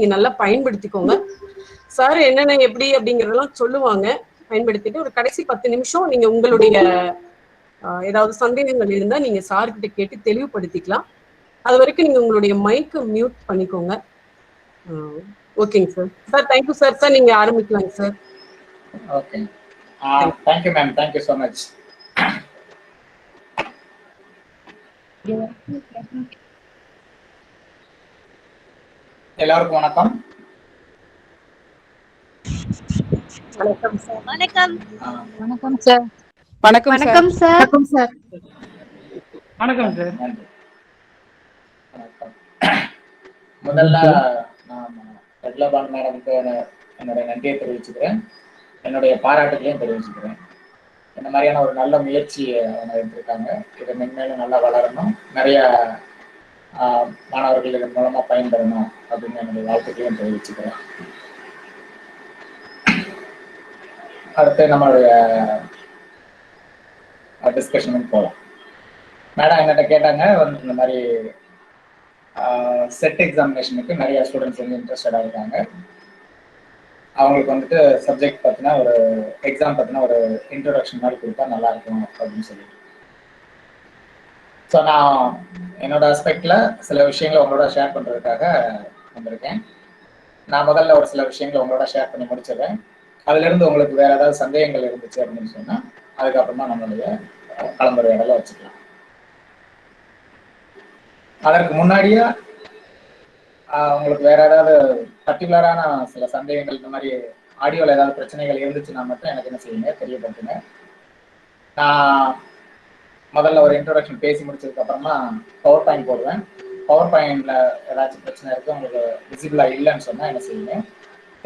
நீங்க நல்லா பயன்படுத்திக்கோங்க. சார் என்னென்ன எப்படி அப்படிங்கறதெல்லாம் சொல்லுவாங்க. பயன்படுத்திட்டு ஒரு கடைசி 10 நிமிஷம் நீங்க உங்களுடைய ஏதாவது சந்தேகங்கள் இருந்தா நீங்க சார்கிட்ட கேட்டு தெளிவுபடுத்திக்கலாம். அது வரைக்கும் நீங்க உங்களுடைய மைக்கு மியூட் பண்ணிக்கோங்க. ஓகேங்க sir. Sir thank you sir. Sir நீங்க ஆரம்பிக்கலாங்க sir. Okay, thank you ma'am, thank you so much. எல்லாருக்கும் வணக்கம். வணக்கம் சார். வணக்கம். வணக்கம் சார். வணக்கம் வணக்கம் சார். வணக்கம் சார். வணக்கம் சார். வணக்கம். முதல்ல நான் பிரபலபான் மேடமுக்கு என்னுடைய நன்றியை தெரிவிச்சுக்கிறேன், என்னுடைய பாராட்டுகளையும் தெரிவிச்சுக்கிறேன். இந்த மாதிரியான ஒரு நல்ல முயற்சி அவங்க எடுத்திருக்காங்க. இது மென்மேலும் நல்லா வளரணும், நிறைய மாணவர்கள் இதன் மூலமா பயன்பெறணும் அப்படின்னு என்னுடைய வாழ்த்துக்களையும் தெரிவிச்சுக்கிறேன். அடுத்து நம்மளுடைய டிஸ்கஷனுக்கு போகலாம். மேடம் என்கிட்ட கேட்டாங்க வந்து இந்த மாதிரி செட் எக்ஸாமினேஷனுக்கு நிறைய ஸ்டூடெண்ட்ஸ் வந்து இன்ட்ரெஸ்டடாக இருக்காங்க. அவங்களுக்கு வந்துட்டு சப்ஜெக்ட் பற்றினா ஒரு எக்ஸாம் பற்றினா ஒரு இன்ட்ரோடக்ஷன் மாதிரி கொடுத்தா நல்லா இருக்கும் அப்படின்னு சொல்லிட்டு. ஸோ நான் என்னோட ஆஸ்பெக்டில் சில விஷயங்களை உங்களோட ஷேர் பண்ணுறதுக்காக வந்திருக்கேன். நான் முதல்ல ஒரு சில விஷயங்களை உங்களோட ஷேர் பண்ணி முடிச்சிடுறேன். அதுலேருந்து உங்களுக்கு வேறு ஏதாவது சந்தேகங்கள் இருந்துச்சு அப்படின்னு சொன்னால் அதுக்கப்புறமா நம்மளுடைய கலந்துரையாடலை வச்சுக்கலாம். அதற்கு முன்னாடியே உங்களுக்கு வேற ஏதாவது பர்டிகுலரான சில சந்தேகங்கள் இந்த மாதிரி ஆடியோவில் ஏதாவது பிரச்சனைகள் இருந்துச்சுன்னா மட்டும் எனக்கு என்ன செய்யுங்க, தெரியப்படுத்துங்க. நான் முதல்ல ஒரு இன்ட்ரோடக்ஷன் பேசி முடிச்சதுக்கு அப்புறமா பவர் பாயிண்ட் போடுவேன். பவர் பாயிண்ட்ல ஏதாச்சும் பிரச்சனை இருக்கு, உங்களுக்கு விசிபிளா இல்லைன்னு சொன்னா என்ன செய்யுங்க,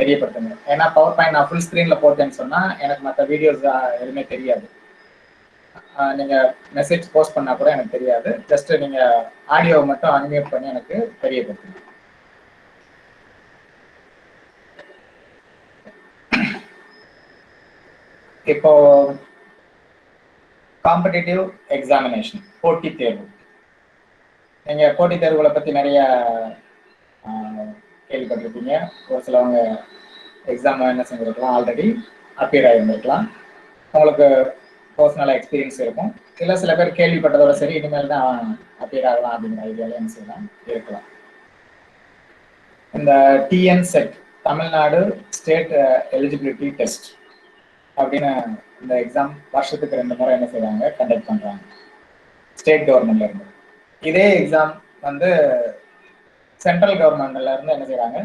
தெரியப்படுத்துங்க. ஏன்னா பவர் பாயிண்ட் நான் ஃபுல் ஸ்க்ரீன்ல போட்டேன்னு சொன்னா எனக்கு மற்ற வீடியோஸ் எதுவுமே தெரியாது. நீங்க மெசேஜ் போஸ்ட் பண்ணா கூட எனக்கு தெரியாது. ஜஸ்ட் நீங்க ஆடியோவை மட்டும் அன்மியூட் பண்ணி எனக்கு தெரியப்படுத்துங்க. இப்போ காம்படிட்டிவ் எக்ஸாமினேஷன், போட்டி தேர்வு. நீங்க போட்டி தேர்வுகளை பத்தி நிறைய கேள்விப்பட்டிருப்பீங்க. ஒரு சிலவங்க எக்ஸாம் என்ன செஞ்சிருக்கலாம், ஆல்ரெடி அப்பியர் ஆகியிருந்திருக்கலாம், உங்களுக்கு பர்சனலாக எக்ஸ்பீரியன்ஸ் இருக்கும். சில பேர் கேள்விப்பட்டதோட சரி இனிமேல் தான் அப்பியர் ஆகலாம் அப்படிங்கிற ஐடியாவில் என்ன செய்யலாம் இருக்கலாம். இந்த TN set, Tamil Nadu state eligibility test அப்படின்னு இந்த எக்ஸாம் வருஷத்துக்கு 2 முறை என்ன செய்வாங்க, கண்டக்ட் பண்றாங்க ஸ்டேட் கவர்மெண்ட்ல இருந்து. இதே எக்ஸாம் வந்து சென்ட்ரல் கவர்மெண்ட்ல இருந்து என்ன செய்யறாங்க,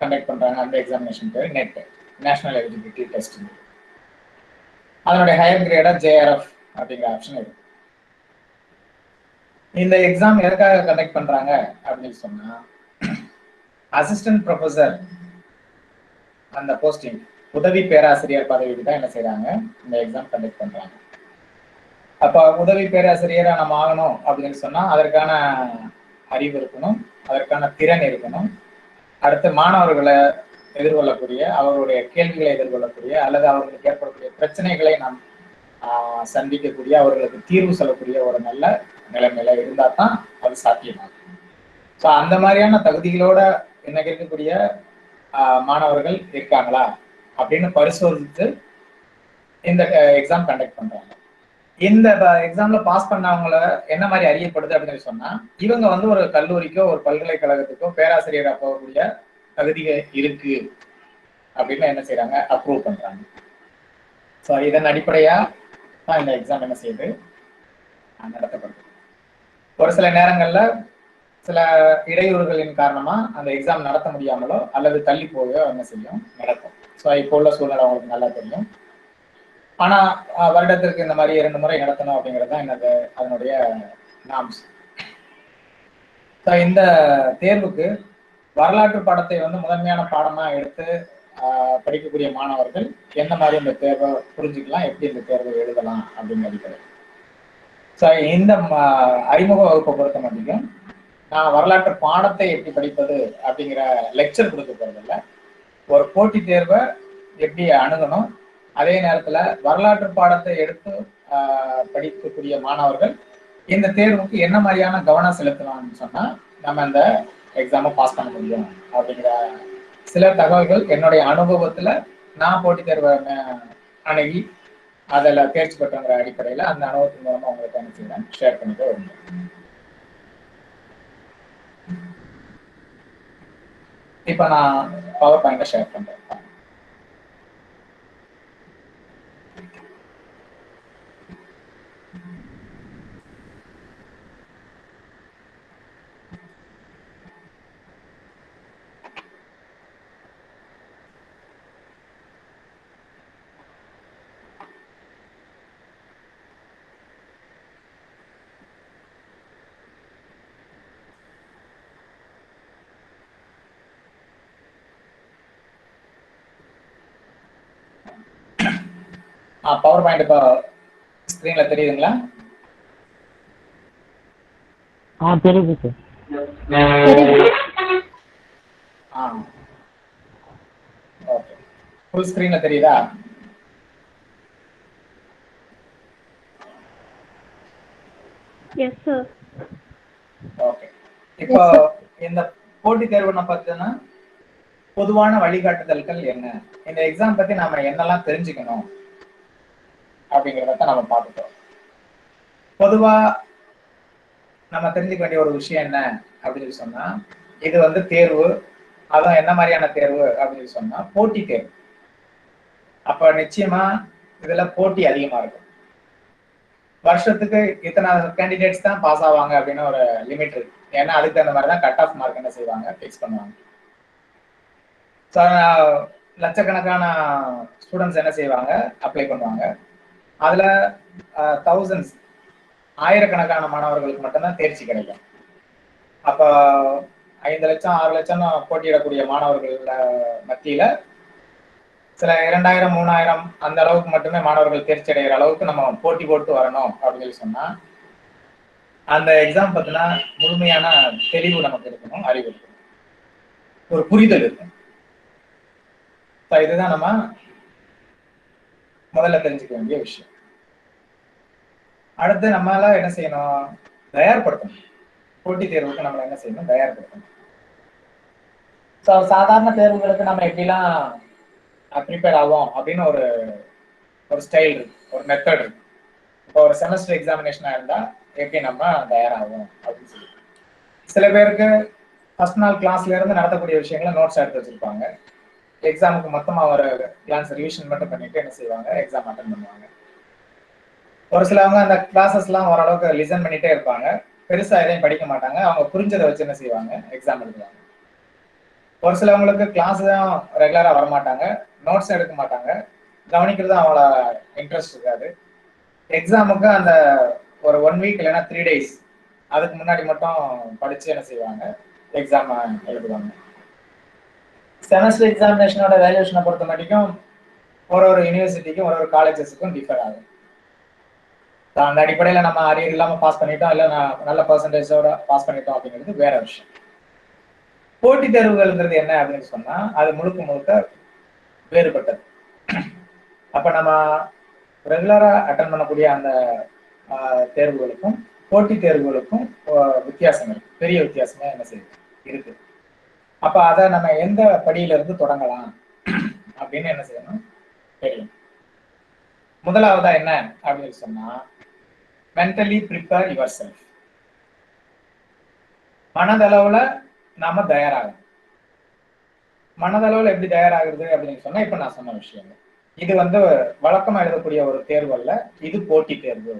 கண்டக்ட் பண்றாங்க. அந்த எக்ஸாமினேஷன் பேர் நெட், நேஷனல் எலிஜிபிலிட்டி டெஸ்ட். அதனுடைய ஹையர் கிரேடா ஜேஆர்எஃப் அப்படிங்கிற ஆப்ஷன் இருக்கு. இந்த எக்ஸாம் எதுக்காக கண்டக்ட் பண்றாங்க அப்படின்னு சொன்னா, அசிஸ்டன்ட் ப்ரொஃபசர் அந்த போஸ்டிங், உதவி பேராசிரியர் பதவிக்கு தான் என்ன செய்யறாங்க, இந்த எக்ஸாம் கண்டக்ட் பண்றாங்க. அப்ப உதவி பேராசிரியரா நம்ம ஆகணும் அப்படின்னு சொன்னா அதற்கான அறிவு இருக்கணும், அதற்கான திறன் இருக்கணும். அடுத்து மாணவர்களை எதிர்கொள்ளக்கூடிய, அவர்களுடைய கேள்விகளை எதிர்கொள்ளக்கூடிய அல்லது அவர்களுக்கு ஏற்படக்கூடிய பிரச்சனைகளை நாம் சந்திக்கக்கூடிய, அவர்களுக்கு தீர்வு சொல்லக்கூடிய ஒரு நல்ல நிலைமையில இருந்தா தான் அது சாத்தியமாகும். ஸோ அந்த மாதிரியான தகுதிகளோட இன்னைக்கு இருக்கக்கூடிய மாணவர்கள் இருக்காங்களா அப்படின்னு பரிசோதித்து இந்த எக்ஸாம் கண்டக்ட் பண்றாங்க. இந்த எக்ஸாம்ல பாஸ் பண்ணவங்கள என்ன மாதிரி அறியப்படுது அப்படின்னு சொன்னா, இவங்க வந்து ஒரு கல்லூரிக்கோ ஒரு பல்கலைக்கழகத்துக்கோ பேராசிரியரா போகக்கூடிய தகுதிகள் இருக்கு அப்படின்னு என்ன செய்யறாங்க, அப்ரூவ் பண்றாங்க. ஸோ இதன் அடிப்படையா தான் இந்த எக்ஸாம் என்ன செய்யுது, நடத்தப்படுது. ஒரு சில நேரங்கள்ல சில இடையூறுகளின் காரணமா அந்த எக்ஸாம் நடத்த முடியாமலோ அல்லது தள்ளி போயோ என்ன செய்யும், நடக்கும். ஸோ இப்போ உள்ள சூழ்நிலை அவங்களுக்கு நல்லா தெரியும். ஆனா வருடத்திற்கு இந்த மாதிரி 2 முறை நடத்தணும் அப்படிங்கிறது தான் என்னது அதனுடைய நாம்ஸ். ஸோ இந்த தேர்வுக்கு வரலாற்று பாடத்தை வந்து முதன்மையான பாடமா எடுத்து படிக்கக்கூடிய மாணவர்கள் என்ன மாதிரி இந்த தேர்வை புரிஞ்சுக்கலாம், எப்படி இந்த தேர்வை எழுதலாம் அப்படின்னு அடிப்படை. ஸோ இந்த அறிமுக வகுப்பை பொறுத்த மட்டும் நான் வரலாற்று பாடத்தை எப்படி படிப்பது அப்படிங்கிற லெக்சர் கொடுக்க போறதில்ல. ஒரு போட்டி தேர்வை எப்படி அணுகணும், அதே நேரத்துல வரலாற்று பாடத்தை எடுத்து படிக்கக்கூடிய மாணவர்கள் இந்த தேர்வுக்கு என்ன மாதிரியான கவனம் செலுத்தலாம்னு சொன்னா, நம்ம இந்த எக்ஸாமை பாஸ் பண்ண முடியும் அப்படிங்கிற சில தகவல்கள் என்னுடைய அனுபவத்துல நான் போட்டித் தேர்வை அணுகி அதில் தேர்ச்சி பெற்றங்கிற அடிப்படையில் அந்த அனுபவத்தின் மூலமா உங்களுக்கு என்ன செய்யறேன் ஷேர் பண்ணிட்டு வருங்க. இப்ப நான் பவர் பாயிண்ட ஷேர் பண்றேன். பவர் பாயிண்ட் இப்போ ஸ்கிரீன்ல தெரியுதுங்களா? தெரியுது சார். ஓகே, ஃபுல் ஸ்கிரீன்ல தெரியுதா? Yes sir. ஓகே, இப்போ இந்த போட்டித் தேர்வு பார்த்தீங்கன்னா பொதுவான வழிகாட்டுதல்கள் என்ன, இந்த எக்ஸாம் பத்தி நாம என்னெல்லாம் தெரிஞ்சுக்கணும் அப்படிங்கிறத நம்ம பார்த்துட்டோம். பொதுவா நம்ம தெரிஞ்சுக்க வேண்டிய ஒரு விஷயம் என்ன அப்படின்னு சொன்னா, இது தேர்வு, அதான் என்ன மாதிரியான தேர்வு அப்படின்னு சொன்னா போட்டி தேர்வு. அப்ப நிச்சயமா இதுல போட்டி அதிகமா இருக்கும். வருஷத்துக்கு இத்தனை கேண்டிடேட்ஸ் தான் பாஸ் ஆவாங்க அப்படின்னு ஒரு லிமிட் இருக்கு. ஏன்னா அதுக்கு தகுந்த மாதிரி தான் கட் ஆஃப் மார்க் என்ன செய்வாங்க, ஃபிக்ஸ் பண்ணுவாங்க. லட்சக்கணக்கான ஸ்டூடெண்ட்ஸ் என்ன செய்வாங்க, அப்ளை பண்ணுவாங்க. அதுல தௌசண்ட்ஸ், ஆயிரக்கணக்கான மாணவர்களுக்கு மட்டும்தான் தேர்ச்சி கிடைக்கும். அப்ப 5 லட்சம் 6 லட்சம் போட்டியிடக்கூடிய மாணவர்கள் மத்தியில சில 2000 3000 அந்த அளவுக்கு மட்டுமே மாணவர்கள் தேர்ச்சி அடைகிற அளவுக்கு நம்ம போட்டி போட்டு வரணும் அப்படின்னு சொன்னா அந்த எக்ஸாம் பத்தினா முழுமையான தெளிவு நமக்கு இருக்கணும், அறிவு இருக்கணும், ஒரு புரிதல் இருக்கணும். இதுதான் நம்ம முதல்ல தெரிஞ்சுக்க வேண்டிய விஷயம். அடுத்து நம்மளால என்ன செய்யணும், தயார்படுத்தணும். போட்டித் தேர்வுக்கு நம்ம என்ன செய்யணும், தயார்படுத்தணும். சாதாரண தேர்வுகளுக்கு நம்ம எப்படிலாம் ப்ரிப்பேர் ஆகும் அப்படின்னு ஒரு ஸ்டைல் இருக்கு, ஒரு மெத்தட் இருக்கு. இப்போ ஒரு செமஸ்டர் எக்ஸாமினேஷனா இருந்தா எப்படி நம்ம தயாராகும் அப்படின்னு சொல்லி, சில பேருக்கு ஃபர்ஸ்ட் நாள் கிளாஸ்ல இருந்து நடத்தக்கூடிய விஷயங்களை நோட்ஸ் எடுத்து வச்சிருப்பாங்க. எக்ஸாமுக்கு மொத்தமா ஒரு கிளாஸ் ரிவிஷன் மட்டும் பண்ணிட்டு என்ன செய்வாங்க, எக்ஸாம் அட்டன் பண்ணுவாங்க. ஒரு சிலவங்க அந்த கிளாஸஸ் எல்லாம் ஓரளவுக்கு லிசன் பண்ணிட்டே இருப்பாங்க, பெருசா எதையும் படிக்க மாட்டாங்க, அவங்க புரிஞ்சதை வச்சு என்ன செய்வாங்க, எக்ஸாம் எழுதுவாங்க. ஒரு சிலவங்களுக்கு கிளாஸ் தான் ரெகுலரா வரமாட்டாங்க, நோட்ஸ் எடுக்க மாட்டாங்க, கவனிக்கிறது அவங்கள இன்ட்ரெஸ்ட் இருக்காது. எக்ஸாமுக்கு அந்த ஒரு 1 வீக் இல்லைன்னா 3 days அதுக்கு முன்னாடி மட்டும் படிச்சு என்ன செய்வாங்க, எக்ஸாம் எழுதுவாங்க. செமஸ்டர் எக்ஸாமினேஷனோட வேல்யூஷனை பொறுத்த மட்டும் ஒரு யூனிவர்சிட்டிக்கும் ஒரு காலேஜஸுக்கும் டிஃபர் ஆகும். அந்த அடிப்படையில் நம்ம அரியர் இல்லாமல் பாஸ் பண்ணிட்டோம், இல்லை நல்ல பர்சன்டேஜோட பாஸ் பண்ணிட்டோம் அப்படிங்கிறது வேற விஷயம். போட்டித் தேர்வுகள்ங்கிறது என்ன அப்படின்னு சொன்னா அது முழுக்க முழுக்க வேறுபட்டது. அப்ப நம்ம ரெகுலரா அட்டன் பண்ணக்கூடிய அந்த தேர்வுகளுக்கும் போட்டித் தேர்வுகளுக்கும் வித்தியாசம் இருக்கு, பெரிய வித்தியாசமே என்ன செய்யுது இருக்கு. அப்ப அதை நம்ம எந்த படியில இருந்து தொடங்கலாம் அப்படின்னு என்ன செய்யணும் தெரியும். முதலாவதா என்ன அப்படின்னு சொன்னா மென்டலி ப்ரிப்பேர் யுவர் செல்ஃப். மனதளவுல நாம தயாராகணும். மனதளவுல எப்படி தயாராகிறது அப்படின்னு சொன்னா இப்ப நான் சொன்ன விஷயம், இது வழக்கமா எழுதக்கூடிய ஒரு தேர்வு அல்ல, இது போட்டி தேர்வு.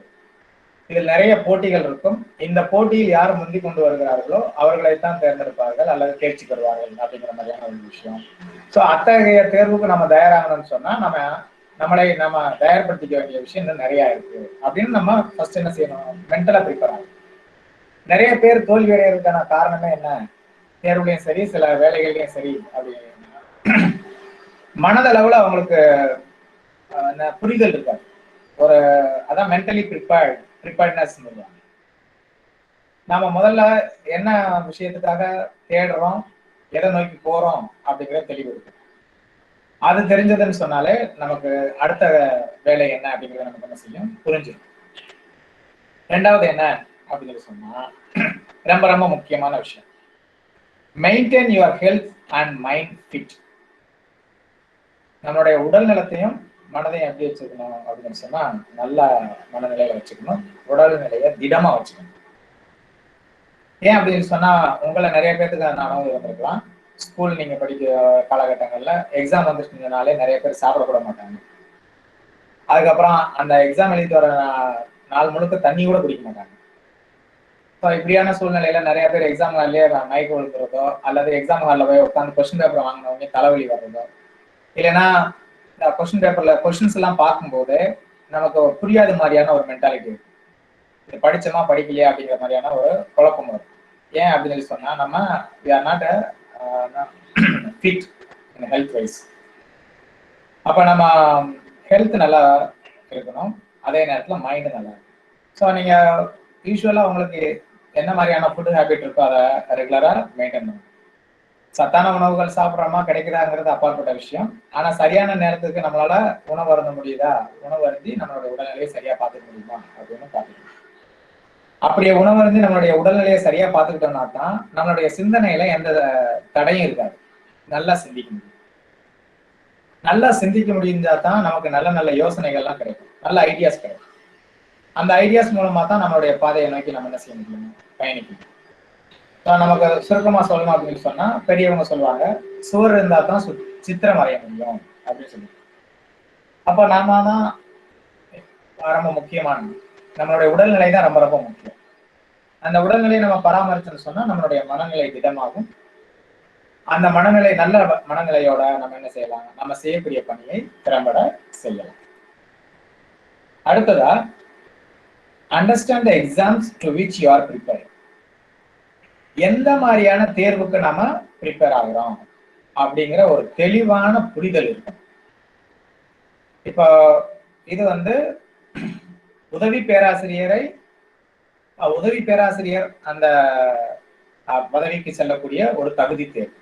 இதில் நிறைய போட்டிகள் இருக்கும். இந்த போட்டியில் யார் முந்தி கொண்டு வருகிறார்களோ அவர்களைத்தான் தேர்ந்தெடுப்பார்கள் அல்லது தேர்ச்சி பெறுவார்கள் அப்படிங்கிற மாதிரியான ஒரு விஷயம். ஸோ அத்தகைய தேர்வுக்கு நம்ம தயாராகணும்னு சொன்னா நம்மளை தயார்படுத்திக்க வேண்டிய விஷயம் இன்னும் நிறைய இருக்கு அப்படின்னு நம்ம ஃபர்ஸ்ட் என்ன செய்யணும், மென்டலா ப்ரிப்பேர் ஆகணும். நிறைய பேர் தோல்வி அடைகிறதுக்கான காரணமே என்ன, தேர்வுலையும் சரி சில வேலைகள்லையும் சரி அப்படின்னா மனதளவுல அவங்களுக்கு புரிதல் இருக்காது. அதான் மென்டலி ப்ரிப்பேர்ட்னஸ் சொல்லுவாங்க. நாம முதல்ல என்ன விஷயத்துக்காக தேடுறோம், எதை நோக்கி போறோம் அப்படிங்கிற தெளிவு இருக்கு. அது தெரிஞ்சதுன்னு சொன்னாலே நமக்கு அடுத்த வேலை என்ன அப்படிங்கிறத நமக்கு என்ன செய்யும், புரிஞ்சிடும். ரெண்டாவது என்ன அப்படின்னு சொன்னா ரொம்ப ரொம்ப முக்கியமான விஷயம், maintain your health and mind fit. நம்மளுடைய உடல் நலத்தையும் மனதையும் எப்படி வச்சுக்கணும் அப்படின்னு சொன்னா நல்ல மனநிலையில வச்சுக்கணும், உடல் நிலையை திடமா வச்சுக்கணும். ஏன் அப்படின்னு சொன்னா உங்களை நிறைய பேருக்கு அந்த அனுபவம் இருந்திருக்கலாம். ஸ்கூல் நீங்க படிக்கிற காலகட்டங்கள்ல எக்ஸாம் வந்துருச்சுனாலே நிறைய பேர் சாப்பிடக்கூட மாட்டாங்க. அதுக்கப்புறம் அந்த எக்ஸாம் எழுதிட்டு வர நாள் முழுக்க தண்ணி கூட குடிக்க மாட்டாங்க. ஸோ இப்படியான சூழ்நிலையில நிறைய பேர் எக்ஸாம் ஹால்லேயே மயக்க விழுக்கிறதோ அல்லது எக்ஸாம் ஹாலில் போய் உட்காந்து கொஸ்டின் பேப்பர் வாங்கினவங்க தலைவலி வர்றதோ, இல்லைன்னா இந்த கொஸ்டின் பேப்பர்ல கொஸ்டின்ஸ் எல்லாம் பார்க்கும்போது நமக்கு புரியாத மாதிரியான ஒரு மென்டாலிட்டி இருக்கு. இது படிச்சோமா படிக்கலையா அப்படிங்கிற மாதிரியான ஒரு குழப்பம் வரும். ஏன் அப்படின்னு சொல்லி சொன்னா நம்ம we are not fit in health wise. அப்ப நம்ம ஹெல்த் நல்லா இருக்கணும், அதே நேரத்தில் மைண்டு நல்லா இருக்கும். ஸோ நீங்க யூஸ்வலா உங்களுக்கு என்ன மாதிரியான ஃபுட் ஹேபிட் இருக்கோ அதை ரெகுலரா மெயின்டைன் பண்ணணும். சத்தான உணவுகள் சாப்பிட்றோமா கிடைக்குதாங்கிறது அப்பாற்பட்ட விஷயம். ஆனா சரியான நேரத்துக்கு நம்மளால உணவு அருந்த முடியுதா, உணவு அருந்தி நம்மளோட உடல்நிலையை சரியா பார்த்துக்க முடியுமா அப்படின்னு பார்த்துக்கணும். அப்படியே உணவு அருந்தி நம்மளுடைய உடல்நிலையை சரியா பார்த்துக்கிட்டோம்னா தான் நம்மளுடைய சிந்தனையில எந்த தடையும் இருக்காது, நல்லா சிந்திக்க முடியும். நல்லா சிந்திக்க முடிஞ்சா தான் நமக்கு நல்ல நல்ல யோசனைகள்லாம் கிடைக்கும், நல்ல ஐடியாஸ் கிடைக்கும். அந்த ஐடியாஸ் மூலமா தான் நம்மளுடைய பாதையை நோக்கி நம்ம என்ன செய்ய முடியும், பயணிக்கணும். நமக்கு சுருக்கமா சொல்லணும் அப்படின்னு சொன்னா பெரியவங்க சொல்லுவாங்க, சுவர் இருந்தா தான் சித்திரம் வரைய முடியும் அப்படின்னு சொல்லி. அப்ப நாம தான் ரொம்ப முக்கியமானது, நம்மளுடைய உடல்நிலை தான் ரொம்ப ரொம்ப முக்கியம். அந்த உடல்நிலையை நம்ம பராமரிச்சுன்னு சொன்னா நம்மளுடைய மனநிலை திடமாகும். அந்த மனநிலை நல்ல மனநிலையோட நம்ம என்ன செய்யலாம், நம்ம செய்யக்கூடிய பணியை திறம்பட செய்யலாம். அடுத்ததா, understand the exams to which you are prepare. எந்த மாதிரியான தேர்வுக்கு நாம ப்ரிப்பேர் ஆகிறோம் அப்படிங்கிற ஒரு தெளிவான புரிதல் இருக்கும். இப்போ இது உதவி பேராசிரியர் அந்த பதவிக்கு செல்லக்கூடிய ஒரு தகுதி தேர்வு.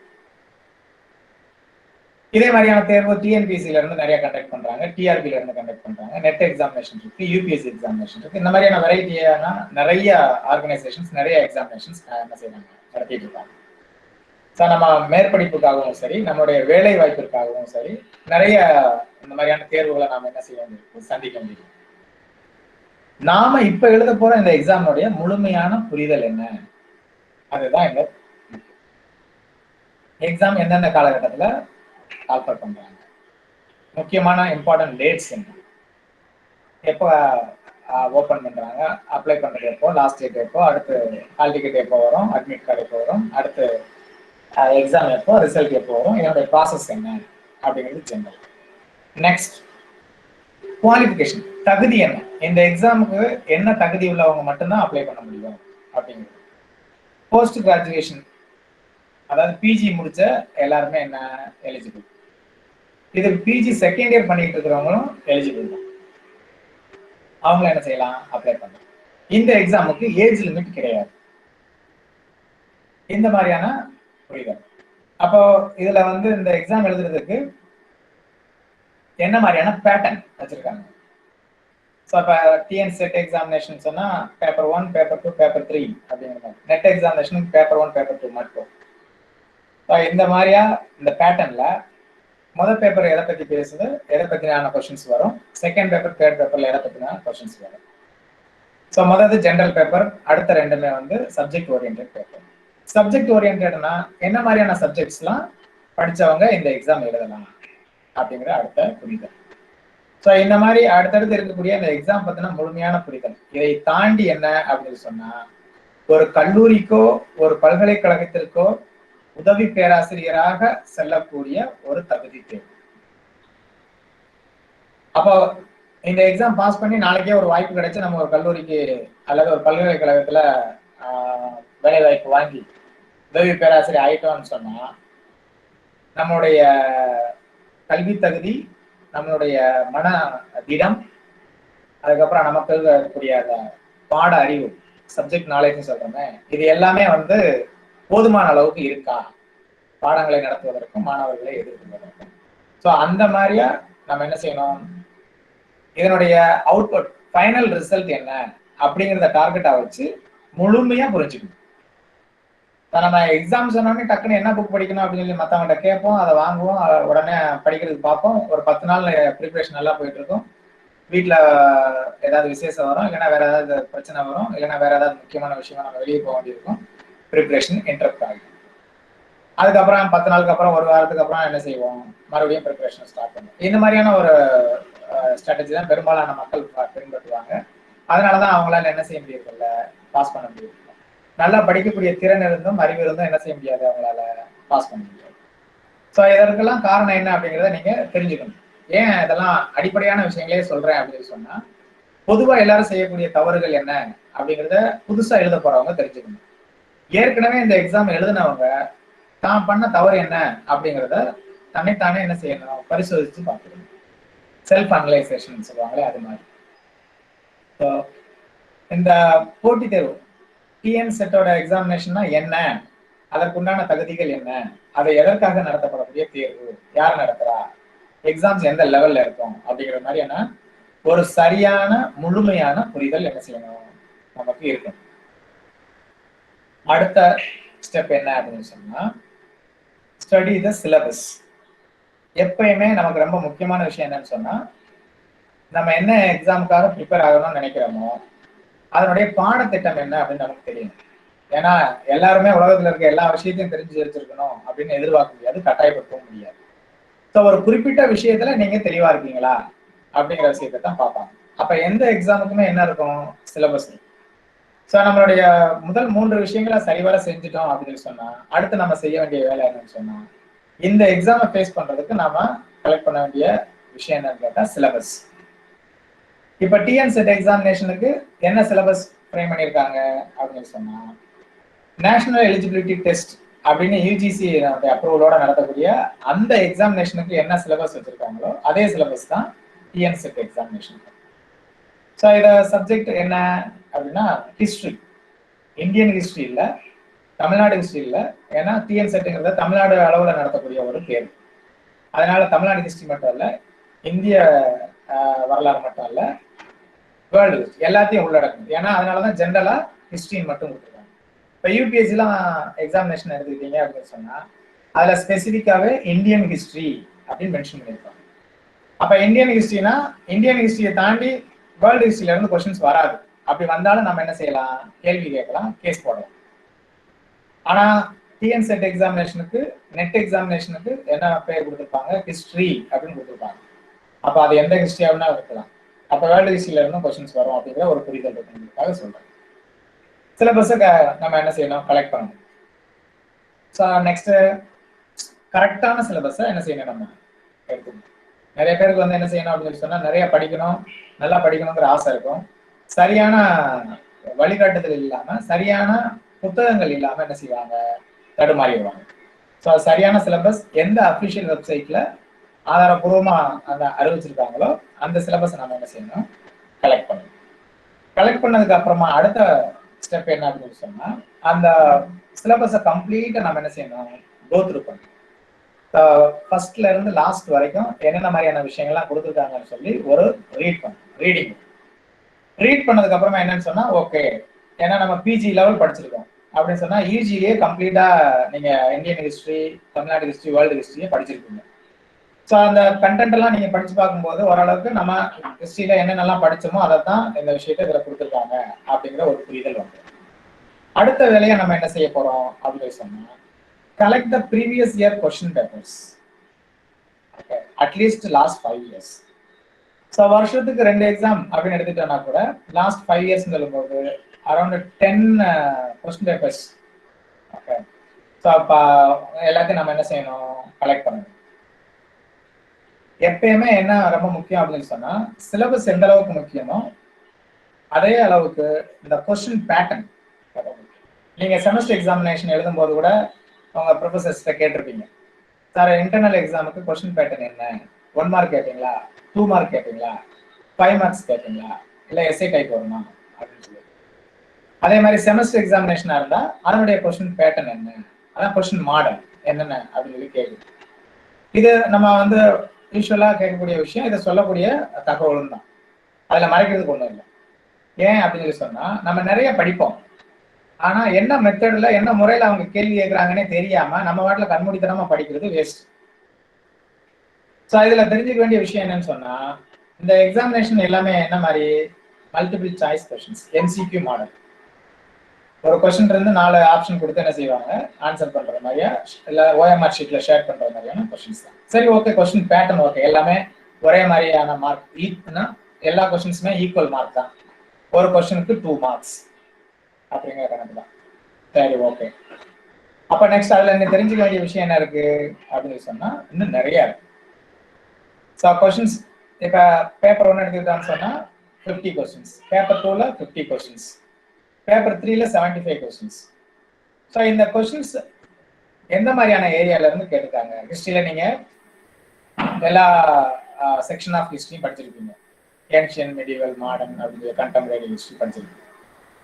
இதே மாதிரியான தேர்வு டிஎன்பிசில இருந்து நிறைய கண்டக்ட் பண்றாங்க, டிஆர்பில இருந்து கண்டக்ட் பண்றாங்க, நெட் எக்ஸாமினேஷன் இருக்கு, யூபிஎஸ்சி எக்ஸாமினேஷன் இருக்கு. இந்த மாதிரியான வெரைட்டியான நிறைய ஆர்கனைசேஷன்ஸ் நிறைய எக்ஸாமினேஷன்ஸ் என்ன செய்யறாங்க, நடத்திட்டு இருக்காங்க. ஸோ நம்ம மேற்படிப்புக்காகவும் சரி, நம்மளுடைய வேலை வாய்ப்பிற்காகவும் சரி, நிறைய இந்த மாதிரியான தேர்வுகளை நாம என்ன செய்ய வேண்டியிருக்கும், சந்திக்க முடியும். நாம இப்ப எழுத போற இந்த எக்ஸாமுடைய முழுமையான புரிதல் என்ன, அதுதான் இந்த எக்ஸாம் எந்தெந்த காலகட்டத்துல ஆஃபர் பண்றாங்க, முக்கியமான இம்பார்ட்டன்ட் டேட்ஸ் என்ன, எப்போ ஓப்பன் பண்றாங்க, அப்ளை பண்றது எப்போ, லாஸ்ட் டேட் எப்போ, அடுத்து ஹால் டிக்கெட் எப்போ வரும், அட்மிட் கார்டு எப்போ வரும், அடுத்து எக்ஸாம் எப்போ, ரிசல்ட் எப்போ வரும், இதனுடைய ப்ராசஸ் என்ன அப்படிங்கிறது ஜெனரல். நெக்ஸ்ட், குவாலிஃபிகேஷன், தகுதி என்ன, இந்த எக்ஸாமுக்கு என்ன தகுதி உள்ளவங்க மட்டும்தான் அப்ளை பண்ண முடியும் அப்படிங்கிறது. போஸ்ட் கிராஜுவேஷன், அதாவது பிஜி முடிச்ச எல்லாருமே என்ன எலிஜிபிள். இது பிஜி செகண்ட் இயர் பண்ணிட்டு இருக்கிறவங்களும் எலிஜிபிள் தான், அவங்களும் என்ன செய்யலாம், அப்ளை பண்ணலாம். இந்த எக்ஸாமுக்கு ஏஜ் லிமிட் கிடையாது. இந்த மாதிரியான புரிதல். அப்போ இதுல இந்த எக்ஸாம் எழுதுறதுக்கு என்ன மாதிரியான பேட்டர்ன் வச்சிருக்காங்க. ஸோ இப்போ டிஎன் செட் எக்ஸாமினேஷன் சொன்னா பேப்பர் 1, பேப்பர் 2, பேப்பர் 3 அப்படிங்கிற மாதிரி. நெட் எக்ஸாமினேஷன் பேப்பர் 1, பேப்பர் 2 மட்டும். இந்த மாதிரியா இந்த பேட்டர்ன்ல முதல் பேப்பர் எதை பத்தி பேசுது, எதை பத்தின கொஸ்டின்ஸ் வரும், செகண்ட் பேப்பர் தேர்ட் பேப்பர்ல எதை பத்தின கொஸ்டின்ஸ் வரும். ஸோ முதல்ல ஜெனரல் பேப்பர், அடுத்த ரெண்டுமே சப்ஜெக்ட் ஓரியன்டட் பேப்பர். சப்ஜெக்ட் ஓரியன்டட்னா என்ன மாதிரியான சப்ஜெக்ட்ஸ்லாம் படிச்சவங்க இந்த எக்ஸாம் எழுதலாம் அப்படிங்கிற அடுத்த புரிதல். ஸோ இந்த மாதிரி அடுத்தடுத்து இருக்கக்கூடிய இந்த எக்ஸாம் பத்தின முழுமையான புரிதல். இதை தாண்டி என்ன அப்படின்னு சொன்னா, ஒரு கல்லூரிக்கோ ஒரு பல்கலைக்கழகத்திற்கோ உதவி பேராசிரியராக செல்லக்கூடிய ஒரு தகுதி தேர்வு. அப்போ இந்த எக்ஸாம் பாஸ் பண்ணி நாளைக்கே ஒரு வாய்ப்பு கிடைச்சு நம்ம ஒரு கல்லூரிக்கு அல்லது ஒரு பல்கலைக்கழகத்துல வேலை வாய்ப்பு வாங்கி உதவி பேராசிரியர் ஆயிட்டோம்னு சொன்னா நம்மளுடைய கல்வி தகுதி, நம்மளுடைய மன திடம், அதுக்கப்புறம் நமக்கு இருக்கக்கூடிய அந்த பாட அறிவு, சப்ஜெக்ட் நாலேஜ் சொல்றோமே, இது எல்லாமே போதுமான அளவுக்கு இருக்கா பாடங்களை நடத்துவதற்கும் மாணவர்களை எதிர்கொள்வதற்கும். ஸோ அந்த மாதிரியா நம்ம என்ன செய்யணும், இதனுடைய அவுட்புட் ஃபைனல் ரிசல்ட் என்ன அப்படிங்கிறத டார்கெட்டா வச்சு முழுமையா புரிஞ்சுக்கணும். நம்ம எக்ஸாம் சொன்னோடனே டக்குன்னு என்ன புக் படிக்கணும் அப்படின்னு சொல்லி மற்றவங்கள்ட்ட கேட்போம், அதை வாங்குவோம், உடனே படிக்கிறதுக்கு பார்ப்போம். ஒரு 10 நாள் ப்ரிப்பரேஷன் நல்லா போயிட்டு இருக்கும். வீட்டில் ஏதாவது விசேஷம் வரும், இல்லைன்னா வேற ஏதாவது பிரச்சனை வரும், இல்லைன்னா வேற ஏதாவது முக்கியமான விஷயமா நம்ம வெளியே போக வேண்டியிருக்கும். ப்ரிப்பரேஷன் இன்டரப்ட் ஆகும். அதுக்கப்புறம் 10 நாளுக்கு அப்புறம், ஒரு வாரத்துக்கு அப்புறம் என்ன செய்வோம், மறுபடியும் ப்ரிப்பரேஷன் ஸ்டார்ட் பண்ணுவோம். இந்த மாதிரியான ஒரு ஸ்ட்ராட்டஜி தான் பெரும்பாலான மக்கள் பின்பற்றுவாங்க. அதனாலதான் அவங்களால என்ன செய்ய முடியறதில்ல, பாஸ் பண்ண முடியாது. நல்லா படிக்கக்கூடிய திறன் இருந்தும் அறிவு இருந்தும் என்ன செய்ய முடியாது, அவங்களால பாஸ் பண்ண முடியாது. ஸோ இதற்கெல்லாம் காரணம் என்ன அப்படிங்கிறத நீங்க தெரிஞ்சுக்கணும். ஏன் இதெல்லாம் அடிப்படையான விஷயங்களே சொல்றேன் அப்படின்னு சொன்னா, பொதுவா எல்லாரும் செய்யக்கூடிய தவறுகள் என்ன அப்படிங்கிறத புதுசா எழுத போறவங்க தெரிஞ்சுக்கணும். ஏற்கனவே இந்த எக்ஸாம் எழுதினவங்க தான் பண்ண தவறு என்ன அப்படிங்கிறத தன்னைத்தானே என்ன செய்யணும், பரிசோதிச்சு பார்க்கணும். செல்ஃப் அனலைசேஷன் சொல்லுவாங்களே, அது மாதிரி. ஸோ இந்த போட்டித் தேர்வு டிஎன் செட்டோட எக்ஸாமினேஷன்னா என்ன, அதற்குண்டான தகுதிகள் என்ன, அதை எதற்காக நடத்தப்படக்கூடிய தேர்வு, யார் நடத்துறா, எக்ஸாம்ஸ் எந்த லெவல்ல இருக்கும் அப்படிங்கிற மாதிரியான ஒரு சரியான முழுமையான புரிதல் என்ன செய்யணும், நமக்கு இருக்கும். அடுத்த ஸ்டெப் என்ன அப்படின்னு சொன்னா, ஸ்டடி த சிலபஸ். எப்பயுமே நமக்கு ரொம்ப முக்கியமான விஷயம் என்னன்னு சொன்னா, நம்ம என்ன எக்ஸாமுக்காக ப்ரிப்பேர் ஆகணும்னு நினைக்கிறோமோ அதனுடைய பாடத்திட்டம் என்ன அப்படின்னு நமக்கு தெரியும். ஏன்னா எல்லாருமே உலகத்துல இருக்க எல்லா விஷயத்தையும் தெரிஞ்சு வச்சிருக்கணும் அப்படின்னு எதிர்பார்க்க முடியாது, கட்டாயப்படுத்தவும் முடியாது. ஸோ ஒரு குறிப்பிட்ட விஷயத்துல நீங்க தெளிவா இருக்கீங்களா அப்படிங்கிற விஷயத்தை தான் பார்ப்பாங்க. அப்ப எந்த எக்ஸாமுக்குமே என்ன இருக்கும், சிலபஸ். ஸோ நம்மளுடைய முதல் 3 விஷயங்களை சரிவர செஞ்சுட்டோம் அப்படின்னு சொன்னா, அடுத்து நம்ம செய்ய வேண்டிய வேலை என்னன்னு சொன்னா, இந்த எக்ஸாமை ஃபேஸ் பண்றதுக்கு நாம கலெக்ட் பண்ண வேண்டிய விஷயம் என்னன்னு கேட்டா சிலபஸ். இப்ப டிஎன்செட் எக்ஸாமினேஷனுக்கு என்ன சிலபஸ் ஃப்ரேம் பண்ணியிருக்காங்க அப்படின்னு சொன்னா, நேஷனல் எலிஜிபிலிட்டி டெஸ்ட் அப்படின்னு யூஜிசி அப்ரூவலோட நடத்தக்கூடிய அந்த எக்ஸாமினேஷனுக்கு என்ன சிலபஸ் வச்சிருக்காங்களோ அதே சிலபஸ் தான் டிஎன்செட் எக்ஸாமினேஷன். ஸோ இத சப்ஜெக்ட் என்ன அப்படின்னா ஹிஸ்டரி. இந்தியன் ஹிஸ்டரி இல்லை, தமிழ்நாடு ஹிஸ்டரி இல்லை. ஏன்னா டிஎன்செட்டுங்கிறத தமிழ்நாடு அளவில் நடத்தக்கூடிய ஒரு தேர்வு. அதனால தமிழ்நாடு ஹிஸ்டரி மட்டும் இல்லை, இந்திய வரலாறு மட்டும் இல்லை, வேர்ல்டு எல்லாத்தையும் உள்ளடக்கும். ஏன்னா அதனாலதான் ஜென்ரலா ஹிஸ்டரின்னு மட்டும் கொடுத்துருக்காங்க. இப்போ யூபிஎஸ்சிலாம் எக்ஸாமினேஷன் எடுத்துக்கிட்டீங்க அப்படின்னு சொன்னா அதுல ஸ்பெசிஃபிக்காவே இந்தியன் ஹிஸ்டரி அப்படின்னு மென்ஷன் பண்ணியிருப்பாங்க. அப்ப இந்தியன் ஹிஸ்டரினா இந்தியன் ஹிஸ்டரியை தாண்டி வேர்ல்டு ஹிஸ்டரியில இருந்து கொஸ்டின்ஸ் வராது. அப்படி வந்தாலும் நம்ம என்ன செய்யலாம், கேள்வி கேட்கலாம், கேஸ் போடலாம். ஆனா டிஎன்செட் எக்ஸாமினேஷனுக்கு, நெட் எக்ஸாமினேஷனுக்கு என்ன பேர் கொடுத்துருப்பாங்க, ஹிஸ்டரி அப்படின்னு கொடுத்துருப்பாங்க. அப்ப அது எந்த ஹிஸ்டரி அப்படின்னா இருக்கலாம். அப்ப வேர்ல்டு ஹிஸ்டரியில இருந்தும் கொஸ்டின்ஸ் வரும் அப்படிங்கிற ஒரு புரிதல் இருக்குங்கிறதுக்காக சொல்றேன். சிலபஸை நம்ம என்ன செய்யணும், கலெக்ட் பண்ணணும். ஸோ நெக்ஸ்ட் கரெக்டான சிலபஸை என்ன செய்யணும், நம்ம எடுத்துக்கணும். நிறைய பேருக்கு வந்து என்ன செய்யணும் அப்படின்னு சொன்னா, நிறைய படிக்கணும், நல்லா படிக்கணுங்கிற ஆசை இருக்கும். சரியான வழிகாட்டுதல் இல்லாம, சரியான புத்தகங்கள் இல்லாம என்ன செய்வாங்க, தடுமாறிடுவாங்க. ஸோ சரியான சிலபஸ் எந்த அஃபிஷியல் வெப்சைட்ல ஆதாரப்பூர்வமா அந்த அறிவிச்சிருக்காங்களோ அந்த சிலபஸை நம்ம என்ன செய்யணும், கலெக்ட் பண்ணணும். கலெக்ட் பண்ணதுக்கு அப்புறமா அடுத்த ஸ்டெப் என்ன அப்படின்னு சொன்னா, அந்த சிலபஸை கம்ப்ளீட்டா நம்ம என்ன செய்யணும், கோ த்ரூ பண்ணணும். ஃபர்ஸ்ட்ல இருந்து லாஸ்ட் வரைக்கும் என்னென்ன மாதிரியான விஷயங்கள்லாம் கொடுத்துருக்காங்கன்னு சொல்லி ஒரு ரீடிங் ரீட் பண்ணதுக்கு அப்புறமா என்னன்னு சொன்னா ஓகே, ஏன்னா நம்ம பிஜி லெவல் படிச்சிருக்கோம் அப்படின்னு சொன்னா யூஜிலேயே கம்ப்ளீட்டா நீங்க Indian history, Tamil Nadu history, world ஹிஸ்டரியை படிச்சிருக்கீங்க. ஸோ அந்த கண்டென்ட் எல்லாம் நீங்க படிச்சு பார்க்கும்போது ஓரளவுக்கு நம்ம ஹிஸ்டரியில என்னென்னலாம் படிச்சோமோ அதை தான் இந்த விஷயத்த இதுல கொடுத்துருக்காங்க அப்படிங்கிற ஒரு புரிதல் வந்து. அடுத்த வேலையை நம்ம என்ன செய்ய போறோம் அப்படின்னு சொன்னா, collect the previous year question papers, at least last 5 years. So வருஷத்துக்கு 2 எக்ஸாம் அப்படின்னு எடுத்துட்டோம்னா கூட லாஸ்ட் 5 years சொல்லும்போது around 10 question papers. Okay, so அப்போ எல்லாத்தையும் நம்ம என்ன செய்யணும், கலெக்ட் பண்ணணும். எப்பயுமே என்ன ரொம்ப முக்கியம் அப்படின்னு சொன்னா, சிலபஸ் எந்த அளவுக்கு முக்கியமோ அதே அளவுக்கு இந்த கொஸ்டின் பேட்டர்ன். நீங்க செமஸ்டர் எக்ஸாமினேஷன் எழுதும் போது கூட உங்க ப்ரொஃபசர்ஸ்கிட்ட கேட்டிருப்பீங்க, சார் இன்டர்னல் எக்ஸாமுக்கு கொஸ்டின் பேட்டர்ன் என்ன, 1 mark கேட்பீங்களா, 2 mark கேட்பீங்களா, 5 marks கேட்பீங்களா, இல்லை எஸ்ஏ டைப் வருமா அப்படின்னு சொல்லி. அதே மாதிரி செமஸ்டர் எக்ஸாமினேஷனா இருந்தா அதனுடைய கொஸ்டின் பேட்டர்ன் என்ன, அதான் கொஸ்டின் மாடல் என்னென்ன அப்படின்னு சொல்லி கேட்குது. இது நம்ம வந்து யூஸ்வலா கேட்கக்கூடிய விஷயம், இதை சொல்லக்கூடிய தகவலும் தான், அதுல மறைக்கிறதுக்கு ஒன்றும் இல்லை. ஏன் அப்படின்னு சொல்லி சொன்னா, நம்ம நிறைய படிப்போம், ஆனா என்ன மெத்தட்ல என்ன முறையில அவங்க கேள்வி கேட்கறாங்கன்னே தெரியாம நம்ம வாட்டில கண்மூடித்தனமா படிக்கிறது வேஸ்ட். ஸோ இதுல தெரிஞ்சுக்க வேண்டிய விஷயம் என்னன்னு சொன்னா, இந்த எக்ஸாமினேஷன் எல்லாமே என்ன மாதிரி multiple choice questions, MCQ model. ஒரு கொஸ்டின் இருந்து 4 ஆப்ஷன் கொடுத்து என்ன செய்வாங்க, ஆன்சர் பண்ற மாதிரியா இல்ல ஓஎம்ஆர் ஷீட்ல ஷேர் பண்ற மாதிரியான கொஸ்டின்ஸ் தான். சரி, ஓகே, கொஸ்டின் பேட்டர்ன் ஓகே, எல்லாமே ஒரே மாதிரியான மார்க் ஈக்குவல்னா எல்லா கொஸ்டின்ஸுமே ஈக்குவல் மார்க் தான். ஒரு கொஸ்டினுக்கு 2 மார்க்ஸ் அப்படிங்கிற கணக்கு தான். சரி, ஓகே. அப்ப நெக்ஸ்ட் அதுல நீங்க தெரிஞ்சுக்க வேண்டிய விஷயம் என்ன இருக்கு அப்படின்னு சொன்னா இன்னும் நிறைய இருக்கு. ஸோ கொஸ்டின்ஸ் இப்ப பேப்பர் 1 எடுத்துக்கிட்டான்னு சொன்னா 50 கொஸ்டின்ஸ், பேப்பர் 2ல 50 கொஸ்டின்ஸ், பேப்பர் 3ல 75 கொஸ்டின்ஸ். ஸோ இந்த கொஸ்டின்ஸ் எந்த மாதிரியான ஏரியால இருந்து கேட்டிருக்காங்க? ஹிஸ்டரியில நீங்க எல்லா செக்ஷன் ஆஃப் ஹிஸ்டரியும் படிச்சிருப்பீங்க. ஏன்ஷியன், மெடிவல், மாடர்ன் அப்படிங்கிற கண்டெம்பரரி ஹிஸ்டரி படிச்சிருப்பீங்க.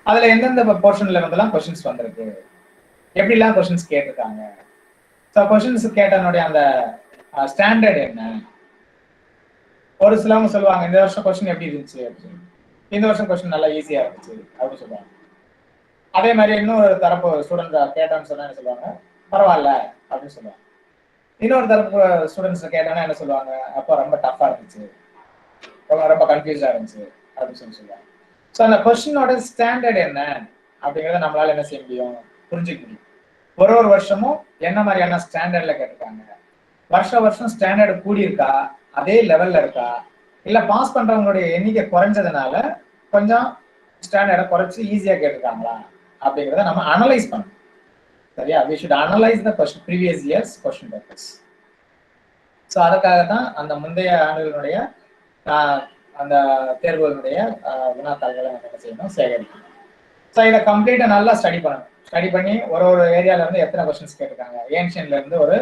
அதுல எந்தெந்த போர்ஷன்ல இருந்தெல்லாம் கொஸ்டின்ஸ் வந்திருக்கு, எப்படிலாம் கொஸ்டின்ஸ் கேட்டிருக்காங்க, ஸோ கொஸ்டின்ஸ் கேட்டனுடைய அந்த ஸ்டாண்டர்ட் என்ன. ஒரு சிலவங்க சொல்லுவாங்க இந்த வருஷம் கொஸ்டின் எப்படி இருந்துச்சு அப்படின்னு, இந்த வருஷம் கொஸ்டின் நல்லா ஈஸியா இருந்துச்சு அப்படின்னு சொல்லுவாங்க. அதே மாதிரி இன்னொரு தரப்பு ஸ்டூடெண்ட் கேட்டான்னு சொன்னா என்ன சொல்லுவாங்க, பரவாயில்ல அப்படின்னு சொல்லுவாங்க. இன்னொரு தரப்பு ஸ்டூடெண்ட்ஸ் கேட்டாங்கன்னா என்ன சொல்லுவாங்க, அப்போ ரொம்ப டஃபா இருந்துச்சு, ரொம்ப கன்ஃபியூஸா இருந்துச்சு அப்படின்னு சொல்லுவாங்க. ஸோ அந்த கொஸ்டினோட ஸ்டாண்டர்ட் என்ன அப்படிங்கிறத நம்மளால என்ன செய்ய முடியும், புரிஞ்சுக்க முடியும். ஒரு வருஷமும் என்ன மாதிரியான ஸ்டாண்டர்ட்ல கேட்டிருக்காங்க, வருஷம் ஸ்டாண்டர்டு கூடி இருக்கா, அதே லெவல்ல இருக்கா, இல்ல பாஸ் பண்றவங்களுடைய எண்ணிக்கை குறைஞ்சதுனால கொஞ்சம் ஸ்டாண்டர்டை குறைச்சி ஈஸியா கேட்டிருக்காங்களா அப்படிங்கிறத நம்ம அனலைஸ் பண்ணணும். சரியா? we should analyze the question previous years question papers. So அதுக்காக தான் அந்த முந்தைய ஆண்டுகளுடைய அந்த தேர்வுகளுடைய வினாத்தாள்களை நம்ம என்ன செய்யணும், சேகரிக்கணும். ஸோ இதை கம்ப்ளீட்டா நல்லா ஸ்டடி பண்ணணும். ஸ்டடி பண்ணி ஒரு ஏரியால இருந்து எத்தனை கொஸ்டின்ஸ் கேட்டிருக்காங்க, ஏன்ஷியன்ல இருந்து ஒரு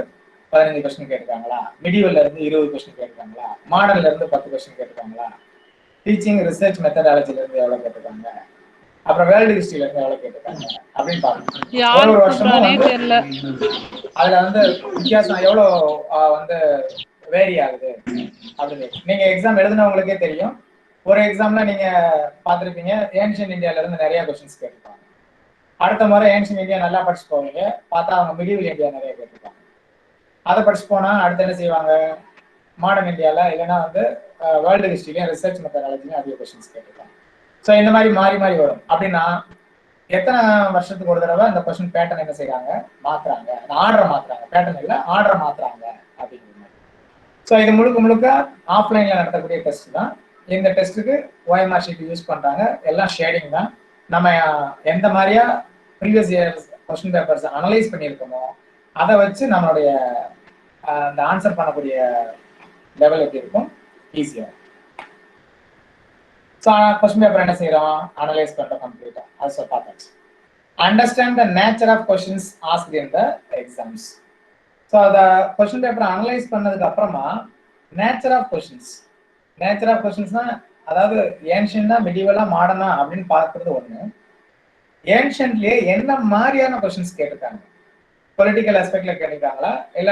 15 கொஸ்டின் கேட்டிருக்காங்களா, மிடிவல்ல இருந்து 20 கொஸ்டின் கேட்டிருக்காங்களா, மாடர்ன்ல இருந்து 10 கொஸ்டின் கேட்டிருக்காங்களா, டீச்சிங் ரிசர்ச் மெத்தடாலஜில இருந்து எவ்வளவு கேட்டிருக்காங்க, அப்புறம் வேர்ல்டு ஹிஸ்டரியில இருந்து எவ்வளவு கேட்டிருக்காங்க அப்படின்னு பார்க்கணும். ஒரு வருஷமும் வந்து அதுல வந்து வித்தியாசம் எவ்வளவு வந்து வேரி ஆகுது அப்படின்னு நீங்க எக்ஸாம் எழுதுனவங்களுக்கே தெரியும். ஒரு எக்ஸாம்ல நீங்க பார்த்திருப்பீங்க, ஏன்ஷியன் இந்தியால இருந்து நிறைய கொஸ்டின்ஸ் கேட்டிருப்பாங்க. அடுத்த முறை ஏன்ஷியன் இந்தியா நல்லா படிச்சு போவீங்க, பார்த்தா அவங்க மிடிவல் இந்தியா நிறைய கேட்டிருப்பாங்க. அதை படிச்சு போனா அடுத்து என்ன செய்வாங்க, மாடர்ன் இந்தியால இல்லைன்னா வந்து வேர்ல்டு ஹிஸ்டரியிலையும் ரிசர்ச் மெத்தடாலஜிலையும் அதிக கொஸ்டின்ஸ் கேட்டிருப்பாங்க. ஸோ இந்த மாதிரி மாறி மாறி வரும். அப்படின்னா எத்தனை வருஷத்துக்கு ஒரு தடவை அந்த கொஸ்டின் பேட்டர்ன் என்ன செய்யறாங்க, மாத்துறாங்க, ஆர்டரை மாத்துறாங்க, பேட்டர்ன் இல்லை ஆர்டரை மாத்துறாங்க அப்படிங்கிற மாதிரி. ஸோ இது முழுக்க ஆஃப்லைன்ல நடத்தக்கூடிய டெஸ்ட் தான். இந்த டெஸ்ட்டுக்கு ஓஎம்ஆர் ஷீட் யூஸ் பண்றாங்க, எல்லாம் ஷேடிங் தான். நம்ம எந்த மாதிரியா previous year question papers analyse பண்ணியிருக்கோமோ அதை வச்சு நம்மளுடைய அந்த ஆன்சர் பண்ணக்கூடிய லெவல் எப்படி இருக்கும், ஈஸியா. ஸோ கொஸ்டின் பேப்பர் என்ன செய்யறோம், அனலைஸ் பண்றோம் கம்ப்ளீட்டா. அது பார்த்தாச்சு. Understand the nature of questions asked in the exams. So அதை கொஸ்டின் பேப்பரை அனலைஸ் பண்ணதுக்கு அப்புறமா நேச்சர் ஆஃப் கொஸ்டின்ஸ்னா அதாவது ஏன்ஷியன்டா மெடிவலா மாடர்னா அப்படின்னு பார்க்கறது ஒண்ணு. ஏன்ஷியன்ட்லயே என்ன மாதிரியான கொஸ்டின்ஸ் கேட்டிருக்காங்க, பொலிட்டிக்கல் ஆஸ்பெக்ட்ல கேட்டிருக்காங்களா, இல்ல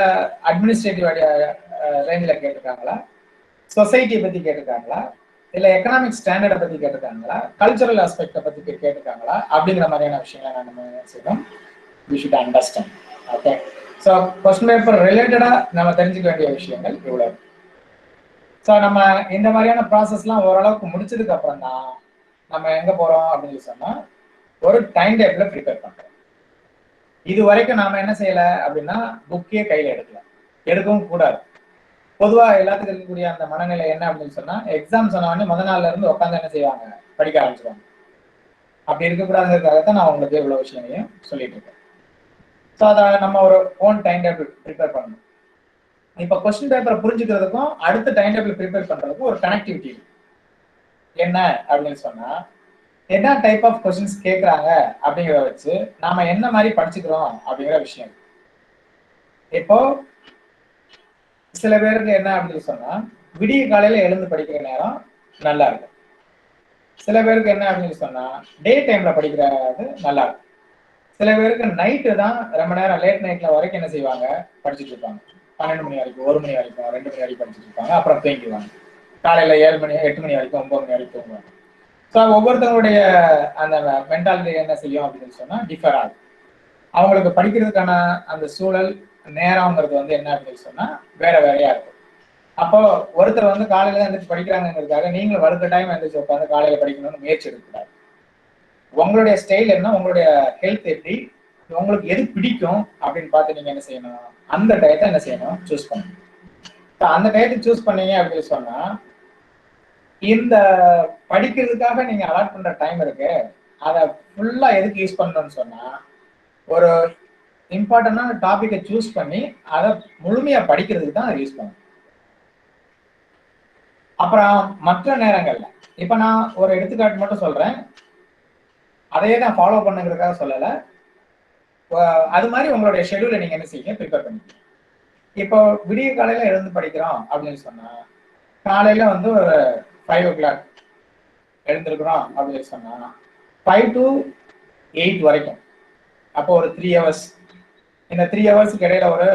அட்மினிஸ்ட்ரேட்டிவ் ரேஞ்சில கேட்டிருக்காங்களா, சொசைட்டியை பத்தி கேட்டிருக்காங்களா, இல்ல எக்கனாமிக் ஸ்டாண்டர்டை பத்தி கேட்டிருக்காங்களா, கல்ச்சரல் ஆஸ்பெக்டை பத்தி கேட்டிருக்காங்களா அப்படிங்கிற மாதிரியான விஷயங்களை நம்ம செய்யணும். we should understand. Okay. So question paper ரிலேட்டடா நம்ம தெரிஞ்சுக்க வேண்டிய விஷயங்கள் இவ்வளவு. ஸோ நம்ம இந்த மாதிரியான ப்ராசஸ்லாம் ஓரளவுக்கு முடிச்சதுக்கு அப்புறம் தான் நம்ம எங்க போறோம் அப்படின்னு சொன்னா ஒரு டைம் டேபிள் ப்ரிப்பேர் பண்றோம். இது வரைக்கும் நாம என்ன செய்யல அப்படின்னா புக்கே கையில எடுக்கவும் கூடாது. பொதுவா எல்லாத்துக்கும் இருக்கக்கூடிய அந்த மனநிலை என்ன அப்படின்னு சொன்னா, எக்ஸாம் சொன்னவொடனே முதல் நாள்ல இருந்து உட்காந்து என்ன செய்வாங்க, படிக்க ஆரம்பிச்சிருவாங்க. அப்படி இருக்கக்கூடாதுங்கிறதுக்காகத்தான் நான் உங்களுக்கு இவ்வளவு விஷயங்களையும் சொல்லிட்டு இருக்கேன். ஸோ அதை நம்ம ஒரு ஓன் டைம் டேபிள் ப்ரிப்பேர் பண்ணணும். இப்போ கொஸ்டின் பேப்பரை புரிஞ்சுக்கிறதுக்கும் அடுத்த டைம் டேபிள் ப்ரிப்பேர் பண்றதுக்கும் ஒரு கனெக்டிவிட்டி என்ன அப்படின்னு சொன்னா, என்ன டைப் ஆஃப் கொஸ்டின்ஸ் கேட்கறாங்க அப்படிங்கிறத வச்சு நாம என்ன மாதிரி படிச்சுக்கிறோம் அப்படிங்கிற விஷயம். இப்போ சில பேருக்கு என்ன அப்படின்னு சொன்னா, விடிய காலையில எழுந்து படிக்கிற நேரம் நல்லா இருக்கும். சில பேருக்கு என்ன அப்படின்னு சொன்னா டே டைம்ல படிக்கிறது நல்லா இருக்கும். சில பேருக்கு நைட்டு தான் ரொம்ப நேரம் லேட் நைட்ல வரைக்கும் என்ன செய்வாங்க, படிச்சுட்டு இருப்பாங்க. 12 மணி வரைக்கும், 1 மணி வரைக்கும், 2 மணி வரைக்கும் படிச்சுட்டு இருப்பாங்க. அப்புறம் தூங்கிடுவாங்க. காலையில 7 மணி 8 மணி வரைக்கும், 9 மணி வரைக்கும் தூங்குவாங்க. ஸோ ஒவ்வொருத்தவங்களுடைய அந்த மென்டாலிட்டி என்ன செய்யும் அப்படின்னு சொன்னா டிஃபர் ஆகும். அவங்களுக்கு படிக்கிறதுக்கான அந்த சூழல் நேரம்ங்கிறது வந்து என்ன அப்படின்னு சொன்னா வேற வேறையா இருக்கும். அப்போ ஒருத்தர் வந்து காலையில எழுந்திரிச்சு படிக்கிறாங்கிறதுக்காக நீங்களும் வருத்த டைம் எழுந்திரிச்சு உட்காந்து காலையில படிக்கணும்னு முயற்சி எடுக்கக்கூடாது. உங்களுடைய ஸ்டைல் என்ன, உங்களுடைய ஹெல்த் எப்படி, உங்களுக்கு எது பிடிக்கும் அப்படின்னு பார்த்து நீங்க என்ன செய்யணும், அந்த டயத்தை என்ன செய்யணும், சூஸ் பண்ணணும். அந்த டயத்தை சூஸ் பண்ணீங்க அப்படின்னு சொன்னா இந்த படிக்கிறதுக்காக நீங்க அலாட் பண்ற டைம் இருக்கு, அதை ஃபுல்லா எதுக்கு யூஸ் பண்ணணும்னு சொன்னா ஒரு இம்பார்ட்டன்டான டாபிக்கை சூஸ் பண்ணி அதை முழுமையா படிக்கிறதுக்கு தான் அதை யூஸ் பண்ணணும். அப்புறம் மற்ற நேரங்கள்ல இப்ப நான் ஒரு எடுத்துக்காட்டு மட்டும் சொல்றேன், அதையே தான் ஃபாலோ பண்ணுங்கிறதுக்காக சொல்லல. அது மாதிரி உங்களுடைய ஷெடியூலை நீங்க என்ன செய்யுங்க, ப்ரிப்பேர் பண்ணிக்கணும். இப்போ விடிய காலையில எழுந்து படிக்கிறோம் அப்படின்னு சொன்னா காலையில வந்து ஒரு 5 o'clock எழுந்திருக்கிறோம் அப்படின்னு சொன்னா 5 to 8 வரைக்கும், அப்போ ஒரு 3 hours. இந்த 3 ஹவர்ஸ்க்கு இடையில ஒரு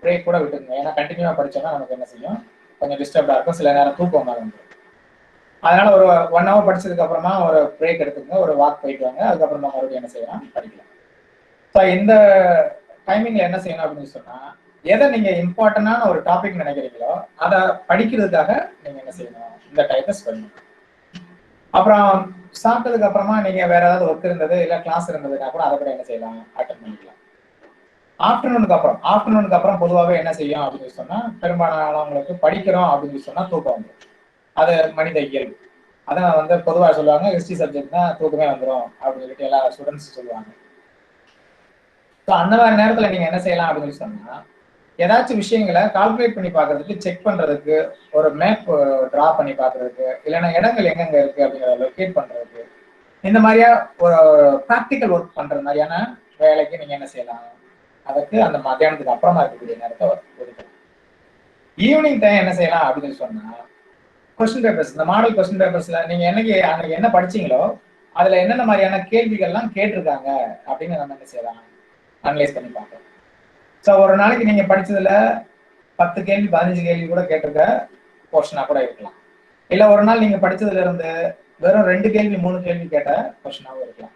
பிரேக் கூட விட்டுருங்க. ஏன்னா கண்டினியூவா படிச்சோம்னா நமக்கு என்ன செய்யும், கொஞ்சம் டிஸ்டர்ப்டா இருக்கும், சில நேரம் தூக்கம் வந்துடும். அதனால ஒரு 1 hour படிச்சதுக்கு அப்புறமா ஒரு பிரேக் எடுத்துக்கங்க, ஒரு வாக் போயிட்டு வாங்க, அதுக்கப்புறமா மறுபடியும் என்ன செய்யலாம், படிக்கலாம். ஸோ இந்த டைமிங்ல என்ன செய்யணும் அப்படின்னு சொன்னா எதை நீங்க இம்பார்ட்டன்டான ஒரு டாபிக் நினைக்கிறீங்களோ அதை படிக்கிறதுக்காக நீங்க என்ன செய்யணும், இந்த டைத்தை ஸ்பெண்ட் பண்ணணும். அப்புறம் சாப்பிட்டதுக்கு அப்புறமா நீங்க வேற ஏதாவது ஒர்க் இருந்தது இல்ல கிளாஸ் இருந்ததுன்னா கூட அதை கூட என்ன செய்யலாம், அட்டென்ட் பண்ணிக்கலாம். ஆஃப்டர்நூனுக்கு அப்புறம் பொதுவாகவே என்ன செய்யும் அப்படின்னு சொன்னா பெரும்பாலானவங்களுக்கு படிக்கிறோம் அப்படின்னு சொன்னா தூக்கம் வந்துடும். அது மனித இயல்பு. அதான் வந்து பொதுவாக சொல்லுவாங்க ஹிஸ்டரி சப்ஜெக்ட் தான் தூக்கமே வந்துடும் அப்படின்னு சொல்லிட்டு எல்லா ஸ்டூடெண்ட்ஸ் சொல்லுவாங்க. ஸோ அந்த மாதிரி நேரத்தில் நீங்க என்ன செய்யலாம் அப்படின்னு சொன்னா ஏதாச்சும் விஷயங்களை கால்குலேட் பண்ணி பார்க்கறதுக்கு, செக் பண்றதுக்கு, ஒரு மேப் டிரா பண்ணி பார்க்கறதுக்கு, இல்லைன்னா இடங்கள் எங்கெங்க இருக்கு அப்படிங்கிறத லொக்கேட் பண்றதுக்கு, இந்த மாதிரியா ஒரு ப்ராக்டிக்கல் ஒர்க் பண்ற மாதிரியான வேலைக்கு நீங்க என்ன செய்யலாம், அதுக்கு அந்த மத்தியானத்துக்கு அப்புறமா இருக்கக்கூடிய நேரத்தை ஒதுக்கலாம். ஈவினிங் டைம் என்ன செய்யலாம் அப்படின்னு சொன்னா கொஸ்டின் பேப்பர்ஸ், இந்த மாடல் கொஸ்டின் பேப்பர்ஸ்ல நீங்க அன்னைக்கு என்ன படிச்சீங்களோ அதுல என்னென்ன மாதிரியான கேள்விகள்லாம் கேட்டிருக்காங்க அப்படின்னு நம்ம என்ன செய்யலாம், அனலைஸ் பண்ணி பார்க்கலாம். ஸோ ஒரு நாளைக்கு நீங்க படிச்சதுல 10 கேள்வி 15 கேள்வி கூட கேட்டிருக்க போர்ஷனா கூட இருக்கலாம். இல்ல ஒரு நாள் நீங்க படிச்சதுல இருந்து வெறும் 2 கேள்வி 3 கேள்வி கேட்ட போர்ஷனாவும் இருக்கலாம்.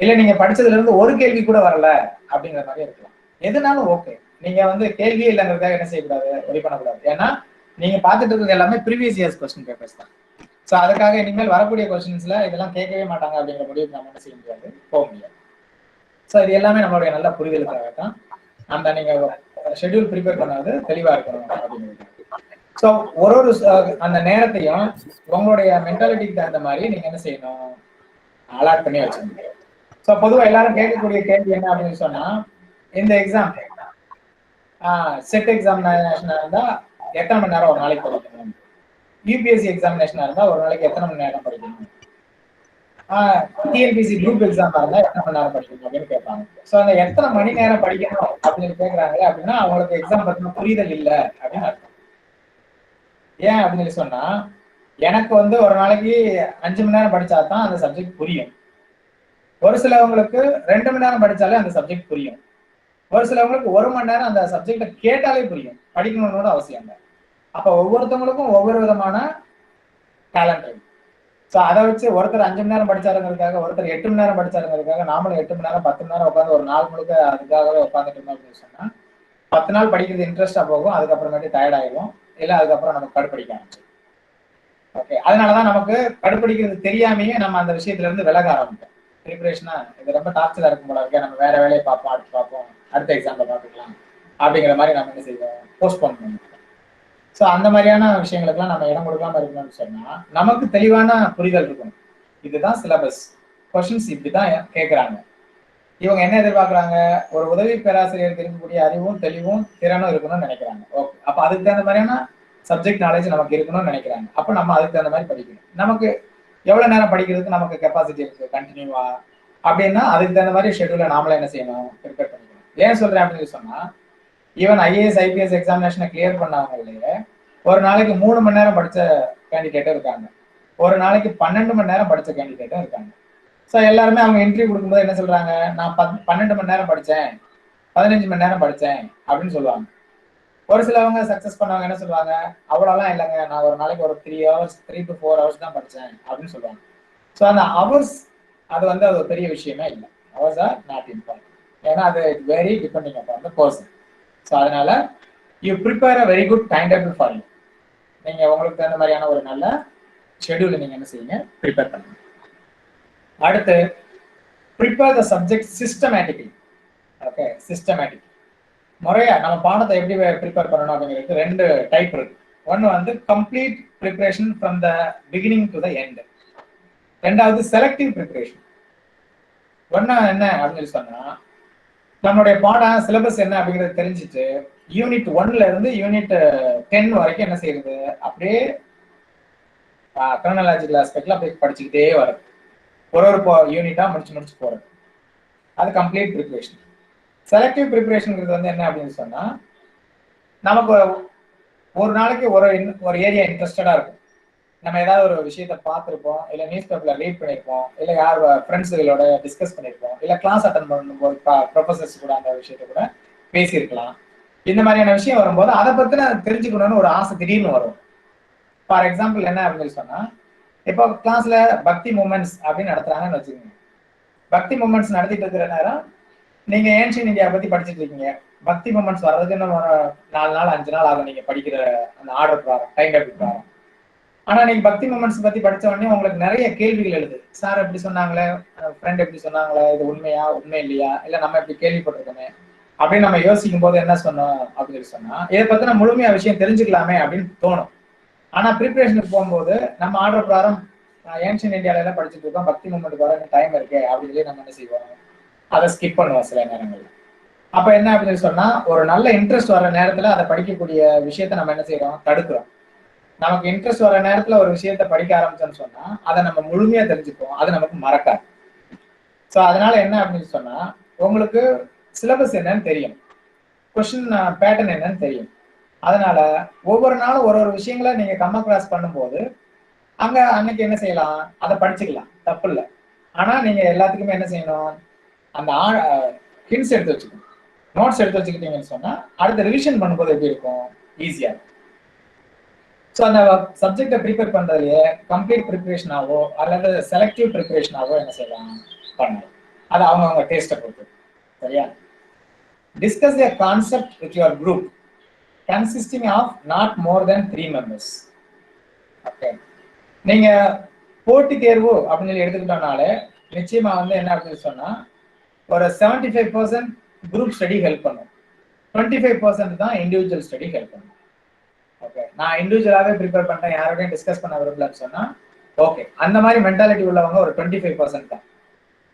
இல்ல நீங்க படிச்சதுல இருந்து ஒரு கேள்வி கூட வரல அப்படிங்கிற மாதிரி இருக்கலாம். எதுனாலும் ஓகே. நீங்க வந்து கேள்வியே இல்லைங்கிறதுக்காக என்ன செய்யக்கூடாது, ஒரி பண்ணக்கூடாது. ஏன்னா நீங்க பார்த்துட்டு இருக்கிறது எல்லாமே ப்ரீவியஸ் இயர்ஸ் கொஸ்டின் பேப்பர்ஸ் தான். ஸோ அதுக்காக இனிமேல் வரக்கூடிய கொஸ்டின்ஸ்ல இதெல்லாம் கேட்கவே மாட்டாங்க அப்படிங்கிற முடிவுக்கு நம்ம என்ன செய்ய முடியாது, போக முடியாது. ஸோ இது எல்லாமே நம்மளுடைய நல்ல புரிதலுக்காக தான் அந்த நீங்க ஷெட்யூல் ப்ரிப்பேர் பண்ணாது தெளிவா இருக்கணும் அப்படின்னு. ஸோ ஒரு அந்த நேரத்தையும் உங்களுடைய மென்டாலிட்டிக்கு தகுந்த மாதிரி நீங்க என்ன செய்யணும், அலாட் பண்ணி வச்சுக்கணும். ஸோ பொதுவாக எல்லாரும் கேட்கக்கூடிய கேள்வி என்ன அப்படின்னு சொன்னா இந்த எக்ஸாம் செட் எக்ஸாமினேஷனா இருந்தா எத்தனை மணி நேரம் ஒரு நாளைக்கு படிக்கணும், யூபிஎஸ்சி எக்ஸாமினேஷனா இருந்தா ஒரு நாளைக்கு எத்தனை மணி நேரம் படிக்கணும், டிஎன்பிசி குரூப் எக்ஸாமா இருந்தா எத்தனை மணி நேரம் படிக்கணும் அப்படின்னு கேட்பாங்க. ஸோ அந்த எத்தனை மணி நேரம் படிக்கணும் அப்படின்னு கேட்கறாங்களே அப்படின்னா அவங்களுக்கு எக்ஸாம் பத்தின புரிதல் இல்லை அப்படின்னு அர்த்தம். ஏன் அப்படின்னு சொல்லி சொன்னா எனக்கு வந்து ஒரு நாளைக்கு 5 மணி நேரம் படிச்சா தான் அந்த சப்ஜெக்ட் புரியும். ஒரு சிலவங்களுக்கு 2 மணி நேரம் படிச்சாலே அந்த சப்ஜெக்ட் புரியும். ஒரு சிலவங்களுக்கு 1 மணி நேரம் அந்த சப்ஜெக்ட கேட்டாலே புரியும், படிக்கணும்னு அவசியம் இல்லை. அப்ப ஒவ்வொருத்தவங்களுக்கும் ஒவ்வொரு விதமான டேலண்ட் இருக்கு. ஸோ அதை வச்சு ஒருத்தர் 5 மணி நேரம் படிச்சாருங்கிறதுக்காக, ஒருத்தர் 8 மணி நேரம் படிச்சாருங்கிறதுக்காக நாமளும் 8 மணி நேரம் 10 மணி நேரம் உட்காந்து ஒரு நாள் முழுக்க அதுக்காகவே உட்காந்துட்டு இருந்தோம் அப்படின்னு சொன்னா 10 நாள் படிக்கிறது இன்ட்ரெஸ்டா போகும், அதுக்கப்புறமேட்டு டயர்ட் ஆயிடும், இல்லை அதுக்கப்புறம் நமக்கு கடுப்படிக்க ஆரம்பிச்சிடும். ஓகே, அதனாலதான் நமக்கு கடுப்படிக்கிறது தெரியாமையே நம்ம அந்த விஷயத்துல இருந்து விலக ஆரம்பிப்போம். ப்ரிப்பரேஷனா இது ரொம்ப டார்ச்சரா இருக்கும் போல இருக்கே, நம்ம வேற வேலையை பார்ப்போம், அடுத்த எக்ஸாம்ல பார்த்துக்கலாம் அப்படிங்கிற மாதிரி நம்ம என்ன செய்வோம், போஸ்ட்போன் பண்ணுவோம். ஸோ அந்த மாதிரியான விஷயங்களுக்குலாம் நம்ம இடம் கொடுக்காம இருக்கணும்னு சொன்னா நமக்கு தெளிவான புரிதல் இருக்கணும். இதுதான் சிலபஸ், கொஸ்டின்ஸ் இப்படிதான் கேட்கறாங்க, இவங்க என்ன எதிர்பார்க்கறாங்க, ஒரு உதவி பேராசிரியருக்கு இருக்கக்கூடிய அறிவும் தெளிவும் திறனும் இருக்கணும்னு நினைக்கிறாங்க. ஓகே, அப்ப அதுக்கு தகுந்த மாதிரியான சப்ஜெக்ட் நாலேஜ் நமக்கு இருக்கணும்னு நினைக்கிறாங்க. அப்ப நம்ம அதுக்கு தகுந்த மாதிரி படிக்கணும். நமக்கு எவ்வளவு நேரம் படிக்கிறதுக்கு நமக்கு கெப்பாசிட்டி இருக்கு கண்டினியூவா அப்படின்னா அதுக்கு தகுந்த மாதிரி ஷெட்யூலை நாமளே என்ன செய்யணும், ப்ரிப்பேர் பண்ணிக்கணும். ஏன் சொல்றேன் அப்படின்னு சொன்னா ஈவன் ஐஏஎஸ் ஐபிஎஸ் எக்ஸாமினேஷனை கிளியர் பண்ணவங்களே ஒரு நாளைக்கு 3 மணி நேரம் படிச்ச கேண்டிடேட்டும் இருக்காங்க, ஒரு நாளைக்கு 12 மணி நேரம் படிச்ச கேண்டிடேட்டும் இருக்காங்க. ஸோ எல்லாருமே அவங்க என்ட்ரி கொடுக்கும்போது என்ன சொல்றாங்க, நான் 12 மணி நேரம் படித்தேன், 15 மணி நேரம் படித்தேன் அப்படின்னு சொல்லுவாங்க. ஒரு சிலவங்க சக்ஸஸ் பண்ணவங்க என்ன சொல்லுவாங்க, அவ்வளோலாம் இல்லைங்க, நான் ஒரு நாளைக்கு ஒரு 3 to 4 hours தான் படித்தேன் அப்படின்னு சொல்லுவாங்க. ஸோ அந்த ஹவர்ஸ் அது வந்து அது ஒரு பெரிய விஷயமே இல்லை. Hours are not important. ஏன்னா அது very depending upon the person. So அதனால you prepare a very good time table for you. நீங்க உங்களுக்கு தகுந்த மாதிரியான ஒரு நல்ல ஷெட்யூலை நீங்க என்ன செய்யுங்க, ப்ரிப்பேர் பண்ணுங்க. அடுத்து prepare the subject systematically. Okay, systematic முறையா நம்ம பாடத்தை எப்படி ப்ரிப்பேர் பண்ணணும் அப்படிங்கிறது 2 டைப் இருக்கு. ஒன்று வந்து complete preparation from the beginning to the end. ரெண்டாவது செலக்டிவ் ப்ரிப்பரேஷன். ஒன்று என்ன அப்படின்னு சொன்னா, நம்மளுடைய பாடம் சிலபஸ் என்ன அப்படிங்கிறது தெரிஞ்சுட்டு யூனிட் 1ல இருந்து யூனிட் 10 வரைக்கும் என்ன செய்யறது, அப்படியே கிரானலாஜிக்கல் ஆஸ்பெக்ட்ல அப்படியே படிச்சுக்கிட்டே வரும். ஒரு யூனிட்டா முடிச்சு போறது. அது கம்ப்ளீட் ப்ரிப்பரேஷன். செலக்டிவ் ப்ரிப்பரேஷன்ங்கிறது வந்து என்ன அப்படின்னு சொன்னா, நமக்கு ஒரு நாளைக்கு ஒரு ஏரியா இன்ட்ரெஸ்டடா இருக்கும். நம்ம ஏதாவது ஒரு விஷயத்த பார்த்துருப்போம், இல்லை நியூஸ் பேப்பர்ல ரீட் பண்ணியிருப்போம், இல்லை யார் ஃப்ரெண்ட்ஸுகளோட டிஸ்கஸ் பண்ணியிருப்போம், இல்லை கிளாஸ் அட்டன் பண்ணும்போது ப்ரொஃபசர்ஸ் கூட அந்த விஷயத்த கூட பேசியிருக்கலாம். இந்த மாதிரியான விஷயம் வரும்போது அதை பத்தின தெரிஞ்சுக்கணும்னு ஒரு ஆசை திடீர்னு வரும். ஃபார் எக்ஸாம்பிள் என்ன அப்படின்னு சொன்னா, இப்போ கிளாஸ்ல பக்தி மூமெண்ட்ஸ் அப்படின்னு நடத்துறாங்கன்னு வச்சுக்கோங்க. பக்தி மூமெண்ட்ஸ் நடத்திட்டு இருக்கிற நேரம் நீங்க ஏன்ஷியன் இந்தியா பத்தி படிச்சுட்டு இருக்கீங்க. பக்தி மூமெண்ட்ஸ் வர்றதுக்கு இன்னும் 4 நாள் 5 நாள் ஆகும் நீங்க படிக்கிற அந்த ஆர்டர் பிரகாரம், டைம் டேபிள் பிரகாரம். ஆனா நீங்க பக்தி மூமெண்ட்ஸ் பத்தி படிச்ச உடனே உங்களுக்கு நிறைய கேள்விகள் எழுது. சார் எப்படி சொன்னாங்களே, ஃப்ரெண்ட் எப்படி சொன்னாங்களே, இது உண்மையா உண்மை இல்லையா, இல்ல நம்ம எப்படி கேள்விப்பட்டிருக்கோமே அப்படின்னு நம்ம யோசிக்கும் போது என்ன சொன்னோம் அப்படின்னு சொன்னா, இதை பத்தின முழுமையா விஷயம் தெரிஞ்சுக்கலாமே அப்படின்னு தோணும். ஆனா ப்ரிப்பரேஷனுக்கு போகும்போது நம்ம ஆர்டர் பிரகாரம் ஏன்ஷியன் இந்தியாவில எல்லாம் படிச்சுட்டு இருக்கோம், பக்தி மூமெண்ட் வர டைம் இருக்கு அப்படின்னு சொல்லி நம்ம என்ன செய்வோம், அதை ஸ்கிப் பண்ணுவோம் சில நேரங்கள்ல. அப்ப என்ன அப்படின்னு சொன்னா, ஒரு நல்ல இன்ட்ரெஸ்ட் வர நேரத்துல அதை படிக்கக்கூடிய விஷயத்த நம்ம என்ன செய்யறோம், தடுக்கிறோம். நமக்கு இன்ட்ரெஸ்ட் வர நேரத்துல ஒரு விஷயத்த படிக்க ஆரம்பிச்சோம்னு சொன்னா அதை நம்ம முழுமையா தெரிஞ்சுப்போம், அது நமக்கு மறக்காது. ஸோ அதனால என்ன அப்படின்னு சொன்னா, உங்களுக்கு சிலபஸ் என்னன்னு தெரியும், கொஸ்டின் பேட்டர்ன் என்னன்னு தெரியும். அதனால ஒவ்வொரு நாளும் ஒரு விஷயங்களை நீங்க கிளாஸ் பண்ணும்போது அங்க அன்னைக்கு என்ன செய்யலாம், அதை படிச்சுக்கலாம், தப்பு இல்லை. ஆனா நீங்க எல்லாத்துக்குமே என்ன செய்யணும், அந்த ஹிண்ட்ஸ் எடுத்து வச்சுக்கணும், நோட்ஸ் எடுத்து வச்சுக்கிட்டீங்கன்னு சொன்னா அடுத்த ரிவிஷன் பண்ணும்போது எப்படி இருக்கும், ஈஸியா இருக்கும். ஸோ அந்த சப்ஜெக்டை ப்ரிப்பேர் பண்றதுலயே கம்ப்ளீட் ப்ரிப்பரேஷனாவோ அல்லது செலக்டிவ் ப்ரிப்பரேஷனாவோ என்ன செய்யலாம், பண்ணலாம். அது அவங்க டேஸ்ட்டை பொறுத்து. சரியா? Discuss a concept with your group consisting of not more than 3 members. Okay, நீங்க போட்டி தேர்வு அப்படின்னு சொல்லி எடுத்துக்கிட்டோம்னாலே நிச்சயமா வந்து என்ன அப்படின்னு சொன்னா, ஒரு 75% குரூப் ஸ்டடி ஹெல்ப் பண்ணும், 25% தான் இண்டிவிஜுவல் ஸ்டடி ஹெல்ப் பண்ணும். ஓகே, நான் இண்டிவிஜுவலாவே ப்ரிப்பேர் பண்றேன், யாரோடையும் டிஸ்கஸ் பண்ண விரும்பலன்னு சொன்னா ஓகே, அந்த மாதிரி மென்டாலிட்டி உள்ளவங்க ஒரு 25% தான்.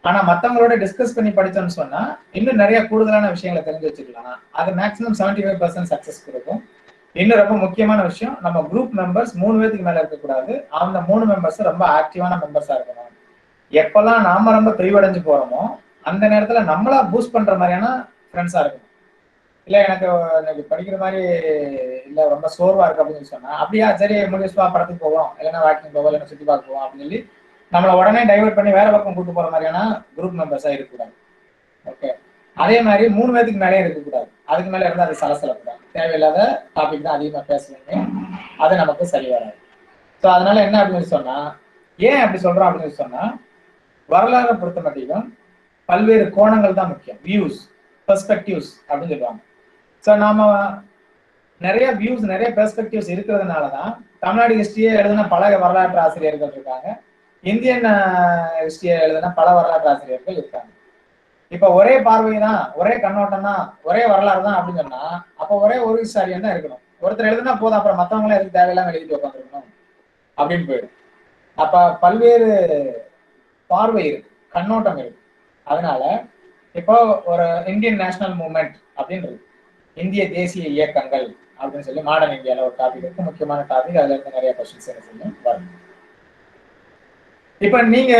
ஆனா மத்தவங்களோட டிஸ்கஸ் பண்ணி படிச்சோம்னு சொன்னா இன்னும் நிறைய கூடுதலான விஷயங்களை தெரிஞ்சு வச்சுக்கலாம். அது மேக்ஸிமம் 75% சக்சஸ் கொடுக்கும். இன்னும் ரொம்ப முக்கியமான விஷயம், நம்ம குரூப் மெம்பர்ஸ் 3 பேருக்கு மேல இருக்கக்கூடாது. அந்த 3 மெம்பர்ஸ் ரொம்ப ஆக்டிவான மெம்பர்ஸா இருக்கணும். எப்பெல்லாம் நாம ரொம்ப பிரிவடைஞ்சு போறோமோ அந்த நேரத்துல நம்மளா பூஸ்ட் பண்ற மாதிரியான ஃப்ரெண்ட்ஸா இருக்கணும். இல்ல எனக்கு படிக்கிற மாதிரி இல்ல ரொம்ப சோர்வா இருக்கு அப்படின்னு சொன்னா, அப்படியா சரி முடிச்சுவா படத்துக்கு போவோம், இல்லைன்னா வாக்கிங் போவோம், இல்லைன்னா சுத்தி பார்க்க போவோம் அப்படின்னு சொல்லி நம்மளை உடனே டைவர்ட் பண்ணி வேற பக்கம் கூட்டு போற மாதிரியான குரூப் மெம்பர்ஸா இருக்கக்கூடாது. ஓகே, அதே மாதிரி 3 பேருக்கு மேலே இருக்கக்கூடாது. அதுக்கு மேல இருந்தால் அது சலசலப்பு தான், தேவையில்லாத டாபிக் தான் அதிகமாக பேசுவீங்க, அது நமக்கு சரி வராது. ஸோ அதனால என்ன அப்படின்னு சொன்னா, ஏன் அப்படி சொல்றோம் அப்படின்னு சொன்னா, வரலாறை பொறுத்த மட்டும் பல்வேறு கோணங்கள் தான் முக்கியம், வியூஸ் பெர்ஸ்பெக்டிவ்ஸ் அப்படின்னு சொல்லுவாங்க. ஸோ நாம நிறைய வியூஸ் நிறைய பெர்ஸ்பெக்டிவ்ஸ் இருக்கிறதுனால தான் தமிழ்நாடு ஹிஸ்டரியே எழுதின பல வரலாற்று ஆசிரியர்கள் இருக்காங்க, இந்தியன் ஹிஸ்டரியை எழுதின பல வரலாற்று ஆசிரியர்கள் இருக்காங்க. இப்ப ஒரே பார்வை தான், ஒரே கண்ணோட்டம் தான், ஒரே வரலாறு தான் அப்படின்னு சொன்னா அப்போ ஒரே ஒரு ஹிஸ்டாரியன் தான் இருக்கணும். ஒருத்தர் எழுதுனா போதும், அப்புறம் மற்றவங்களும் எதுக்கு தேவையில்லாம எழுதிட்டு உட்காந்துருக்கணும் அப்படின்னு போயிடும். அப்ப பல்வேறு பார்வை இருக்கு, கண்ணோட்டம் இருக்கு. அதனால இப்போ ஒரு இந்தியன் நேஷனல் மூவ்மெண்ட் அப்படின்றது, இந்திய தேசிய இயக்கங்கள் அப்படின்னு சொல்லி மாடர்ன் இந்தியாவில் ஒரு டாபிக் இருக்கு, முக்கியமான டாபிக். அதுல இருந்து நிறைய கொஸ்டின்ஸ் என்ன செய்யும் வரும். இப்ப நீங்க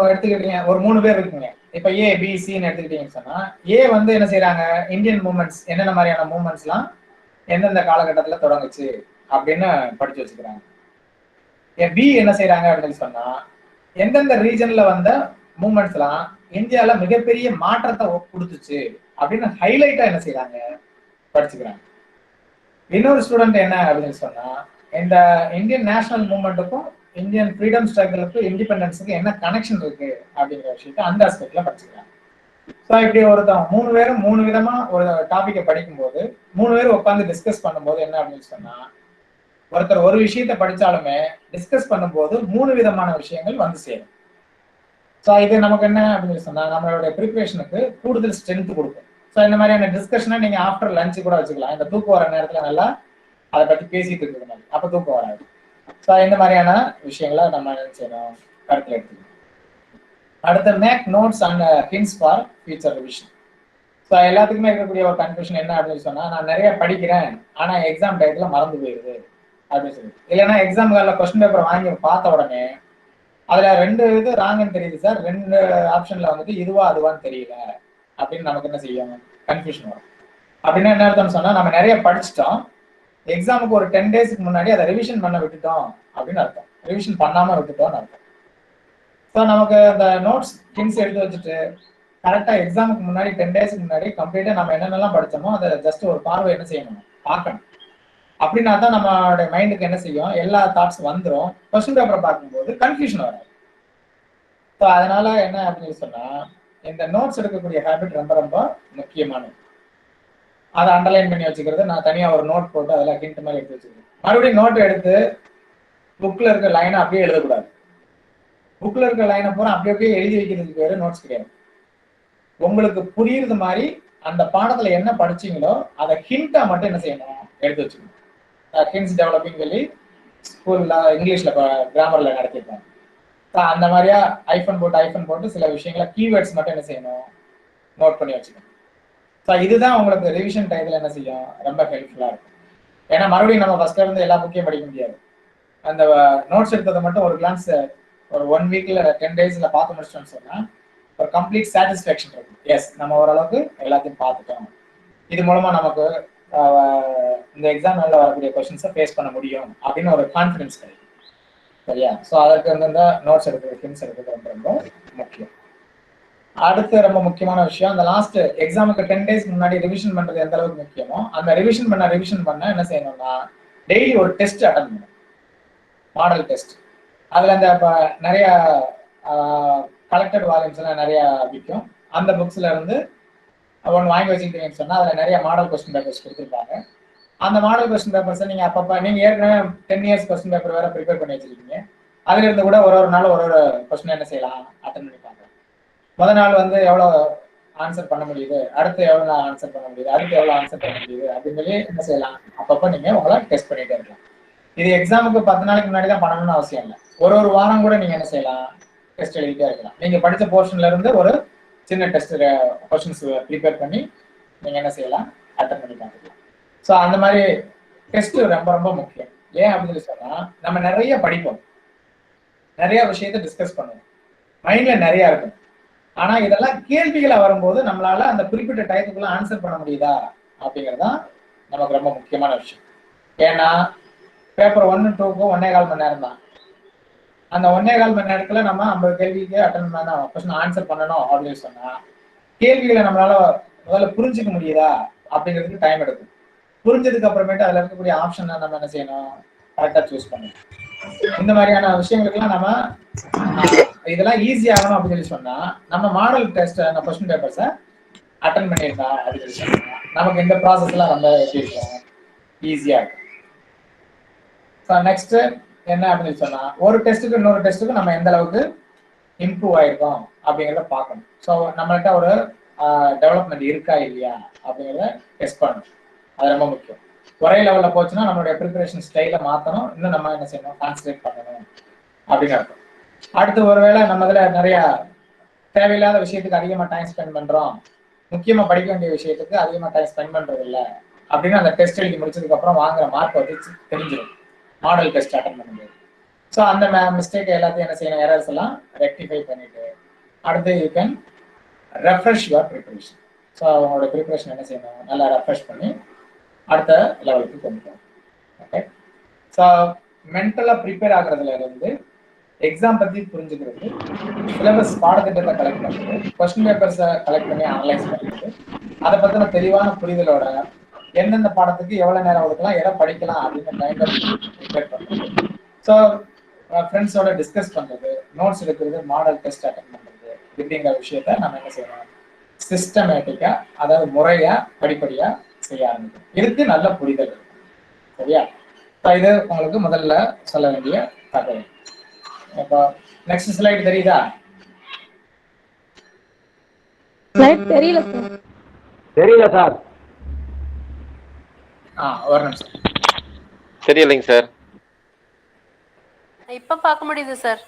எடுத்துக்கிட்டீங்க ஒரு 3 பேர் இருக்குங்க, இப்ப ஏ பி சின்னு எடுத்துக்கிட்டீங்கன்னு சொன்னா, ஏ வந்து என்ன செய்யறாங்க, இந்தியன் மூவ்மெண்ட்ஸ் என்னென்ன மாதிரியான மூவ்மெண்ட்ஸ் எல்லாம் எந்தெந்த காலகட்டத்துல தொடங்குச்சு அப்படின்னு படிச்சு வச்சுக்கிறாங்க. பி என்ன செய்யறாங்க அப்படின்னு சொன்னா, எந்தெந்த ரீஜன்ல வந்த மூவ்மெண்ட்ஸ் எல்லாம் இந்தியால மிகப்பெரிய மாற்றத்தை கொடுத்துச்சு அப்படின்னு ஹைலைட்டா என்ன செய்யறாங்க, படிச்சுக்கிறாங்க. இன்னொரு ஸ்டூடெண்ட் என்ன அப்படின்னு சொன்னா, இந்த இந்தியன் நேஷனல் மூவ்மெண்ட்டுக்கும் இந்தியன் ஃப்ரீடம் ஸ்ட்ரகிளுக்கு இண்டிபெண்டன்ஸுக்கு என்ன கனெக்ஷன் இருக்கு அப்படிங்கிற விஷயத்த அந்த ஆஸ்பெக்ட்ல படிச்சுக்கலாம். ஸோ இப்படி ஒருத்தன் 3 பேரும் 3 விதமா ஒரு டாபிக்கை படிக்கும்போது 3 பேரும் உட்காந்து டிஸ்கஸ் பண்ணும்போது என்ன அப்படின்னு சொன்னா, ஒருத்தர் ஒரு விஷயத்த படிச்சாலுமே டிஸ்கஸ் பண்ணும்போது 3 விதமான விஷயங்கள் வந்து சேரும். ஸோ இது நமக்கு என்ன அப்படின்னு சொன்னா, நம்மளுடைய ப்ரிப்பரேஷனுக்கு கூடுதல் ஸ்ட்ரென்த் கொடுக்கும். ஸோ இந்த மாதிரியான டிஸ்கஷனை நீங்க ஆஃப்டர் லஞ்ச் கூட வச்சுக்கலாம். இந்த தூக்கம் வர நேரத்துல நல்லா அதை பத்தி பேசிட்டு இருக்கிற மாதிரி, அப்ப தூக்கம் வராது. ஸோ இந்த மாதிரியான விஷயங்களை நம்ம என்ன செய்யணும், கருத்தில் எடுத்துக்கணும். அடுத்த make notes and hints for future revision. So எல்லாத்துக்குமே இருக்கக்கூடிய ஒரு கன்ஃபியூஷன் என்ன அப்படின்னு சொன்னா, நான் நிறைய படிக்கிறேன் ஆனா எக்ஸாம் டயத்துல மறந்து போயிருது அப்படின்னு சொல்லி, இல்லைன்னா எக்ஸாம் காலில் கொஸ்டின் பேப்பர் வாங்கி பார்த்த உடனே அதுல 2 இது ராங்கன்னு தெரியுது சார், 2 ஆப்ஷன்ல வந்துட்டு இதுவா அதுவான்னு தெரியல அப்படின்னு நமக்கு என்ன செய்யும், கன்ஃபியூஷன் வரும். அப்படின்னா என்ன அர்த்தம்னு சொன்னா, நம்ம நிறைய படிச்சுட்டோம், எக்ஸாமுக்கு ஒரு 10 டேஸ்க்கு முன்னாடி அதை ரிவிஷன் பண்ண விட்டுட்டோம் அப்படின்னு அர்த்தம், ரிவிஷன் பண்ணாம விட்டுட்டோம்னு அர்த்தம். ஸோ நமக்கு அந்த நோட்ஸ் ஹிண்ட்ஸ் எடுத்து வச்சுட்டு கரெக்டா எக்ஸாமுக்கு முன்னாடி 10 டேஸ்க்கு முன்னாடி கம்ப்ளீட்டா நம்ம என்னென்னலாம் படிச்சோமோ அதை ஜஸ்ட் ஒரு பார்வை என்ன செய்யணும், பார்க்கணும். அப்படின்னா தான் நம்மளுடைய மைண்டுக்கு என்ன செய்யும், எல்லா தாட்ஸ் வந்துடும், கொஸ்டின் பேப்பரை பார்க்கும்போது கன்ஃபியூஷன் வராது. ஸோ அதனால என்ன அப்படின்னு சொன்னா, இந்த நோட்ஸ் எடுக்கக்கூடிய ஹேபிட் ரொம்ப ரொம்ப முக்கியமானது. அதை அண்டர்லைன் பண்ணி வச்சுக்கிறது, நான் தனியா ஒரு நோட் போட்டு அதில் ஹிண்ட் மாதிரி எடுத்து வச்சுக்கிறேன். மறுபடியும் நோட் எடுத்து புக்ல இருக்க லைனை அப்படியே எழுதக்கூடாது. புக்ல இருக்க லைனை பூரா அப்படியே எழுதி வைக்கிறதுக்கு பேரு நோட்ஸ் கிடையாது. உங்களுக்கு புரியுறது மாதிரி அந்த பாடத்துல என்ன படிச்சீங்களோ அதை ஹிண்டா மட்டும் என்ன செய்யணும், எடுத்து வச்சுக்கணும். ஹிண்ட்ஸ் டெவலப்பிங் சொல்லி ஸ்கூல்ல இங்கிலீஷ்ல கிராமர்ல நடத்திருப்பாங்க. அந்த மாதிரியா ஐஃபோன் போட்டு சில விஷயங்களை கீவேர்ட்ஸ் மட்டும் என்ன செய்யணும், நோட் பண்ணி வச்சுக்கணும். ஸோ இதுதான் உங்களுக்கு ரிவிஷன் டைத்துல என்ன செய்யும், ரொம்ப ஹெல்ப்ஃபுல்லா இருக்கும். ஏன்னா மறுபடியும் நம்ம ஃபர்ஸ்ட்ல இருந்து எல்லா புக்கையும் படிக்க முடியாது. அந்த நோட்ஸ் எடுத்ததை மட்டும் ஒரு கிளான்ஸ் ஒரு 1 வீக்ல 10 டேஸ்ல பார்த்து முடிச்சிட்டோம்னு சொன்னா ஒரு கம்ப்ளீட் சாட்டிஸ்ஃபேக்ஷன் இருக்கும். எஸ், நம்ம ஓரளவுக்கு எல்லாத்தையும் பார்த்துட்டோம், இது மூலமா நமக்கு இந்த எக்ஸாம்ல வரக்கூடிய கொஸ்டின்ஸை ஃபேஸ் பண்ண முடியும் அப்படின்னு ஒரு கான்ஃபிடன்ஸ் கிடைக்கும். சரியா? ஸோ அதற்கு வந்து நோட்ஸ் எடுக்கிறது, ஹிண்ட்ஸ் எடுக்கிறது ரொம்ப ரொம்ப முக்கியம். அடுத்து ரொம்ப முக்கியமான விஷயம், அந்த லாஸ்ட் எக்ஸாமுக்கு 10 டேஸ் முன்னாடி ரிவிஷன் பண்றது எந்த அளவுக்கு முக்கியமோ, அந்த ரிவிஷன் பண்ண என்ன செய்யணும்னா, டெய்லி ஒரு டெஸ்ட் அட்டன் பண்ணணும், மாடல் டெஸ்ட். அதுல இந்த நிறைய கலெக்டட் வால்யூம்ஸ் எல்லாம் நிறைய விற்கும். அந்த புக்ஸ்ல இருந்து ஒன்று வாங்கி வச்சுக்கிட்டீங்கன்னு சொன்னா அதுல நிறைய மாடல் கொஸ்டின் பேப்பர்ஸ் கொடுத்துருப்பாங்க. அந்த மாடல் கொஸ்டின் பேப்பர்ஸை நீங்க அப்பப்ப நீங்க ஏற்கனவே 10 இயர்ஸ் கொஸ்டின் பேப்பர் வேற ப்ரிப்பேர் பண்ணி வச்சிருக்கீங்க, அதுல இருந்து கூட ஒரு நாள் ஒரு கொஸ்டின் என்ன செய்யலாம், அட்டன் பண்ணி பார்க்கலாம். முதல் நாள் வந்து எவ்வளவு ஆன்சர் பண்ண முடியுது, அடுத்து எவ்வளவு ஆன்சர் பண்ண முடியுது, அடுத்து எவ்வளவு ஆன்சர் பண்ண முடியுது அப்படின்னு சொல்லி என்ன செய்யலாம், அப்பப்ப நீங்க உங்களை டெஸ்ட் பண்ணிட்டே இருக்கலாம். இது எக்ஸாமுக்கு 10 நாளைக்கு முன்னாடி தான் பண்ணணும்னு அவசியம் இல்லை. ஒரு வாரம் கூட நீங்க என்ன செய்யலாம், டெஸ்ட் எழுதிட்டே இருக்கலாம். நீங்க படிச்ச போர்ஷன்ல இருந்து ஒரு சின்ன டெஸ்ட் கொஸ்டின்ஸ் ப்ரிப்பேர் பண்ணி நீங்க என்ன செய்யலாம், அட்டன் பண்ணி பார்த்துக்கலாம். ஸோ அந்த மாதிரி டெஸ்ட் ரொம்ப ரொம்ப முக்கியம். ஏன் அப்படின்னு சொன்னா, நம்ம நிறைய படிப்போம், நிறைய விஷயத்த டிஸ்கஸ் பண்ணுவோம், மைண்ட்ல நிறைய இருக்கும். ஆனா இதெல்லாம் கேள்விகளை வரும்போது நம்மளால அந்த குறிப்பிட்ட டயத்துக்குள்ள ஆன்சர் பண்ண முடியுதா அப்படிங்கிறதுதான் நமக்கு ரொம்ப முக்கியமான விஷயம். ஏன்னா பேப்பர் 1, 2க்கும் 1.25 மணி நேரம் தான். அந்த 1.25 மணி நேரத்துல நம்ம 50 கேள்விக்கு அட்டன் பண்ண கொஸ்டின் ஆன்சர் பண்ணணும் அப்படின்னு சொன்னா, கேள்விகளை நம்மளால முதல்ல புரிஞ்சுக்க முடியுதா அப்படிங்கிறதுக்கு டைம் எடுக்கும். புரிஞ்சதுக்கு அப்புறமேட்டு அதுல இருக்கக்கூடிய ஆப்ஷன் நம்ம என்ன செய்யணும், கரெக்டா சூஸ் பண்ணணும். இந்த மாதிரியான விஷயங்களுக்குலாம் நம்ம இதெல்லாம் ஈஸி ஆகணும் அப்படின்னு சொல்லி சொன்னா, நம்ம மாடல் டெஸ்ட் அந்த கொஸ்டின் பேப்பர்ஸை அட்டன் பண்ணியிருந்தா அப்படின்னு சொல்லி சொன்னா நமக்கு இந்த ப்ராசஸ் எல்லாம் ரொம்ப எப்படி இருக்கும், ஈஸியா இருக்கும். ஸோ நெக்ஸ்ட் என்ன அப்படின்னு சொன்னா, ஒரு டெஸ்ட்டுக்கு இன்னொரு டெஸ்ட்டுக்கு நம்ம எந்த அளவுக்கு இம்ப்ரூவ் ஆயிருக்கோம் அப்படிங்கிறத பார்க்கணும். ஸோ நம்மள்கிட்ட ஒரு டெவலப்மெண்ட் இருக்கா இல்லையா அப்படிங்கிறத டெஸ்ட் பண்ணணும். அது ரொம்ப முக்கியம். ஒரே லெவலில் போச்சுன்னா நம்மளுடைய ப்ரிப்பரேஷன் ஸ்டைலை மாற்றணும், இன்னும் நம்ம என்ன செய்யணும், கான்சன்ட்ரேட் பண்ணணும் அப்படின்னு அர்த்தம். அடுத்து ஒருவேளை நம்ம இதில் நிறைய தேவையில்லாத விஷயத்துக்கு அதிகமாக டைம் ஸ்பெண்ட் பண்ணுறோம், முக்கியமாக படிக்க வேண்டிய விஷயத்துக்கு அதிகமாக டைம் ஸ்பெண்ட் பண்ணுறது இல்லை அப்படின்னு அந்த டெஸ்ட் எழுதி முடிச்சதுக்கு அப்புறம் வாங்குற மார்க் வந்து தெரிஞ்சிடும் மாடல் டெஸ்ட் அட்டன் பண்ணும்போது. ஸோ அந்த மிஸ்டேக் எல்லாத்தையும் என்ன செய்யணும், எரர்ஸ் எல்லாம் ரெக்டிஃபை பண்ணிட்டு அடுத்து you can refresh your preparation. So அவங்களோட ப்ரிப்பரேஷன் என்ன செய்யணும், நல்லா ரெஃப்ரெஷ் பண்ணி அடுத்த லெவலுக்கு கொண்டு போகணும். ஓகே. ஸோ மென்டலாக ப்ரிப்பேர் ஆகுறதுல இருந்து எக்ஸாம் பற்றி புரிஞ்சுக்கிறது, சிலபஸ் பாடத்திட்டத்தை கலெக்ட் பண்ணுறது, கொஸ்டின் பேப்பர்ஸை கலெக்ட் பண்ணி அனலைஸ் பண்ணுறது, அதை பற்றின தெளிவான புரிதலோட எந்தெந்த பாடத்துக்கு எவ்வளோ நேரம் ஒதுக்கலாம், எதை படிக்கலாம் அப்படின்னு மைண்டை ப்ரிப்பேர் பண்ணுறது. ஸோ ஃப்ரெண்ட்ஸோட டிஸ்கஸ் பண்றது, நோட்ஸ் எடுக்கிறது, மாடல் டெஸ்ட் அட்டன் பண்றது இப்படிங்கிற விஷயத்த நம்ம என்ன செய்யணும், சிஸ்டமேட்டிக்கா, அதாவது முறையா படிப்படியா செய்ய ஆரம்பிக்கும். இதுக்கு நல்ல புரிதல் இருக்கும். சரியா? இது உங்களுக்கு முதல்ல சொல்ல வேண்டிய தகவல். இப்போ நெக்ஸ்ட் ஸ்லைடு தெரியுதா? தெரியல சார். தெரியல சார். ஒரு நிமிஷம். தெரியலைங்க சார். இப்ப பார்க்க முடியுது சார்.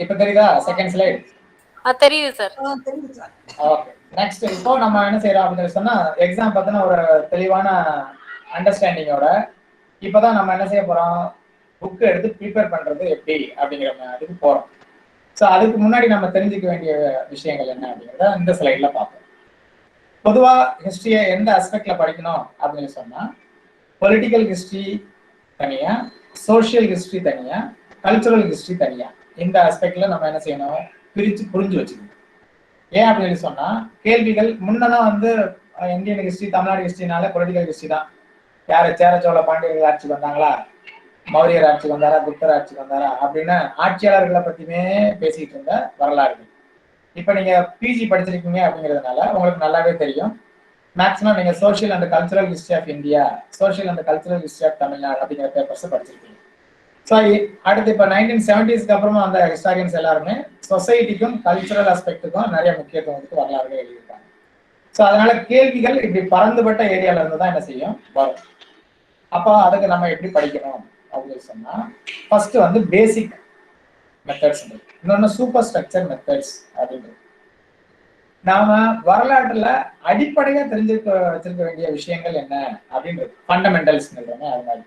இப்ப தெரியுதா செகண்ட் ஸ்லைடு? தெரியுது சார். ஓகே. நெக்ஸ்ட் இப்போ நம்ம என்ன செய்யறோம் அப்படின்னு சொன்னா, எக்ஸாம் பத்தின ஒரு தெளிவான அண்டர்ஸ்டாண்டிங்கோட இப்பதான் நம்ம என்ன செய்ய போறோம், புக் எடுத்து ப்ரிப்பேர் பண்றது எப்படி அப்படிங்கிற அதுக்கு போறோம். ஸோ அதுக்கு முன்னாடி நம்ம தெரிஞ்சுக்க வேண்டிய விஷயங்கள் என்ன அப்படிங்கிறத இந்த ஸ்லைட்ல பார்ப்போம். பொதுவா ஹிஸ்டரியை எந்த அஸ்பெக்ட்ல படிக்கணும் அப்படின்னு சொன்னா, பொலிட்டிக்கல் ஹிஸ்டரி தனியா, சோசியல் ஹிஸ்டரி தனியா, கல்ச்சுரல் ஹிஸ்டரி தனியா, இந்த அஸ்பெக்ட்ல நம்ம என்ன செய்யணும், பிரிச்சு புரிஞ்சு வச்சுக்கணும். ஏன் அப்படின்னு சொன்னா, கேள்விகள் முன்னதான் வந்து இந்தியன் ஹிஸ்டரி, தமிழ்நாடு ஹிஸ்டரினால பொலிட்டிக்கல் ஹிஸ்டரி தான். யாரு சேர சோழ பாண்டியர்கள் ஆட்சிக்கு வந்தாங்களா, மௌரியர் ஆட்சிக்கு வந்தாரா, குப்தர் ஆட்சிக்கு வந்தாரா அப்படின்னு ஆட்சியாளர்களை பத்தியுமே பேசிட்டு இருந்த வரலாறு. இப்ப நீங்க பிஜி படிச்சிருக்கீங்க அப்படிங்கிறதுனால உங்களுக்கு நல்லாவே தெரியும். மேக்ஸிமம் நீங்க social and cultural history of India, social and cultural history of Tamil Nadu அப்படிங்கிற பேப்பர்ஸ் படிச்சிருக்கீங்க. ஸோ அடுத்து இப்போ 1970ஸ்க்கு அப்புறமா அந்த ஹிஸ்டாரியன்ஸ் எல்லாருமே சொசைட்டிக்கும் கல்ச்சுரல் ஆஸ்பெக்டுக்கும் நிறைய முக்கியத்துவம் கொடுத்து வரலாறுகள் எழுதியிருக்காங்க. ஸோ அதனால கேள்விகள் இப்படி பறந்துபட்ட ஏரியால இருந்து தான் என்ன செய்யும் வரும். அப்போ அதுக்கு நம்ம எப்படி படிக்கணும் அப்படின்னு சொன்னா, ஃபர்ஸ்ட் வந்து பேசிக் மெத்தட்ஸ், இன்னொன்னு சூப்பர் ஸ்ட்ரக்சர் மெத்தட்ஸ் அப்படின்றது. நாம வரலாற்றுல அடிப்படையா வச்சிருக்க வேண்டிய விஷயங்கள் என்ன அப்படின்றது ஃபண்டமெண்டல்ஸ் அது மாதிரி.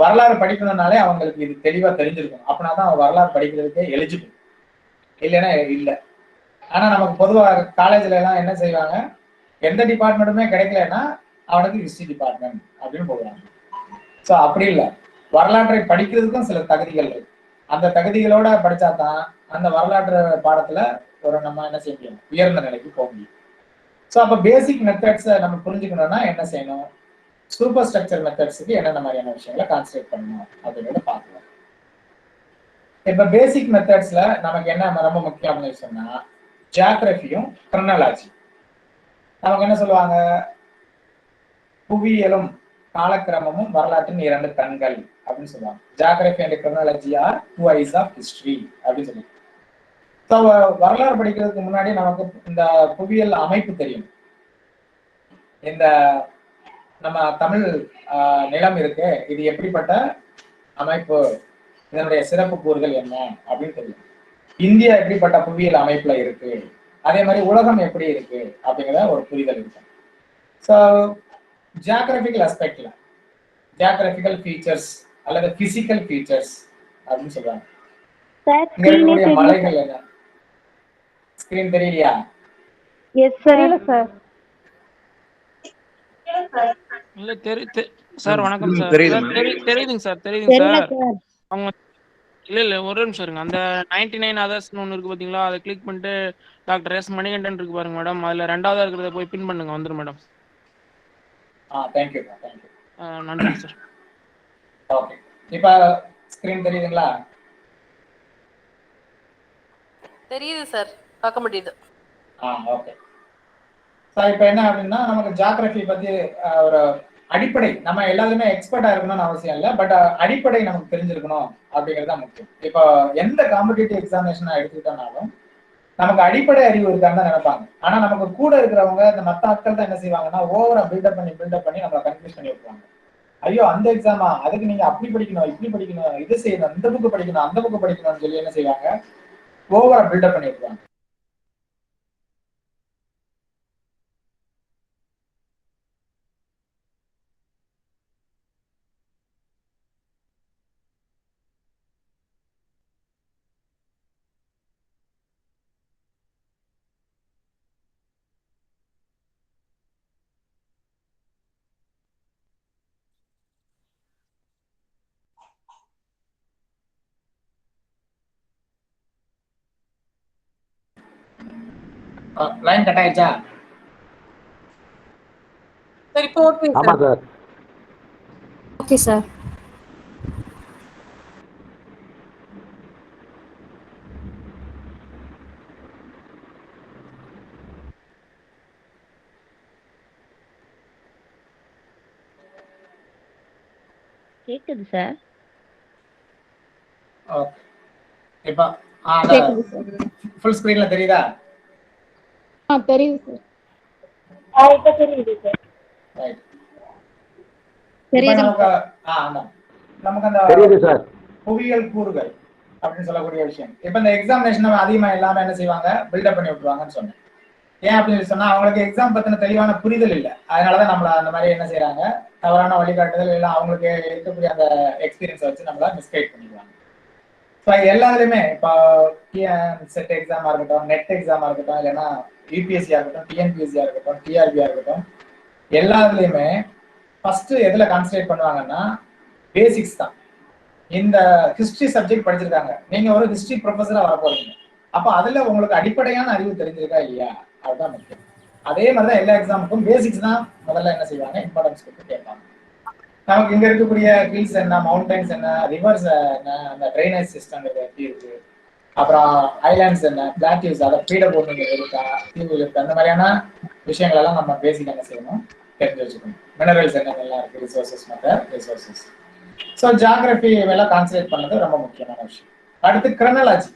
வரலாறு படிக்கணும்னாலே அவங்களுக்கு இது தெளிவா தெரிஞ்சிருக்கும். அப்படின்னாதான் அவன் வரலாறு படிக்கிறதுக்கே எலிஜிபிள், இல்லைன்னா இல்லை. ஆனா நமக்கு பொதுவாக காலேஜ்ல எல்லாம் என்ன செய்வாங்க, எந்த டிபார்ட்மெண்ட்டுமே கிடைக்கலன்னா அவனுக்கு ஹிஸ்டரி டிபார்ட்மெண்ட் அப்படின்னு போடுவாங்க. ஸோ அப்படி இல்லை, வரலாற்றை படிக்கிறதுக்கும் சில தகுதிகள் இருக்கு. அந்த தகுதிகளோட படிச்சாதான் அந்த வரலாற்று பாடத்துல ஒரு நம்ம என்ன செய்ய முடியும், உயர்ந்த நிலைக்கு போக முடியும். ஸோ அப்போ பேசிக் மெத்தட்ஸை நம்ம புரிஞ்சுக்கணும்னா என்ன செய்யணும், சூப்பர் ஸ்ட்ரக்சர் மெத்தட்ஸுக்கு என்னென்ன மாதிரியான விஷயங்களை கான்சன்ட்ரேட் பண்ணணும் அப்படிங்கிறத பார்க்கலாம். இப்ப பேசிக் மெத்தட்ஸ்ல நமக்கு என்ன ரொம்ப முக்கியம் அப்படின்னு சொன்னா, ஜியாகிரபியும் கிரோனாலஜி. நமக்கு என்ன சொல்லுவாங்க, புவியியலும் காலக்கிரமமும் வரலாற்றின் இரண்டு கண்கள் அப்படின்னு சொல்லுவாங்க. Geography and chronology are two eyes of history அப்படின்னு சொல்லுவாங்க. ஸோ வரலாறு படிக்கிறதுக்கு முன்னாடி நமக்கு இந்த புவியியல் அமைப்பு தெரியும். இந்த நம்ம தமிழ் நிலம் இருக்கு, இது எப்படிப்பட்ட அமைப்பு, இதனுடைய சிறப்பு கூறுகள் என்ன அப்படின்னு தெரியும். இந்தியா எப்படிப்பட்ட புவியியல் அமைப்புல இருக்கு, அதே மாதிரி உலகம் எப்படி இருக்கு அப்படிங்கிற ஒரு புரிதல் இருக்கு. ஸோ ஜியாகிரபிக்கல் அஸ்பெக்ட்ல ஜியாகிரபிக்கல் ஃபீச்சர்ஸ் அல்லது பிசிக்கல் ஃபீச்சர்ஸ் அப்படின்னு சொல்றாங்க. இங்க இருக்கக்கூடிய மலைகள் என்ன, ஸ்கிரீன் தெரியலையா? எஸ் தெரியல சார். இல்ல சார் வணக்கம் சார். தெரியுதுங்க சார், சார். அவங்க இல்ல ஒரு நிமிஷம் இருங்க. அந்த 99 அதர்ஸ்னு ஒன்று இருக்கு பாத்தீங்களா, அதை கிளிக் பண்ணிட்டு டாக்டர் எஸ் மணிகண்டன் இருக்கு பாருங்க மேடம், அதுல ரெண்டாவதா இருக்கிறத போய் பின் பண்ணுங்க, வந்துடும் மேடம். தேங்க்யூ. நன்றி சார். ஓகே, இப்ப ஸ்கிரீன் தெரியுதுங்களா? தெரியுது சார், பார்க்க முடியுது. ஓகே. இப்போ என்ன அப்படின்னா, நமக்கு ஜியாகிரபி பத்தி ஒரு அடிப்படை, நம்ம எல்லாருமே எக்ஸ்பர்ட்டா இருக்கணும்னு அவசியம் இல்லை, பட் அடிப்படை நமக்கு தெரிஞ்சிருக்கணும் அப்படிங்கிறது தான் முக்கியம். இப்போ எந்த காம்படிட்டிவ் எக்ஸாமினேஷன் எடுத்துக்கிட்டோம்னாலும் நமக்கு அடிப்படை அறிவு இருக்கான்னு தான் நினைப்பாங்க. ஆனா நமக்கு கூட இருக்கிறவங்க, இந்த மற்ற ஆட்கள் தான் என்ன செய்வாங்கன்னா, ஓவரா பில்டப் பண்ணி நம்மளை கன்ஃபியூஸ் பண்ணி வைப்பாங்க. ஐயோ அந்த எக்ஸாமா, அதுக்கு நீங்க அப்படி படிக்கணும், இப்படி படிக்கணும், இது செய்யணும், இந்த புக்கு படிக்கணும், அந்த புக்கு படிக்கணும்னு சொல்லி என்ன செய்வாங்க, ஓவரா பில்டப் பண்ணி வைப்பாங்க. லைன் கட் ஆயிடுச்சா? சரி, இப்போ ஓகேங்க ஆமா சார். சார். Okay sir. கேக்குது சார். ஓகே. இப்போ அந்த ஃபுல் ஸ்கிரீன்ல தெரியுதா? தெரியுது சார். இப்ப தெரியுது சார். ரைட். தெரியுது நமக்கு அந்த தெரியுது சார். புவியியல் கூறுகள் அப்படின்னு சொல்லக்கூடிய விஷயம். இப்ப இந்த எக்ஸாமினேஷன் அதிகமா எல்லாரும் என்ன செய்வாங்க, பில்டப் பண்ணி விட்டுருவாங்கன்னு சொன்னேன். ஏன் அப்படின்னு சொன்னா அவங்களுக்கு எக்ஸாம் பத்தின தெளிவான புரிதல் இல்லை. அதனாலதான் நம்மள அந்த மாதிரி என்ன செய்யறாங்க, தவறான வழிகாட்டுதல் இல்லை, அவங்களுக்கு இருக்கக்கூடிய அந்த எக்ஸ்பீரியன்ஸை வச்சு நம்மள மிஸ்கைட் பண்ணிடுவாங்க. ஸோ எல்லாத்துலயுமே இப்போ செட் எக்ஸாமா இருக்கட்டும், நெட் எக்ஸாமா இருக்கட்டும், இல்லைன்னா யூபிஎஸ்சியா இருக்கட்டும், டிஎன்பிஎஸ்சியா இருக்கட்டும், டிஆர்பியா இருக்கட்டும், எல்லாத்துலயுமே ஃபர்ஸ்ட் எதுல கான்சன்ட்ரேட் பண்ணுவாங்கன்னா பேசிக்ஸ் தான். இந்த ஹிஸ்டரி சப்ஜெக்ட் படிச்சிருக்காங்க, நீங்க ஒரு ஹிஸ்டரி ப்ரொஃபஸரா வர போறீங்க, அப்ப அதுல உங்களுக்கு அடிப்படையான அறிவு தெரிஞ்சிருக்கா இல்லையா, அதுதான் முக்கியம். அதே மாதிரிதான் எல்லா எக்ஸாமுக்கும் பேசிக்ஸ் தான் முதல்ல என்ன செய்வாங்க, இம்பார்ட்டன்ஸ் கொடுத்து கேட்பாங்க. நமக்கு இங்க இருக்கக்கூடிய ஹில்ஸ் என்ன, மவுண்டைன்ஸ் என்ன, ரிவர்ஸ் என்ன, அந்த ட்ரைனேஜ் சிஸ்டம் எப்படி இருக்கு, அப்புறம் ஐலாண்ட்ஸ் என்ன, பிளாட்டிவ்ஸ், அதை பீடபூமி இருக்கா, தீவு இருக்கு, அந்த மாதிரியான விஷயங்கள் எல்லாம் நம்ம பேசிக் என்ன செய்யணும், தெரிஞ்சு வச்சுக்கணும். மினரல்ஸ் என்னென்னலாம் இருக்கு, ரிசோர்சஸ், மற்ற ரிசோர்சஸ். ஸோ ஜியாகிரபி எல்லாம் கான்சன்ட்ரேட் பண்ணது ரொம்ப முக்கியமான விஷயம். அடுத்து கிரோனாலஜி.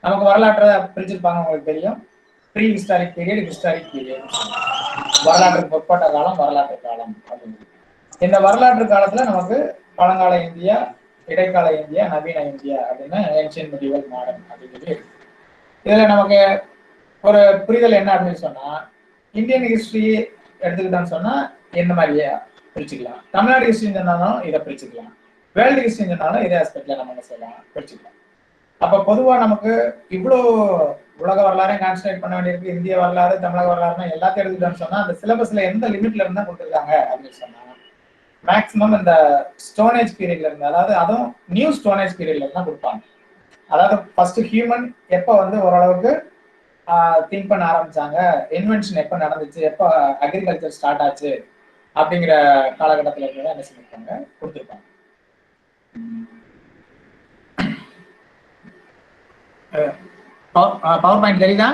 நமக்கு வரலாற்றை பிரிச்சிருப்பாங்க, உங்களுக்கு தெரியும். Prehistoric period, historic period, வரலாற்றுக்கு முற்பட்ட காலம், வரலாற்று காலம் அப்படின்னு. இந்த வரலாற்று காலத்துல நமக்கு பழங்கால இந்தியா, இடைக்கால இந்தியா, நவீன இந்தியா அப்படின்னு ஏன்ஷியன்ட் மெடிவல் மாடர்ன் அப்படின்னு சொல்லி இருக்கு. இதுல நமக்கு ஒரு புரிதல் என்ன அப்படின்னு சொன்னா, இந்தியன் ஹிஸ்டரி எடுத்துக்கிட்டோம்னு சொன்னா எந்த மாதிரியே பிரிச்சுக்கலாம், தமிழ்நாடு ஹிஸ்டரி சொன்னாலும் இதை பிரிச்சுக்கலாம், வேர்ல்டு ஹிஸ்டரி சொன்னாலும் இதே ஆஸ்பெக்ட்ல நம்ம என்ன செய்யலாம், பிரிச்சுக்கலாம். அப்ப பொதுவா நமக்கு இவ்வளோ உலக வரலாறையும் கான்சன்ட்ரேட் பண்ண வேண்டியிருக்கு, இந்திய வரலாறு, தமிழக வரலாறுனா எல்லாத்தையும் எடுத்துக்கிட்டோம்னு சொன்னா அந்த சிலபஸ்ல எந்த லிமிட்ல இருந்தா கொடுத்துருக்காங்க அப்படின்னு சொன்னா மேக்சிமம் இந்த ஸ்டோனேஜ் பீரியட்ல இருந்து, அதாவது அதுவும் நியூ ஸ்டோனேஜ் பீரியட்ல இருந்தா கொடுப்பாங்க. அதாவது ஃபர்ஸ்ட் ஹியூமன் எப்ப வந்து ஓரளவுக்கு திங்க் பண்ண ஆரம்பிச்சாங்க, இன்வென்ஷன் எப்ப நடந்துச்சு, எப்ப அக்ரிகல்ச்சர் ஸ்டார்ட் ஆச்சு அப்படிங்கிற காலகட்டத்தில் இருந்து என்ன செஞ்சிருக்காங்க, கொடுத்துருக்காங்க. பவர் பாயிண்ட் தெரியுதா?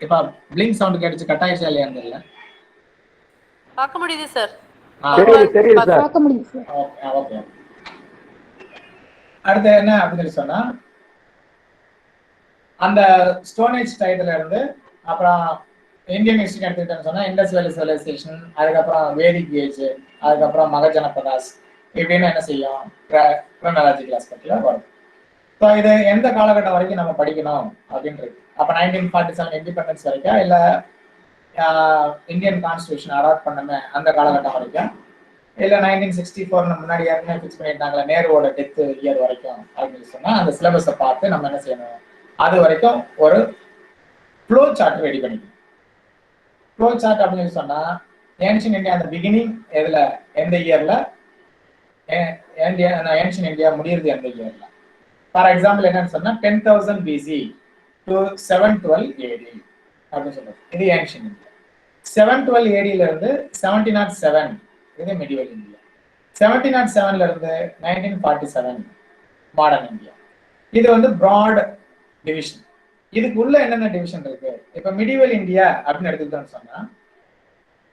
இப்ப பிளிங்க் சவுண்ட் கேட்டுச்சு, கட் ஆயிடுச்சா இல்லையா தெரியல. பார்க்க முடியுது சார். தெரியுது சார். பார்க்க முடியுது சார். ஓகே. அடுத்து என்ன அப்படின்னு சொன்னா, அந்த ஸ்டோனேஜ் டைத்துல இருந்து அப்புறம் இந்தியன் ஹிஸ்டரி எடுத்துக்கிட்டேன்னு சொன்னா இண்டஸ் வேலி சிவிலைசேஷன், அதுக்கப்புறம் வேதிக் ஏஜ், அதுக்கப்புறம் மகஜனபதாஸ் இப்படின்னு என்ன செய்யும், கிரோனாலஜிக்கல் ஆஸ்பெக்ட்ல வரும். ஸோ இது எந்த காலகட்டம் வரைக்கும் நம்ம படிக்கணும் அப்படின்றது. அப்போ 1947 இண்டிபெண்டன்ஸ் வரைக்கும், இல்லை இந்தியன் கான்ஸ்டியூஷன் அடாப்ட் பண்ணமே அந்த காலகட்டம் வரைக்கும், இல்லை 1964 முன்னாடி ஏற்கனவே ஃபிக்ஸ் பண்ணிட்டாங்களே நேருவோட டெத் இயர் வரைக்கும் அப்படின்னு சொன்னால் அந்த சிலபஸை பார்த்து நம்ம என்ன செய்யணும், அது வரைக்கும் ஒரு ஃப்ளோ சார்ட் ரெடி பண்ணிக்கணும். ஃப்ளோ சார்ட் அப்படின்னு சொன்னால் ஏன்ஷியன் இந்தியா அந்த பிகினிங் எதில், எந்த இயரில், ஏன்ஷியன் இந்தியா முடியுது எந்த இயரில். ஃபார் எக்ஸாம்பிள் என்னன்னு சொன்னா 10,000 BC to 712 AD அப்படின்னு சொல்றது, இது ஏன்ஷியன் இந்தியா. 712 AD இருந்து 1707 இது மெடிவல் இந்தியா. 1707 இருந்து 1947 மாடர்ன் இந்தியா. இது வந்து பிராட் டிவிஷன். இதுக்குள்ள என்னென்ன டிவிஷன் இருக்கு, இப்ப மெடிவல் இந்தியா அப்படின்னு எடுத்துக்கிட்டோம்னு சொன்னா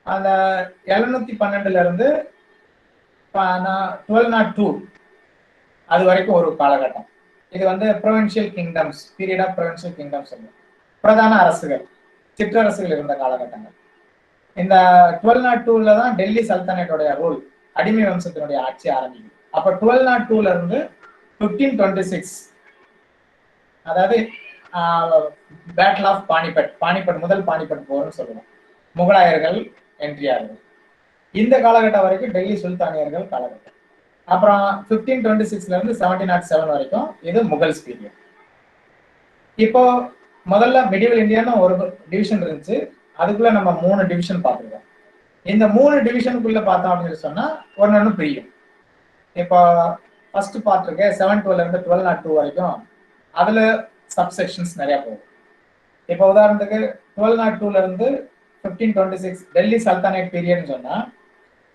அந்த 712 இருந்து 1202 அது வரைக்கும் ஒரு காலகட்டம். இது வந்து provincial kingdoms, period of provincial kingdoms, பிரதான அரசுகள், சிற்றரசுகள் இருந்த காலகட்டங்கள். இந்த 1202 தான் டெல்லி சல்தனேட்டோடைய ரூல், அடிமை வம்சத்தினுடைய ஆட்சி ஆரம்பிக்குது. அப்ப 1202 இருந்து 1526, அதாவது பேட்டில் ஆஃப் பானிபட், முதல் பானிபட் போர்னு சொல்லுவோம், முகலாயர்கள் என்ட்ரி ஆகுது. இந்த காலகட்டம் வரைக்கும் டெல்லி சுல்தானியர்கள் காலகட்டம். அப்புறம் 1526 இருந்து 1707 வரைக்கும் இது முகல்ஸ் பீரியட். இப்போ முதல்ல மெடிவல் இந்தியான்னு ஒரு டிவிஷன் இருந்துச்சு, அதுக்குள்ள நம்ம 3 டிவிஷன் பார்த்துருக்கோம். இந்த 3 டிவிஷனுக்குள்ள பார்த்தோம் அப்படின்னு சொன்னா ஒன்னு பிரியும். இப்போ ஃபர்ஸ்ட் பார்த்துருக்க 712 இருந்து 1202 வரைக்கும் அதுல சப்செக்ஷன்ஸ் நிறைய போகும். இப்போ உதாரணத்துக்கு 1202 இருந்து 1526 டெல்லி சல்தானேட் பீரியட்னு சொன்னா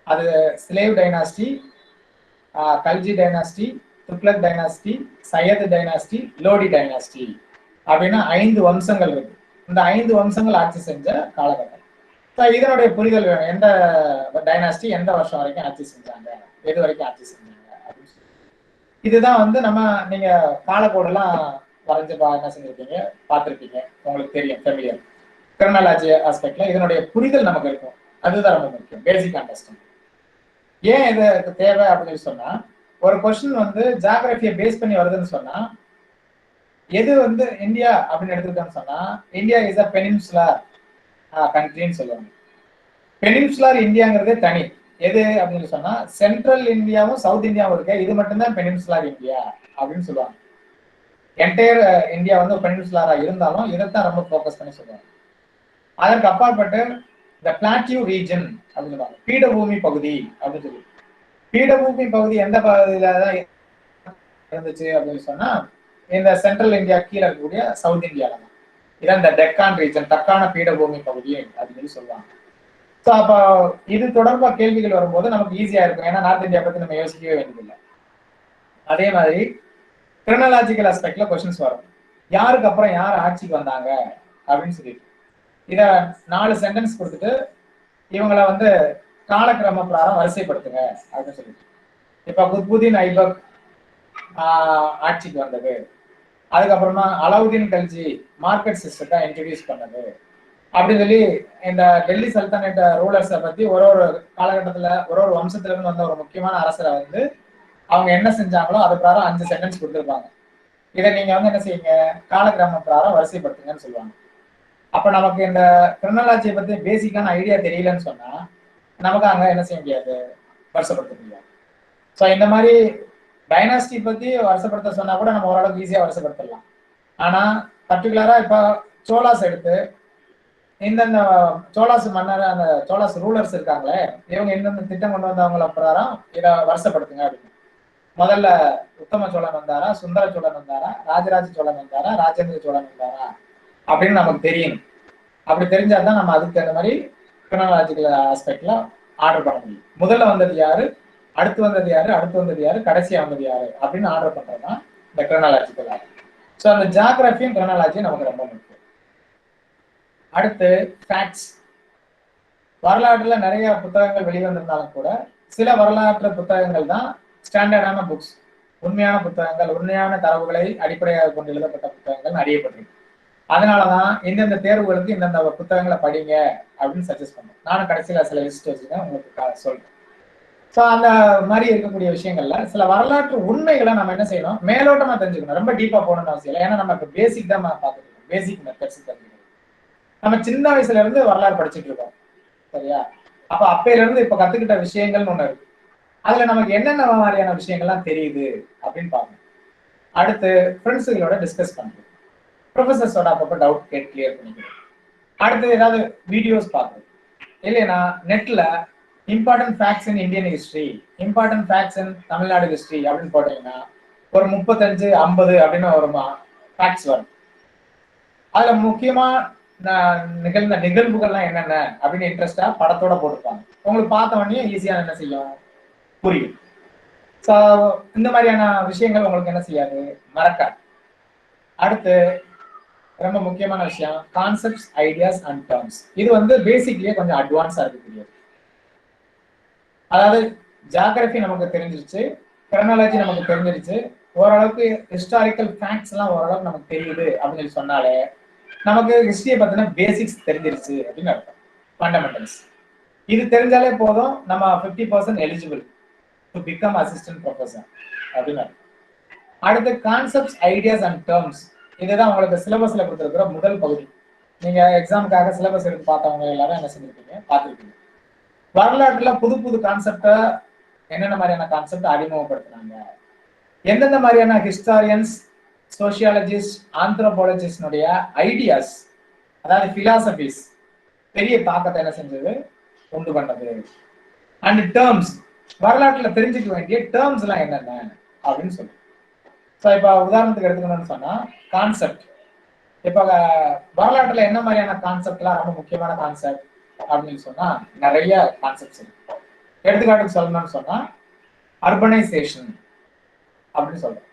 அது slave dynasty, Khalji dynasty, Tughlaq dynasty, Sayyid dynasty, Lodi dynasty அப்படின்னு 5 வம்சங்கள் இருக்கு. இந்த 5 வம்சங்கள் ஆட்சி செஞ்ச காலகட்டம். இதனுடைய புரிதல் வேணும். எந்த டைனாஸ்டி எந்த வருஷம் வரைக்கும் ஆட்சி செஞ்சாங்க, எது வரைக்கும் ஆட்சி செஞ்சாங்க அப்படின்னு சொல்லி. இதுதான் வந்து நீங்க காலக்கோடெல்லாம் வரைஞ்சு என்ன செஞ்சிருப்பீங்க, பார்த்துருப்பீங்க, உங்களுக்கு தெரியும், ஃபெமிலியர். கிரிமினாலஜி ஆஸ்பெக்ட்ல இதனுடைய புரிதல் நமக்கு இருக்கும். அதுதான் ரொம்ப முக்கியம், பேசிக் அண்டர்ஸ்டாண்டிங். ஏன் இது தேவை அப்படின்னு சொன்னா, ஒரு கொஸ்டின் வந்து ஜியோகிராஃபியை பேஸ் பண்ணி வருதுன்னு சொன்னா, எது வந்து இந்தியா அப்படின்னு எடுத்துக்கிட்டோம்னு சொன்னா, இந்தியா இஸ் அ பெனின்சுலர் கண்ட்ரின்னு சொல்லுவாங்க. பெனின்சுலர் இந்தியாங்கிறதே தனி. எது அப்படின்னு சொன்னா, சென்ட்ரல் இந்தியாவும் சவுத் இந்தியாவும் இருக்கு, இது மட்டும்தான் பெனின்சுலர் இந்தியா அப்படின்னு சொல்லுவாங்க. என்டையர் இந்தியா வந்து பெனின்சுலரா இருந்தாலும் இதைத்தான் ரொம்ப ஃபோக்கஸ் பண்ணி சொல்லுவாங்க. அதற்கு அப்பாற்பட்டு இந்த பிளாட்டியூ ரீஜன் அப்படின்னு சொல்லுவாங்க, பீடபூமி பகுதி அப்படின்னு சொல்லி. பீடபூமி பகுதி எந்த பகுதியில தான் இருந்துச்சு அப்படின்னு சொன்னா, இந்த சென்ட்ரல் இந்தியா கீழே இருக்கக்கூடிய சவுத் இந்தியால தான். இதான் இந்த டெக்கான் ரீஜன், தக்கான பீடபூமி பகுதி அப்படின்னு சொல்லுவாங்க. ஸோ அப்போ இது தொடர்பா கேள்விகள் வரும்போது நமக்கு ஈஸியா இருக்கும், ஏன்னா நார்த் இந்தியா பத்தி நம்ம யோசிக்கவே வேண்டியதில்லை. அதே மாதிரி கிரிமினாலஜிக்கல் ஆஸ்பெக்ட்ல கொஸ்டின்ஸ் வரும், யாருக்கு அப்புறம் யார் ஆட்சிக்கு வந்தாங்க அப்படின்னு சொல்லிட்டு. இத 4 சென்டென்ஸ் கொடுத்துட்டு இவங்களை வந்து காலக்கிரம பிரகாரம் வரிசைப்படுத்துங்க அப்படின்னு சொல்லிட்டு. இப்ப குத்புதீன் ஐபக் ஆட்சிக்கு வந்தது, அதுக்கப்புறமா அலாவுதீன் கல்ஜி மார்க்கெட் சிஸ்டத்தை இன்ட்ரடியூஸ் பண்ணது அப்படின்னு சொல்லி இந்த டெல்லி சல்தனேட் ரூலர்ஸை பத்தி ஒரு காலகட்டத்துல ஒரு வம்சத்துல இருந்து வந்த ஒரு முக்கியமான அரசரை வந்து அவங்க என்ன செஞ்சாங்களோ அது பிரகாரம் 5 சென்டென்ஸ் கொடுத்துருப்பாங்க. இதை நீங்க வந்து என்ன செய்யுங்க, காலக்கிரம பிரகாரம் வரிசைப்படுத்துங்கன்னு சொல்லுவாங்க. அப்ப நமக்கு இந்த கிரிமினாலஜியை பத்தி பேசிக்கான ஐடியா தெரியலன்னு சொன்னா நமக்கு அங்க என்ன செய்ய முடியாது, வருஷப்படுத்த முடியாது. ஸோ இந்த மாதிரி டைனாஸ்டி பத்தி வருஷப்படுத்த சொன்னா கூட நம்ம ஓரளவுக்கு ஈஸியா வருஷப்படுத்தலாம். ஆனா பர்டிகுலரா இப்ப சோலாஸ் எடுத்து இந்தந்த சோலாஸ் மன்னர், அந்த சோலாஸ் ரூலர்ஸ் இருக்காங்களே, இவங்க எந்தெந்த திட்டம் கொண்டு வந்தவங்கள பிரகாரம் இதை வருஷப்படுத்துங்க அப்படின்னு. முதல்ல உத்தம சோழன் வந்தாரா, சுந்தர சோழன் வந்தாரா, ராஜராஜ சோழன் வந்தாரா, ராஜேந்திர சோழன் வந்தாரா அப்படின்னு நமக்கு தெரியணும். அப்படி தெரிஞ்சாதான் நம்ம அதுக்கு அந்த மாதிரி கிரிமினாலஜிக்கல் ஆஸ்பெக்ட்ல ஆர்டர் பண்ண முடியும். முதல்ல வந்தது யாரு, அடுத்து வந்தது யாரு, அடுத்து வந்தது யாரு, கடைசியா வந்தது யாரு அப்படின்னு ஆர்டர் பண்றதுதான் இந்த கிரிமினாலஜிக்கல் ஆர்டர். ஸோ அந்த ஜியோகிராஃபியும் கிரிமினாலஜியும் நமக்கு ரொம்ப முக்கியம். அடுத்து ஃபேக்ட்ஸ். வரலாற்றுல நிறைய புத்தகங்கள் வெளிவந்திருந்தாலும் கூட சில வரலாற்று புத்தகங்கள் தான் ஸ்டாண்டர்டான புக்ஸ், உண்மையான புத்தகங்கள், உண்மையான தரவுகளை அடிப்படையாக கொண்டு எழுதப்பட்ட புத்தகங்கள் அறியப்பட்டிருக்கு. அதனாலதான் இந்தந்த தேர்வுகளுக்கு இந்தந்த புத்தகங்களை படிங்க அப்படின்னு சஜஸ்ட் பண்ணுறேன். நானும் கடைசியில சில லிஸ்ட் வச்சுதான் உங்களுக்கு சொல்றேன். ஸோ அந்த மாதிரி இருக்கக்கூடிய விஷயங்கள்ல சில வரலாற்று உண்மைகளை நம்ம என்ன செய்யணும், மேலோட்டமா தெரிஞ்சுக்கணும், ரொம்ப டீப்பா போகணும்னு அவசியம் இல்லை. ஏன்னா நம்ம இப்போ பேசிக் தான் பார்த்துருக்கோம், பேசிக் மெத்தட்ஸ் தெரிஞ்சுக்கணும். நம்ம சின்ன வயசுல இருந்து வரலாறு படிச்சுட்டு இருக்கோம், சரியா? அப்ப அப்பையில இருந்து இப்ப கத்துக்கிட்ட விஷயங்கள்னு ஒண்ணு இருக்கு. அதுல நமக்கு என்னென்ன மாதிரியான விஷயங்கள்லாம் தெரியுது அப்படின்னு பார்க்கணும். அடுத்து ஃப்ரெண்ட்ஸுகளோட டிஸ்கஸ் பண்றது, ப்ரொஃபசர்ஸோட அப்பப்போ டவுட் கிளியர் பண்ணிக்கணும். அடுத்து ஏதாவது வீடியோஸ் பார்க்கணும், இல்லைன்னா நெட்ல important facts in Indian history, important facts in Tamil Nadu history அப்படின்னு போட்டீங்கன்னா ஒரு 35-50 அப்படின்னு ஒரு ஃபேக்ட்ஸ் வரும். அதுல முக்கியமா நிகழ்ந்த நிகழ்வுகள்லாம் என்னென்ன அப்படின்னு இன்ட்ரெஸ்டா படத்தோட போட்டிருப்பாங்க. உங்களுக்கு பார்த்த உடனே ஈஸியா என்ன செய்யும், புரியும். ஸோ இந்த மாதிரியான விஷயங்கள் உங்களுக்கு என்ன செய்யாது, மறக்காது. அடுத்து ரொம்ப முக்கியமான விஷயம், கான்செப்ட்ஸ், ஐடியாஸ் அண்ட் டேர்ம்ஸ். இது வந்து பேசிக்லயே கொஞ்சம் அட்வான்ஸா இருக்கக்கூடியது. அதாவது ஜியோகிராஃபி நமக்கு தெரிஞ்சிருச்சு, கிரிமினாலஜி நமக்கு தெரிஞ்சிருச்சு, ஓரளவுக்கு ஹிஸ்டாரிக்கல் ஃபேக்ட்ஸ் எல்லாம் ஓரளவுக்கு நமக்கு தெரியுது அப்படின்னு சொன்னாலே நமக்கு ஹிஸ்டரியை பத்தின பேசிக்ஸ் தெரிஞ்சிருச்சு அப்படின்னு அர்த்தம், ஃபண்டமெண்டல்ஸ். இது தெரிஞ்சாலே போதும், நம்ம 50% eligible to become assistant professor அப்படின்னு அர்த்தம். அடுத்து கான்செப்ட்ஸ், ஐடியாஸ் அண்ட் டேர்ம்ஸ். இதுதான் உங்களுக்கு சிலபஸ்ல கொடுத்துருக்கிற முதல் பகுதி. நீங்க எக்ஸாமுக்காக சிலபஸ் எடுத்து பார்த்தவங்க எல்லாரும் என்ன செஞ்சிருக்கீங்க, பார்த்துருக்கீங்க. வரலாற்றுல புது புது கான்செப்டை, என்னென்ன மாதிரியான கான்செப்ட் அறிமுகப்படுத்தினாங்க, எந்தெந்த மாதிரியான ஹிஸ்டாரியன்ஸ், சோசியாலஜிஸ்ட், ஆந்த்ரோபாலஜிஸ்டுடைய ஐடியாஸ், அதாவது பிலாசபிஸ் பெரிய தாக்கத்தை என்ன செஞ்சது, உண்டு பண்ணது. அண்ட் டேர்ம்ஸ், வரலாற்றுல தெரிஞ்சுக்க வேண்டிய டேர்ம்ஸ் எல்லாம் என்னென்ன அப்படின்னு சொல்லி. ஸோ இப்போ உதாரணத்துக்கு எடுத்துக்கணும்னு சொன்னா கான்செப்ட். இப்போ வரலாற்றுல என்ன மாதிரியான கான்செப்ட்லாம் ரொம்ப முக்கியமான கான்செப்ட் அப்படின்னு சொன்னா நிறைய கான்செப்ட்ஸ் இருக்கு. எடுத்துக்காட்டுக்கு சொல்லணும்னு சொன்னா அர்பனைசேஷன் அப்படின்னு சொல்றோம்,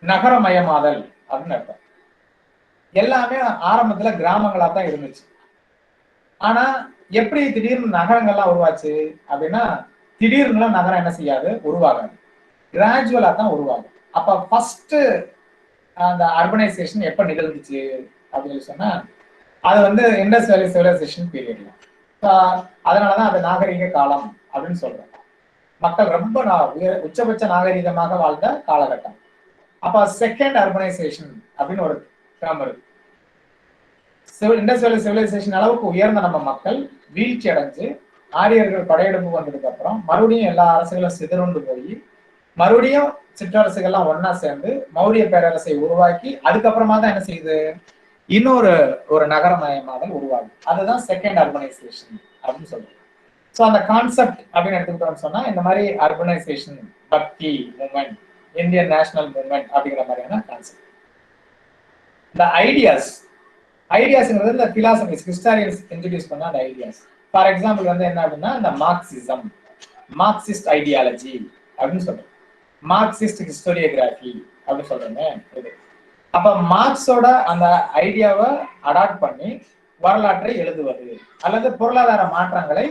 நகரமயமாதல் அப்படின்னு அர்த்தம். எல்லாமே ஆரம்பத்துல கிராமங்களா தான் இருந்துச்சு. ஆனா எப்படி திடீர்னு நகரங்கள்லாம் உருவாச்சு அப்படின்னா, திடீர்னுலாம் நகரம் என்ன செய்யாது, உருவாகாது. கிராஜுவலா தான் உருவாகும். அப்ப ஃபர்ஸ்ட் அந்த அர்பனைசேஷன் எப்ப நிகழ்ந்துச்சு அப்படின்னு சொன்னா, அது வந்து இண்டஸ் வேலி சிவிலைசேஷன் பீரியட்ல. அதனாலதான் அது நாகரிக காலம் அப்படின்னு சொல்றோம். மக்கள் ரொம்ப உச்சபட்ச நாகரிகமாக வாழ்ந்த காலகட்டம். அப்ப செகண்ட் அர்பனைசேஷன் அப்படின்னு ஒரு டேர்ம் இருக்கு. இண்டஸ் வேலி சிவிலைசேஷன் அளவுக்கு உயர்ந்த நம்ம மக்கள் வீழ்ச்சி அடைஞ்சு ஆரியர்கள் படையெடுப்பு வந்ததுக்கு அப்புறம் மறுபடியும் எல்லா அரசுகளும் சிதறுண்டு போய் மறுபடியும் சிற்றரசுகள்லாம் ஒன்னா சேர்ந்து மௌரிய பேரரசை உருவாக்கி அதுக்கப்புறமா தான் என்ன செய்யுது, இன்னொரு நகரமயமாதல் உருவாகுது. அதுதான் செகண்ட் அர்பனைசேஷன் அப்படின்னு சொல்றோம். ஸோ அந்த கான்செப்ட் அப்படின்னு எடுத்துக்கிட்டோம்னு சொன்னா இந்த மாதிரி அர்பனைசேஷன், பக்தி மூவ்மெண்ட், இந்தியன் நேஷனல் மூவ்மெண்ட் அப்படிங்கிற மாதிரியான கான்செப்ட். இந்த ஐடியாஸ்ங்கிறது இந்த பிலாசபிஸ் ஹிஸ்டாரியன்ஸ் இன்ட்ரடியூஸ் பண்ண அந்த ஐடியாஸ். ஃபார் எக்ஸாம்பிள் வந்து என்ன அப்படின்னா இந்த மார்க்சிசம், மார்க்சிஸ்ட் ஐடியாலஜி அப்படின்னு சொல்றோம். மார்க்சிஸ்ட் ஹிஸ்டோரியோகிராஃபி அப்படின்னு சொல்றோமே இது. அப்ப மார்க்ஸோட அந்த ஐடியாவை அடாப்ட் பண்ணி வரலாற்றை எழுதுவது அல்லது பொருளாதார மாற்றங்களை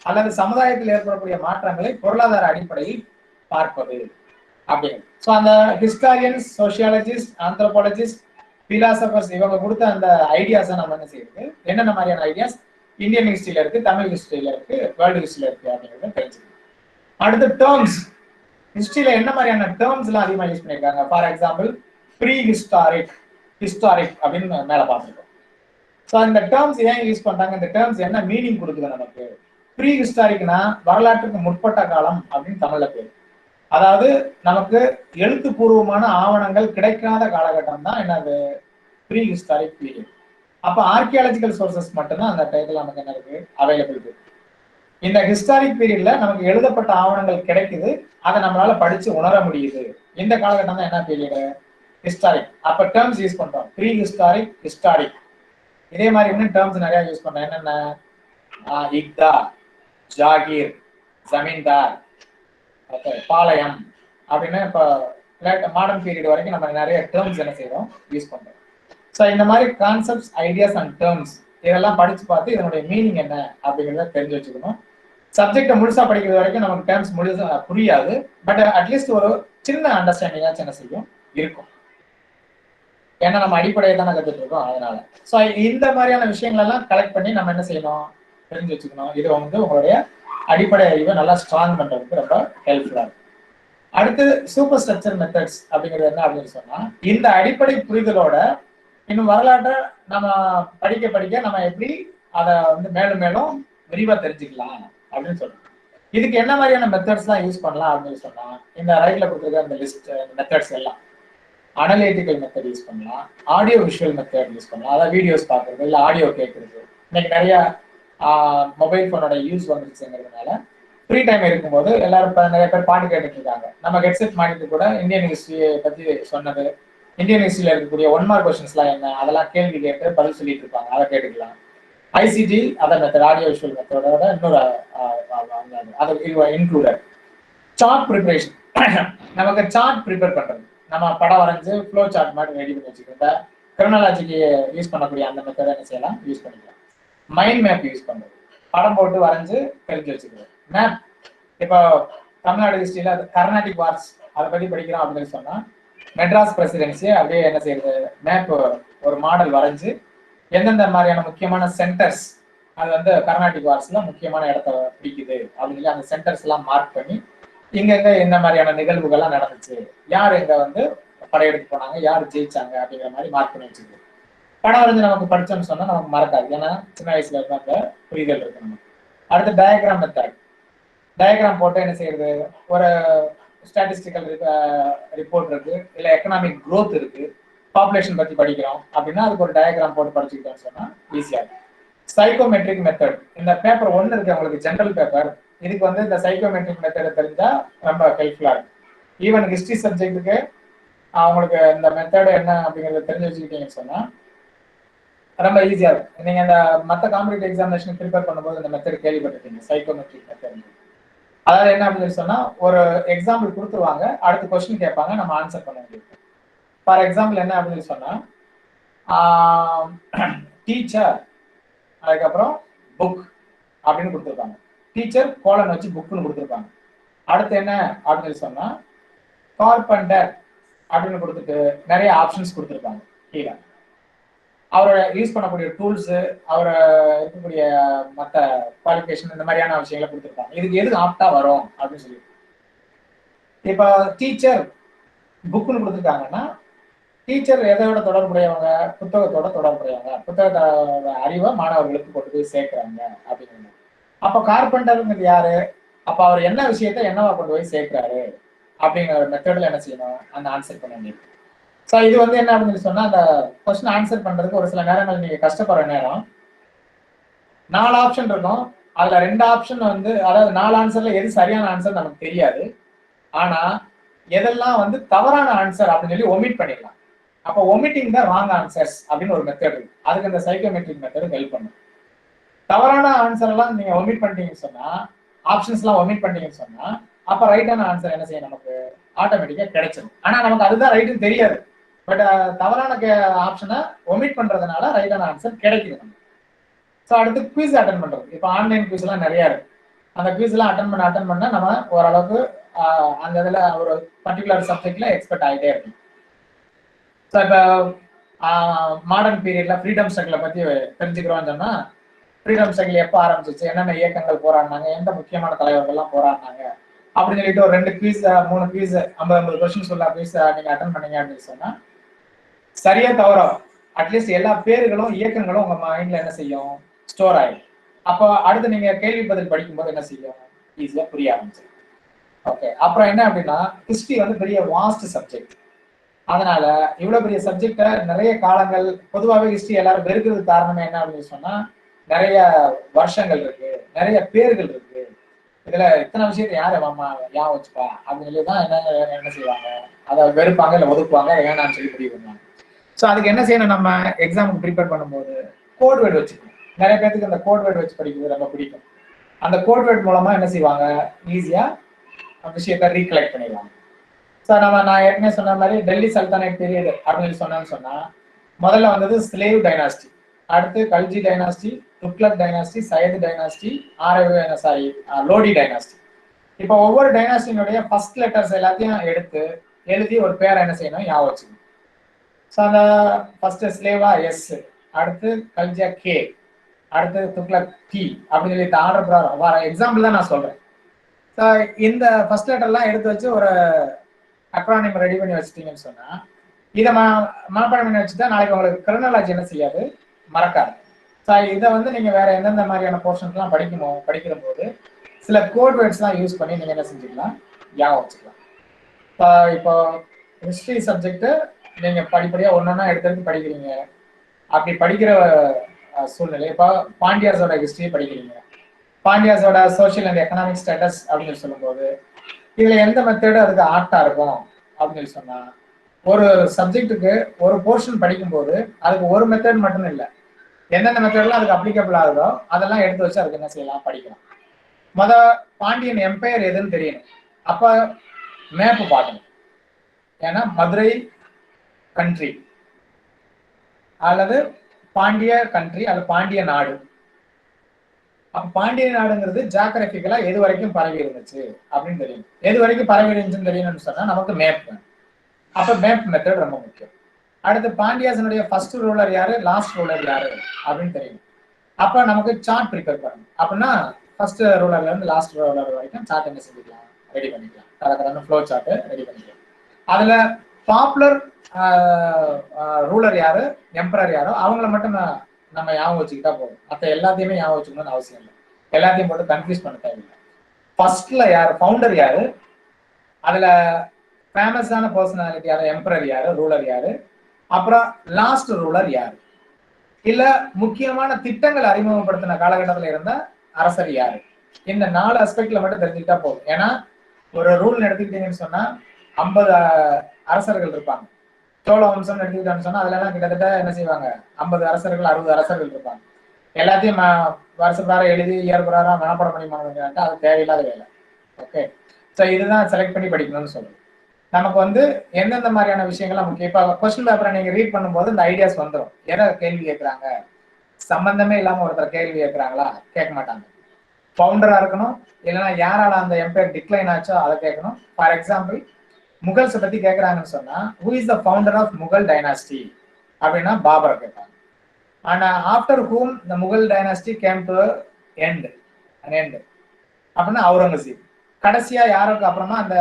அல்லது சமுதாயத்தில் ஏற்படக்கூடிய மாற்றங்களை பொருளாதார அடிப்படையில் பார்ப்பது அப்படின்னு. ஸோ அந்த ஹிஸ்டாரியன்ஸ், சோசியாலஜிஸ்ட், ஆந்த்ரோபாலஜிஸ்ட், பிலாசபர்ஸ் இவங்க கொடுத்த அந்த ஐடியாஸை நம்ம என்ன செய்யுது, என்னென்ன மாதிரியான ஐடியாஸ் இந்தியன் ஹிஸ்டரியில இருக்கு, தமிழ் ஹிஸ்டரியில இருக்கு, வேர்ல்டு ஹிஸ்டரியில இருக்கு அப்படிங்கிறத தெரிஞ்சுக்கணும். அடுத்து டேர்ம்ஸ், ஹிஸ்டரியில என்ன மாதிரியான டேர்ம்ஸ் எல்லாம் அதிகமாக யூஸ் பண்ணியிருக்காங்க. For example prehistoric, historic அப்படின்னு மேல பார்த்துருக்கோம். ஸோ இந்த டேர்ம்ஸ் ஏன் யூஸ் பண்றாங்க, இந்த டேர்ம்ஸ் என்ன மீனிங் கொடுக்குது நமக்கு. ப்ரீ ஹிஸ்டாரிக்னா வரலாற்றுக்கு முற்பட்ட காலம் அப்படின்னு தமிழ்ல பேர். அதாவது நமக்கு எழுத்துப்பூர்வமான ஆவணங்கள் கிடைக்காத காலகட்டம் தான் என்னது, ப்ரீ ஹிஸ்டாரிக் பீரியட். அப்ப ஆர்கியாலஜிக்கல் சோர்சஸ் மட்டும்தான் அந்த டைத்துல நமக்கு என்ன இருக்கு, அவைலபிள் இருக்கு. இந்த ஹிஸ்டாரிக் பீரியட்ல நமக்கு எழுதப்பட்ட ஆவணங்கள் கிடைக்குது, அதை நம்மளால படிச்சு உணர முடியுது. இந்த காலகட்டம் தான் என்ன பீரியடு, ஹிஸ்டாரிக். அப்ப டேர்ம்ஸ் யூஸ் பண்றோம், ப்ரீ ஹிஸ்டாரிக், ஹிஸ்டாரிக். இதே மாதிரி இன்னும் டேர்ம்ஸ் நிறைய யூஸ் பண்றோம். என்னென்ன, இக்தா, ஜாகீர், ஜமீன்தார், பாளையம் அப்படின்னு இப்ப மாடர்ன் பீரியட் வரைக்கும் நம்ம நிறைய டேர்ம்ஸ் என்ன செய்யறோம், யூஸ் பண்றோம். ஸோ இந்த மாதிரி கான்செப்ட்ஸ், ஐடியாஸ் அண்ட் டேர்ம்ஸ் இதெல்லாம் படிச்சு பார்த்து இதனுடைய மீனிங் என்ன அப்படிங்கிறத தெரிஞ்சு வச்சுக்கணும். சப்ஜெக்டை முழுசா படிக்கிறது வரைக்கும் நமக்கு டேர்ம்ஸ் முழுசா புரியாது, பட் அட்லீஸ்ட் ஒரு சின்ன அண்டர்ஸ்டாண்டிங்காச்சும் என்ன செய்யும், இருக்கும். ஏன்னா நம்ம அடிப்படையை தானே கற்றுட்டு இருக்கோம், அதனால. ஸோ இந்த மாதிரியான விஷயங்கள் எல்லாம் கலெக்ட் பண்ணி நம்ம என்ன செய்யணும், தெரிஞ்சு வச்சுக்கணும். இது வந்து உங்களுடைய அடிப்படை அறிவை நல்லா ஸ்ட்ராங் பண்றதுக்கு ரொம்ப ஹெல்ப்ஃபுல்லா இருக்கும். அடுத்து சூப்பர் ஸ்ட்ரக்சர் மெத்தட்ஸ் அப்படிங்கிறது என்ன அப்படின்னு சொன்னா, இந்த அடிப்படை புரிதலோட இன்னும் வரலாற்றை நம்ம படிக்க படிக்க நம்ம எப்படி அதை வந்து மேலும் மேலும் விரிவா தெரிஞ்சுக்கலாம் அப்படின்னு சொல்றோம். இதுக்கு என்ன மாதிரியான மெத்தட்ஸ் எல்லாம் யூஸ் பண்ணலாம் அப்படின்னு சொன்னா, இந்த ரைட்ல கொடுத்துருக்க அந்த லிஸ்ட் மெத்தட்ஸ் எல்லாம் அனலிட்டிக்கல் மெத்தட் யூஸ் பண்ணலாம், ஆடியோ விஷுவல் மெத்தட் யூஸ் பண்ணலாம், அதாவது வீடியோஸ் பார்க்கறது இல்லை ஆடியோ கேட்கறது. இன்னைக்கு நிறைய மொபைல் போனோட யூஸ் வந்துருச்சுங்கிறதுனால ஃப்ரீ டைம் இருக்கும்போது எல்லாரும் நிறைய பேர் பாட்டு கேட்டுட்டு இருக்காங்க. நம்ம ஹெட்செட் மாட்டிட்டு கூட இந்தியன் ஹிஸ்டரியை பத்தி சொன்னது, இந்தியன் ஹிஸ்டரியில இருக்கக்கூடிய 1 மார்க் கொஸ்டின்ஸ்லாம் என்ன, அதெல்லாம் கேள்வி கேட்டு பதில் சொல்லிட்டு இருப்பாங்க, அதை கேட்டுக்கலாம். ICT other method, audio visual மெத்தடோட இன்னொரு அது இன்க்ளூடட். சார்ட் ப்ரிப்பரேஷன், நமக்கு சார்ட் ப்ரிப்பேர் பண்றது, நம்ம படம் வரைஞ்சு ஃப்ளோ சார்ட் மாதிரி ரெடி பண்ணி வச்சுக்கிட்டோம். கிரிமினாலஜிக்கு யூஸ் பண்ணக்கூடிய அந்த மெத்தடை என்ன செய்யலாம், யூஸ் பண்ணிக்கலாம். மைண்ட் மேப் யூஸ் பண்றது, படம் போட்டு வரைஞ்சு தெரிஞ்சு வச்சுக்கிறோம். மேப், இப்போ தமிழ்நாடு ஹிஸ்டரியில கர்நாடிக் வார்ஸ் அதை பத்தி படிக்கிறோம் அப்படின்னு சொன்னா, மெட்ராஸ் பிரசிடென்சி அப்படியே என்ன செய்யறது, மேப் ஒரு மாடல் வரைஞ்சு எந்தெந்த மாதிரியான முக்கியமான சென்டர்ஸ் அது வந்து கர்நாடிக் வார்ஸ்ல முக்கியமான இடத்த பிடிக்குது அப்படின்னு சொல்லி அந்த சென்டர்ஸ் எல்லாம் மார்க் பண்ணி இங்கங்க இந்த மாதிரியான நிகழ்வுகள்லாம் நடந்துச்சு, யார் எங்க வந்து படையெடுத்து போனாங்க, யார் ஜெயிச்சாங்க அப்படிங்கிற மாதிரி மார்க் பண்ணி வச்சுருக்கு. படம் வரைஞ்சு நமக்கு படிச்சோம்னு சொன்னா நமக்கு மறக்காது, ஏன்னா சின்ன வயசுல இருந்த அந்த புரிதல் இருக்கு நமக்கு. அடுத்து டயக்ராம் மெத்தட், டயக்ராம் போட்டு என்ன செய்யறது, ஒரு ஸ்டாட்டிஸ்டிக்கல் ரிப்போர்ட் இருக்கு, இல்லை எக்கனாமிக் க்ரோத் இருக்கு, பாப்புலேஷன் பத்தி படிக்கிறோம் அப்படின்னா அதுக்கு ஒரு டயக்ராம் போட்டு படிச்சுக்கிட்டோம்னு சொன்னா ஈஸியா இருக்கும். சைக்கோமெட்ரிக் மெத்தட், இந்த பேப்பர் 1 இருக்கு உங்களுக்கு ஜென்ரல் பேப்பர், இதுக்கு வந்து இந்த சைக்கோமெட்ரிக் மெத்தட் தெரிஞ்சா ரொம்ப ஹெல்ப்ஃபுல்லா இருக்கும். ஈவன் ஹிஸ்டரி சப்ஜெக்ட்டுக்கு அவங்களுக்கு இந்த மெத்தட் என்ன அப்படிங்கறத தெரிஞ்சு வச்சுக்கிட்டீங்கன்னு சொன்னா ரொம்ப ஈஸியா இருக்கும். நீங்க இந்த மற்ற காம்படிட்டிவ் எக்ஸாமினேஷன் ப்ரிப்பேர் பண்ணும்போது இந்த மெத்தட் கேள்விப்பட்டிருக்கீங்க, சைக்கோமெட்ரிக் மெத்தட். அதாவது என்ன அப்படின்னு சொன்னா, ஒரு எக்ஸாம்பிள் கொடுத்துருவாங்க, அடுத்த கொஸ்டின் கேட்பாங்க, நம்ம ஆன்சர் பண்ண வேண்டியது. ஃபார் எக்ஸாம்பிள் என்ன அப்படின்னு சொன்னா, டீச்சர், அதுக்கப்புறம் புக் அப்படின்னு கொடுத்துருப்பாங்க. டீச்சர் கோலன் வச்சு புக்னு கொடுத்துருப்பாங்க. அடுத்து என்ன அப்படின்னு சொன்னா கார்பெண்டர் அப்படின்னு கொடுத்துட்டு நிறைய ஆப்ஷன்ஸ் கொடுத்துருப்பாங்க. கீழே அவரோட யூஸ் பண்ணக்கூடிய டூல்ஸ், அவரை இருக்கக்கூடிய மற்ற குவாலிஃபிகேஷன், இந்த மாதிரியான விஷயங்களை கொடுத்துருப்பாங்க. இதுக்கு எது ஆப்டா வரும் அப்படின்னு சொல்லி. இப்ப டீச்சர் புக்னு கொடுத்துருக்காங்கன்னா டீச்சர் எதையோட தொடர்புடையவங்க, புத்தகத்தோட தொடர்புடையவங்க, புத்தகத்தோட அறிவை மாணவர்களுக்கு கொண்டு போய் சேர்க்கிறாங்க அப்படிங்கிறது. அப்ப கார்பெண்டருங்கிறது யாரு? அப்ப அவர் என்ன விஷயத்த என்னவா கொண்டு போய் சேர்க்கிறாரு அப்படிங்கிற மெத்தட்ல என்ன செய்யணும், அந்த ஆன்சர் பண்ண வேண்டியது. ஸோ இது வந்து என்ன அப்படின்னு சொன்னா, அந்த கொஸ்டின் ஆன்சர் பண்றதுக்கு ஒரு சில நேரங்கள் நீங்க கஷ்டப்படுற நேரம், 4 ஆப்ஷன் இருக்கும். அதுல 2 ஆப்ஷன் வந்து, அதாவது 4 ஆன்சர்ல எது சரியான ஆன்சர் நமக்கு தெரியாது. ஆனா எதெல்லாம் வந்து தவறான ஆன்சர் அப்படின்னு சொல்லி ஒமிட் பண்ணிடலாம். அப்போ ஒமிட்டிங் த ராங் ஆன்சர்ஸ் அப்படின்னு ஒரு மெத்தட் இருக்கு. அதுக்கு இந்த சைக்கோமெட்ரிக் மெத்தட் ஹெல்ப் பண்ணும். தவறான ஆன்சர் எல்லாம் நீங்க ஒமிட் பண்ணிட்டீங்கன்னு சொன்னா, ஆப்ஷன்ஸ் எல்லாம் ஒமிட் பண்ணிட்டீங்கன்னு சொன்னா, அப்ப ரைட்டான ஆன்சர் என்ன செய்யும், நமக்கு ஆட்டோமேட்டிக்கா கிடைச்சிடும். ஆனா நமக்கு அதுதான் ரைட்டுன்னு தெரியாது. பட் தவறான ஆப்ஷனை ஒமிட் பண்றதுனால ரைட்டான ஆன்சர் கிடைக்குது நமக்கு. ஸோ அடுத்து குவிஸ் அட்டன் பண்றது. இப்போ ஆன்லைன் குவிஸ் எல்லாம் நிறைய இருக்கு. அந்த குவிஸ் எல்லாம் அட்டன் பண்ண நம்ம ஓரளவுக்கு அந்த இதுல ஒரு பர்டிகுலர் சப்ஜெக்ட்ல எக்ஸ்பெக்ட் ஆகிட்டே இருக்கும். ஸோ இப்போ மாடர்ன் பீரியட்ல ஃப்ரீடம் ஸ்ட்ரகிளை பத்தி தெரிஞ்சுக்கிறோம்னு சொன்னா, ஃப்ரீடம் ஸ்ட்ரகிள் எப்போ ஆரம்பிச்சிச்சு, என்னென்ன இயக்கங்கள் போராடினாங்க, எந்த முக்கியமான தலைவர்கள்லாம் போராடினாங்க அப்படின்னு சொல்லிட்டு ஒரு 2 குவிஸ் 3 குவிஸ் 50 கொஸ்டின்ஸ் உள்ள குவிஸ் நீங்க அட்டன் பண்ணீங்க அப்படின்னு சொன்னா, சரியா தவறோ அட்லீஸ்ட் எல்லா பேர்களும் இயக்கங்களும் உங்க மைண்ட்ல என்ன செய்யும், ஸ்டோர் ஆயிடும். அப்போ அடுத்து நீங்க கேள்வி பதில் படிக்கும்போது என்ன செய்யும், ஈஸியா புரிய ஆரம்பிச்சிடும். ஓகே, அப்புறம் என்ன அப்படின்னா, ஹிஸ்டரி வந்து பெரிய வாஸ்ட் சப்ஜெக்ட். அதனால இவ்வளவு பெரிய சப்ஜெக்டை நிறைய காலங்கள், பொதுவாகவே ஹிஸ்டரி எல்லாரும் வெறுக்கிறதுக்கு காரணமே என்ன அப்படின்னு சொன்னா, நிறைய வருஷங்கள் இருக்கு, நிறைய பேர்கள் இருக்கு, இதுல இத்தனை விஷயத்த யாரு ஞாபகம் வச்சுப்பா அப்படின்னு சொல்லி தான் என்ன செய்வாங்க, அதை வெறுப்பாங்க, இல்லை ஒதுக்குவாங்க, அதை வேணாம்னு சொல்லி முடிவு பண்ணுவாங்க. ஸோ அதுக்கு என்ன செய்யணும், நம்ம எக்ஸாமுக்கு ப்ரிப்பேர் பண்ணும்போது கோட் வேர்டு வச்சுக்கணும். நிறைய பேருக்கு அந்த கோட் வேர்டு வச்சு படிக்கிறது ரொம்ப பிடிக்கும். அந்த கோட் வேர்டு மூலமா என்ன செய்வாங்க, ஈஸியா விஷயத்த ரீகலெக்ட் பண்ணிடுவாங்க. ஸோ நான் ஏற்கனவே சொன்ன மாதிரி டெல்லி சல்தானேட் பீரியட் அப்படின்னு சொன்னா, முதல்ல வந்தது ஸ்லேவ் டைனாஸ்டி, அடுத்து Khalji dynasty, Tughlaq dynasty, Sayyid dynasty, Lodi dynasty. இப்போ ஒவ்வொரு டைனாஸ்டியினுடைய ஃபர்ஸ்ட் லெட்டர்ஸ் எல்லாத்தையும் எடுத்து எழுதி ஒரு பேரை என்ன செய்யணும், ஞாபகம் வச்சுக்கணும். ஸோ அந்த ஃபர்ஸ்ட் ஸ்லேவா எஸ், அடுத்து கல்ஜியா கே, அடுத்து துக்ளக் டி அப்படின்னு சொல்லி ஆர்டர் பிரகாரம் வர எக்ஸாம்பிள் தான் நான் சொல்றேன். ஸோ இந்த ஃபர்ஸ்ட் லெட்டர்லாம் எடுத்து வச்சு ஒரு அக்ரானிம் ரெடி பண்ணி வச்சுட்டீங்கன்னு சொன்னா, இதை மனப்பாடம் பண்ணி வச்சுட்டா நாளைக்கு உங்களுக்கு கிரிமினாலஜி என்ன செய்யாது, மறக்காது. ஸோ இதை வந்து நீங்க வேற எந்தெந்த மாதிரியான போர்ஷன்ஸ்லாம் படிக்கிற போது சில கோட் வேர்ட்ஸ்லாம் யூஸ் பண்ணி நீங்க என்ன செஞ்சுக்கலாம், ஞாபகம் வச்சுக்கலாம். இப்போ ஹிஸ்டரி சப்ஜெக்ட் நீங்க படிப்படியா ஒன்னொன்னா எடுத்து படிக்கிறீங்க. அப்படி படிக்கிற சூழ்நிலை, இப்போ பாண்டியாஸோட ஹிஸ்டரி படிக்கிறீங்க, பாண்டியாஸோட சோசியல் அண்ட் எக்கனாமிக் ஸ்டேட்டஸ் அப்படின்னு சொல்லும்போது இதுல எந்த மெத்தடு அதுக்கு ஆப்டா இருக்கும் அப்படின்னு சொன்னா, ஒரு சப்ஜெக்டுக்கு ஒரு போர்ஷன் படிக்கும்போது அதுக்கு ஒரு மெத்தட் மட்டும் இல்லை, எந்தெந்த மெத்தட்லாம் அதுக்கு அப்ளிகபிள் ஆகுதோ அதெல்லாம் எடுத்து வச்சு அதுக்கு என்ன செய்யலாம், படிக்கலாம். பாண்டியன் எம்பையர் எதுன்னு தெரியணும். அப்ப மேப் பார்க்கணும். ஏன்னா மதுரை கண்ட்ரி அல்லது பாண்டிய கண்ட்ரி அல்லது பாண்டிய நாடு. அப்ப பாண்டிய நாடுங்கிறது ஜியோகிராபிக்கலா எது வரைக்கும் பரவி இருந்துச்சு அப்படின்னு தெரியும். எது வரைக்கும் பரவி இருந்துச்சுன்னு தெரியணும்னு சொன்னா நமக்கு மேப் வேணும். அப்ப மேப் மெத்தட் ரொம்ப முக்கியம். அடுத்து பாண்டியாசனுடைய ஃபர்ஸ்ட் ரூலர் யாரு, லாஸ்ட் ரூலர் யாரு அப்படின்னு தெரியும். அப்ப நமக்கு சார்ட் ப்ரிப்பேர் பண்ணணும். அப்படின்னா ஃபர்ஸ்ட் ரூலர்ல இருந்து லாஸ்ட் ரூலர் வரைக்கும் சார்ட் என்ன செஞ்சுக்கலாம், ரெடி பண்ணிக்கலாம். கரெக்டான ஃப்ளோ சார்ட் ரெடி பண்ணிக்கலாம். அதுல பாப்புலர் ரூலர் யாரு, எம்பரர் யாரோ அவங்கள மட்டும் நம்ம ஞாபகம் வச்சுக்கிட்டா போதும். மற்ற எல்லாத்தையுமே ஞாபகம் வச்சுக்கணும்னு அவசியம் இல்லை. எல்லாத்தையும் போட்டு கன்ஃபியூஸ் பண்ண தேவையில்லை. ஃபர்ஸ்ட்ல யாரு ஃபவுண்டர் யாரு, அதுல ஃபேமஸான பர்சனாலிட்டி யாரு, எம்பரர் யாரு, ரூலர் யாரு, அப்புறம் லாஸ்ட் ரூலர் யாரு, இல்ல முக்கியமான திட்டங்கள் அறிமுகப்படுத்தின காலகட்டத்தில் இருந்த அரசர் யாரு. இந்த 4 அஸ்பெக்ட்ல மட்டும் தெரிஞ்சுக்கிட்டா போதும். ஏன்னா ஒரு ரூல் எடுத்துக்கிட்டீங்கன்னு சொன்னா 50 அரசர்கள் இருப்பாங்க. சோழ வம்சம் எடுத்துக்கிட்டான்னு சொன்னா அதுல எல்லாம் கிட்டத்தட்ட என்ன செய்வாங்க, 50 அரசர்கள் 60 அரசர்கள் இருப்பாங்க. எல்லாத்தையும் வருஷ பிரகாரம் எழுதி இயர் பிரகாரம் மனப்பாடம் பண்ணி மாட்டாங்க, அது தேவையில்லாத வேலை. ஓகே, ஸோ இதுதான் செலக்ட் பண்ணி படிக்கணும்னு சொல்லுது. நமக்கு வந்து எந்தெந்த மாதிரியான விஷயங்கள்லாம் முக்கியம். இப்போ கொஸ்டின் பேப்பரை நீங்க ரீட் பண்ணும்போது இந்த ஐடியாஸ் வந்துடும். எதை கேள்வி கேட்குறாங்க, சம்பந்தமே இல்லாம ஒருத்தர் கேள்வி கேட்கிறாங்களா? கேட்க மாட்டாங்க. ஃபவுண்டரா இருக்கணும், இல்லைன்னா யாரால அந்த எம்பையர் டிக்ளைன் ஆச்சோ அதை கேட்கணும். ஃபார் எக்ஸாம்பிள், முகல்ஸை பத்தி கேட்கறாங்கன்னு சொன்னா, who is the founder of Mughal dynasty அப்படின்னா பாபர் கேட்பாங்க. And after whom the Mughal dynasty came to end அப்படின்னா அவுரங்கசீப். கடைசியா யாருக்கு அப்புறமா அந்த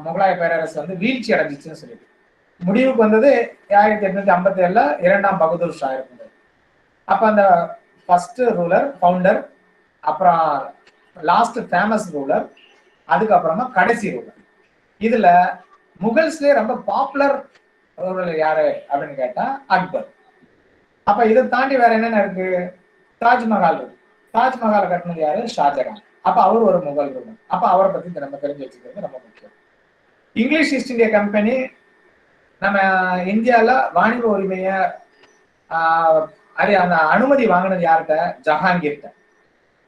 முகலாய பேரரசு வந்து வீழ்ச்சி அடைஞ்சிச்சுன்னு சொல்லிட்டு முடிவுக்கு வந்தது 1857 இரண்டாம் பகதூர் ஷா இருந்தது. அப்ப அந்த ஃபர்ஸ்ட் ரூலர் ஃபவுண்டர், அப்புறம் லாஸ்ட் ஃபேமஸ் ரூலர், அதுக்கப்புறமா கடைசி ரூலர். இதுல முகல்ஸ்லயே ரொம்ப பாப்புலர் ரூலர் யாரு அப்படின்னு கேட்டா அக்பர். அப்ப இதை தாண்டி வேற என்னென்ன இருக்கு? தாஜ்மஹால் இருக்கு. தாஜ்மஹால் கட்டினது யாரு? ஷாஜகான். அப்ப அவர் ஒரு முகல் ரூலர். அப்ப அவரை பத்தி நம்ம தெரிஞ்சு வச்சுக்கிறது ரொம்ப முக்கியம். இங்கிலீஷ் ஈஸ்ட் இந்தியா கம்பெனி நம்ம இந்தியால வாணிப உரிமைய அந்த அனுமதி வாங்கினது யார்கிட்ட? ஜஹாங்கீர்கிட்ட.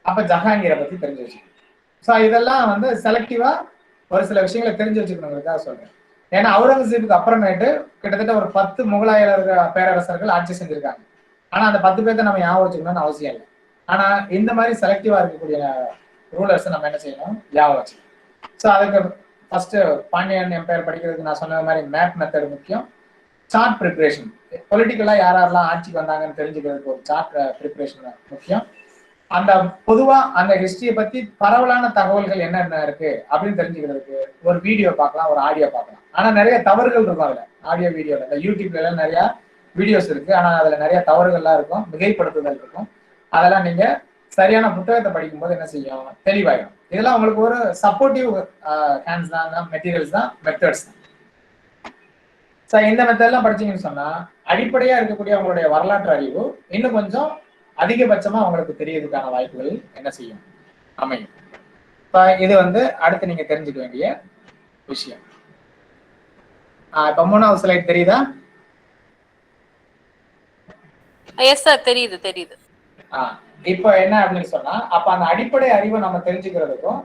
அப்ப ஜஹாங்கீரை பத்தி தெரிஞ்சு வச்சுக்கணும். ஸோ இதெல்லாம் வந்து செலக்டிவா ஒரு சில விஷயங்களை தெரிஞ்சு வச்சுக்கணுங்கிறதுக்காக சொல்றேன். ஏன்னா அவுரங்கசீப்புக்கு அப்புறமேட்டு கிட்டத்தட்ட ஒரு 10 முகலாய பேரரசர்கள் ஆட்சி செஞ்சிருக்காங்க. ஆனா அந்த 10 பேர்த்த நம்ம ஞாபகம் வச்சுக்கணும்னு அவசியம் இல்லை. ஆனா இந்த மாதிரி செலக்டிவா இருக்கக்கூடிய ரூலர்ஸ் நம்ம என்ன செய்யணும்? ஞாபகம் வச்சுக்கணும். ஸோ அதுக்கு ஃபர்ஸ்ட் பாண்டியன் எம்பையர் படிக்கிறதுக்கு நான் சொன்ன மாதிரி மேப் மெத்தட் முக்கியம். சார்ட் ப்ரிப்பரேஷன், பொலிட்டிக்கலா யாரெல்லாம் ஆட்சிக்கு வந்தாங்கன்னு தெரிஞ்சுக்கிறதுக்கு ஒரு சார்ட் ப்ரிப்பரேஷன் முக்கியம். அந்த பொதுவா அந்த ஹிஸ்டரியை பத்தி பரவலான தகவல்கள் என்னென்ன இருக்கு அப்படின்னு தெரிஞ்சுக்கிறதுக்கு ஒரு வீடியோ பார்க்கலாம், ஒரு ஆடியோ பார்க்கலாம். ஆனா நிறைய தவறுகள் இருக்கும் அதுல, ஆடியோ வீடியோல. இந்த யூடியூப்ல எல்லாம் நிறைய வீடியோஸ் இருக்கு, ஆனா அதுல நிறைய தவறுகள்லாம் இருக்கும், மிகைப்படுத்துதல் இருக்கும். அதெல்லாம் நீங்க சரியான புத்தகத்தை படிக்கும் போது என்ன செய்யும்? தெளிவாயிடும். இதெல்லாம் உங்களுக்கு ஒரு சப்போர்ட்டிவ் ஹேண்ட்ஸ் தான், மெட்டீரியல்ஸ் தான், மெத்தட்ஸ் தான். ஸோ இந்த மெத்தட்லாம் படிச்சீங்கன்னு சொன்னா அடிப்படையா இருக்கக்கூடிய உங்களுடைய வரலாற்று அறிவு இன்னும் கொஞ்சம் அதிகபட்சமா உங்களுக்கு தெரியறதுக்கான வாய்ப்புகள் என்ன செய்யும்? அமையும். இது வந்து அடுத்து நீங்க தெரிஞ்சுக்க வேண்டிய விஷயம். இப்ப 3வது ஸ்லைட் தெரியுதா? எஸ் சார், தெரியுது தெரியுது. இப்போ என்ன அப்படின்னு சொன்னா, அப்ப அந்த அடிப்படை அறிவை நம்ம தெரிஞ்சுக்கிறதுக்கும்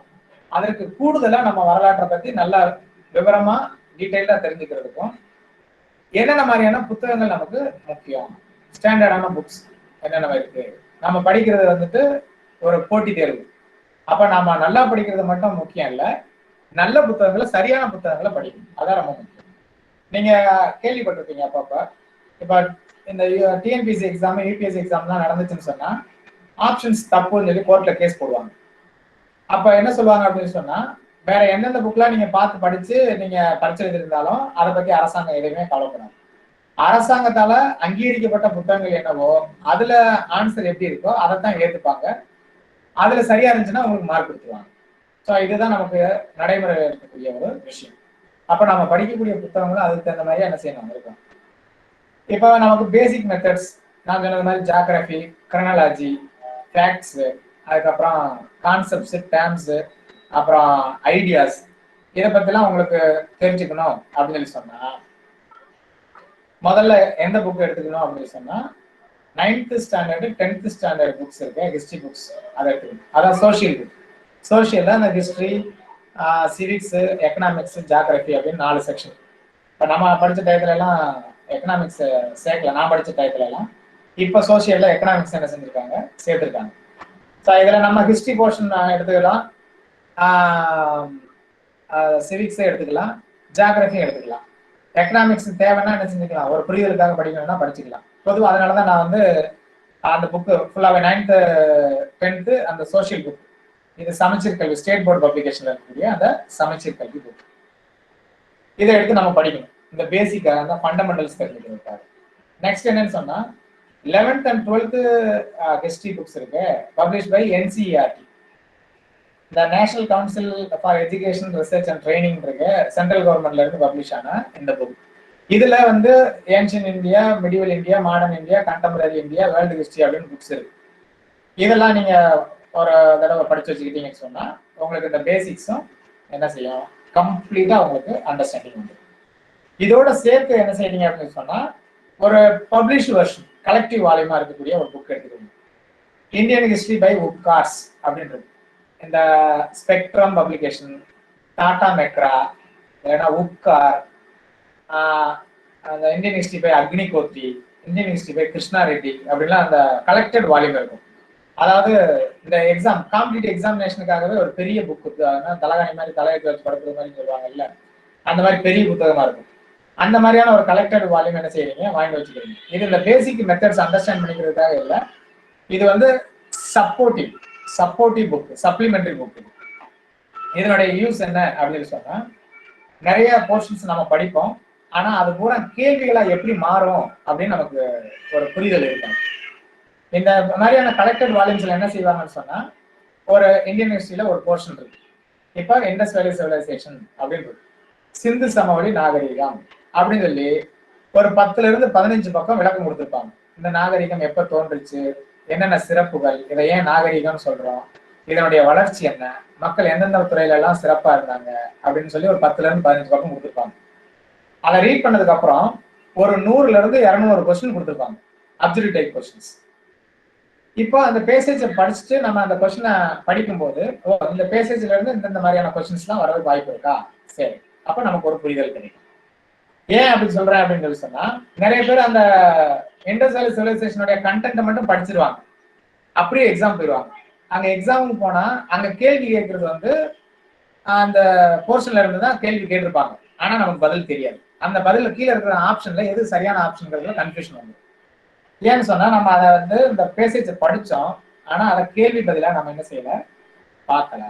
அதற்கு கூடுதலா நம்ம வரலாற்றை பத்தி நல்லா விவரமா டீட்டெயிலா தெரிஞ்சுக்கிறதுக்கும் என்னென்ன மாதிரியான புத்தகங்கள் நமக்கு முக்கியம்? ஸ்டாண்டர்டான புக்ஸ் என்னென்ன இருக்கு? நம்ம படிக்கிறது வந்துட்டு ஒரு போட்டி தேர்வு. அப்ப நாம நல்லா படிக்கிறது மட்டும் முக்கியம் இல்லை, நல்ல புத்தகங்களை, சரியான புத்தகங்களை படிக்கணும். அதான் ரொம்ப முக்கியம். நீங்க கேள்விப்பட்டிருப்பீங்க அப்பப்ப, இப்ப இந்த டிஎன்பிஎஸ்சி எக்ஸாம், யூபிஎஸ்சி எக்ஸாம்லாம் நடந்துச்சுன்னு சொன்னா ஆப்ஷன்ஸ் தப்புன்னு சொல்லி கோர்ட்ல கேஸ் போடுவாங்க. அப்ப என்ன சொல்லுவாங்க அப்படின்னு சொன்னா, வேற எந்தெந்த புக்லாம் நீங்க பார்த்து படிச்சு நீங்க பரிச்சை இருந்தாலும் அதை பத்தி அரசாங்கம் எதுவுமே கவலைப்படாது. அரசாங்கத்தால அங்கீகரிக்கப்பட்ட புத்தகங்கள் என்னவோ அதுல ஆன்சர் எப்படி இருக்கோ அதைத்தான் ஏத்துப்பாங்க. அதுல சரியா இருந்துச்சுன்னா உங்களுக்கு மார்க் கொடுத்துருவாங்க. ஸோ இதுதான் நமக்கு நடைமுறையில் இருக்கக்கூடிய ஒரு விஷயம். அப்ப நம்ம படிக்கக்கூடிய புத்தகங்களும் அதுக்கு தகுந்த மாதிரி என்ன செய்யணும் இருக்கும். இப்போ நமக்கு பேசிக் மெத்தட்ஸ் நான் சொன்னது மாதிரி ஜியாகிரபி, கிரனாலஜி, ஃபேக்ட்ஸ், அதுக்கப்புறம் கான்செப்ட்ஸ், டேர்ம்ஸ், அப்புறம் ஐடியாஸ், இதை பத்திலாம் உங்களுக்கு தெரிஞ்சுக்கணும் அப்படின்னு சொல்லி சொன்னா முதல்ல எந்த புக் எடுத்துக்கணும் அப்படின்னு சொன்னா 9th standard 10th standard books இருக்கு, ஹிஸ்டரி புக்ஸ், அதை எடுத்துக்கணும். அதான் சோசியல் புக். சோசியல்ல அந்த ஹிஸ்டரி, சிவிக்ஸ், எக்கனாமிக்ஸ், ஜியாகிரபி அப்படின்னு 4 செக்ஷன். இப்போ நம்ம படிச்ச டயத்துல எல்லாம் எக்கனாமிக்ஸ் சேர்க்கல, நான் படிச்ச டயத்துல எல்லாம். இப்போ சோசியல்ல எக்கனாமிக்ஸ் என்ன செஞ்சிருக்காங்க? சேர்த்துருக்காங்க. ஸோ இதில் நம்ம ஹிஸ்டரி போர்ஷன் எடுத்துக்கலாம், சிவிக்ஸே எடுத்துக்கலாம், ஜியாகிரபியும் எடுத்துக்கலாம். எக்கனாமிக்ஸ் தேவைன்னா என்ன செஞ்சுக்கலாம்? ஒரு புரிதலுக்காக படிக்கணும்னா படிச்சுக்கலாம். பொதுவாக அதனால தான் நான் வந்து அந்த புக்கு ஃபுல்லாகவே 9th 10th அந்த சோசியல் புக், இது சமச்சீர் கல்வி, ஸ்டேட் போர்டு பப்ளிகேஷன்ல இருக்கக்கூடிய அந்த சமச்சீர் கல்வி புக், இதை எடுத்து நம்ம படிக்கணும். இந்த பேசிக்காக அந்த ஃபண்டமெண்டல்ஸ் தெரிஞ்சுக்கிறதுக்காக. நெக்ஸ்ட் என்னன்னு சொன்னா 11th and 12th history books இருக்கு, பப்ளிஷ் பை என்சிஇஆர்டி, இந்த national council for education research and training இருக்கு, சென்ட்ரல் கவர்மெண்ட்ல இருந்து பப்ளிஷ் ஆன இந்த புக். இதுல வந்து ancient India, medieval India, modern India, contemporary India, world history அப்படின்னு புக்ஸ் இருக்கு. இதெல்லாம் நீங்க ஒரு தடவை படிச்சு வச்சுக்கிட்டீங்கன்னு சொன்னா உங்களுக்கு இந்த பேசிக்ஸும் என்ன செய்யும்? கம்ப்ளீட்டா உங்களுக்கு அண்டர்ஸ்டாண்டிங் உண்டு. இதோட சேர்த்து என்ன செய்யறீங்க அப்படின்னு சொன்னா ஒரு பப்ளிஷ் வெர்ஷன், கலெக்டிவ் வால்யூமா இருக்கக்கூடிய ஒரு புக் எடுத்துக்கோங்க. இந்தியன் ஹிஸ்டரி பை உப்கார்ஸ் அப்படின்றது. இந்த ஸ்பெக்ட்ரம் பப்ளிகேஷன், டாடா மெக்ரா, இல்லைன்னா உப்கார், அந்த Indian history by Agnihotri, Indian history by Krishna Reddy அப்படின்லாம் அந்த கலெக்டட் வால்யூம் இருக்கும். அதாவது இந்த எக்ஸாம் காம்படிட்டிவ் எக்ஸாமினேஷனுக்காகவே ஒரு பெரிய புக்கு, தலகாணி மாதிரி தலையெழுத்து வச்சு படுக்கிற மாதிரி சொல்லுவாங்கல்ல, அந்த மாதிரி பெரிய புத்தகமா இருக்கும். அந்த மாதிரியான ஒரு கலெக்டட் வால்யூம் என்ன செய்யறீங்க, வாங்கி வச்சுக்கிறீங்க. இது இந்த பேசிக் மெத்தட்ஸ் அண்டர்ஸ்டாண்ட் பண்ணிக்கிறதுக்காக இல்லை, இது வந்து சப்போர்ட்டிவ் புக், சப்ளிமெண்டரி புக். இதனுடைய யூஸ் என்ன அப்படின்னு சொன்னா, நிறைய போர்ஷன்ஸ் நம்ம படிப்போம், ஆனா அது பூரா கேள்விகளா எப்படி மாறும் அப்படின்னு நமக்கு ஒரு புரிதல் இருக்கும். இந்த மாதிரியான கலெக்டட் வால்யூம்ஸ்ல என்ன செய்வாங்கன்னு சொன்னா, ஒரு இந்தியன் ஹிஸ்டரியில ஒரு போர்ஷன் இருக்கு. இப்ப இண்டஸ் வேலி சிவிலைசேஷன் அப்படின்னு சிந்து சமவெளி நாகரிகம் அப்படின்னு சொல்லி ஒரு 10-15 பக்கம் விளக்கம் கொடுத்துருப்பாங்க. இந்த நாகரிகம் எப்ப தோன்றுச்சு, என்னென்ன சிறப்புகள், இதை ஏன் நாகரிகம்னு சொல்றோம், இதனுடைய வளர்ச்சி என்ன, மக்கள் எந்தெந்த துறையில எல்லாம் சிறப்பா இருந்தாங்க அப்படின்னு சொல்லி ஒரு 10-15 பக்கம் கொடுத்துருப்பாங்க. அதை ரீட் பண்ணதுக்கு அப்புறம் ஒரு 100-200 கொஸ்டின் கொடுத்துருப்பாங்க, அப்சர்வ் டைப் கொஸ்டின்ஸ். இப்போ அந்த பேசேஜை படிச்சுட்டு நம்ம அந்த கொஸ்டினை படிக்கும்போது, இந்த பேசேஜ்ல இருந்து இந்த மாதிரியான கொஸ்டின்ஸ் எல்லாம் வரவே வாய்ப்பு இருக்கா, சரி, அப்ப நமக்கு ஒரு புரிதல் கிடைக்கும். ஏன் அப்படி சொல்றேன் அப்படின்னு சொன்னா, நிறைய பேர் அந்த இண்டஸ் வேலி சிவிலைசேஷனுடைய கண்டென்ட் மட்டும் படிச்சிருவாங்க, அப்படியே எக்ஸாம் போயிடுவாங்க. அங்க எக்ஸாமுக்கு போனா அங்க கேள்வி கேட்கறது வந்து அந்த போர்ஷன்ல இருந்து தான் கேள்வி கேட்டிருப்பாங்க, ஆனா நமக்கு பதில் தெரியாது. அந்த பதில் கீழே இருக்கிற ஆப்ஷன்ல எது சரியான ஆப்ஷன்ங்கிறதுல கன்ஃபியூஷன் வந்து. ஏன்னு சொன்னா, நம்ம அதை வந்து இந்த பேசேஜை படிச்சோம், ஆனா அதை கேள்வி பதிலா நம்ம என்ன செய்யல, பார்க்கல.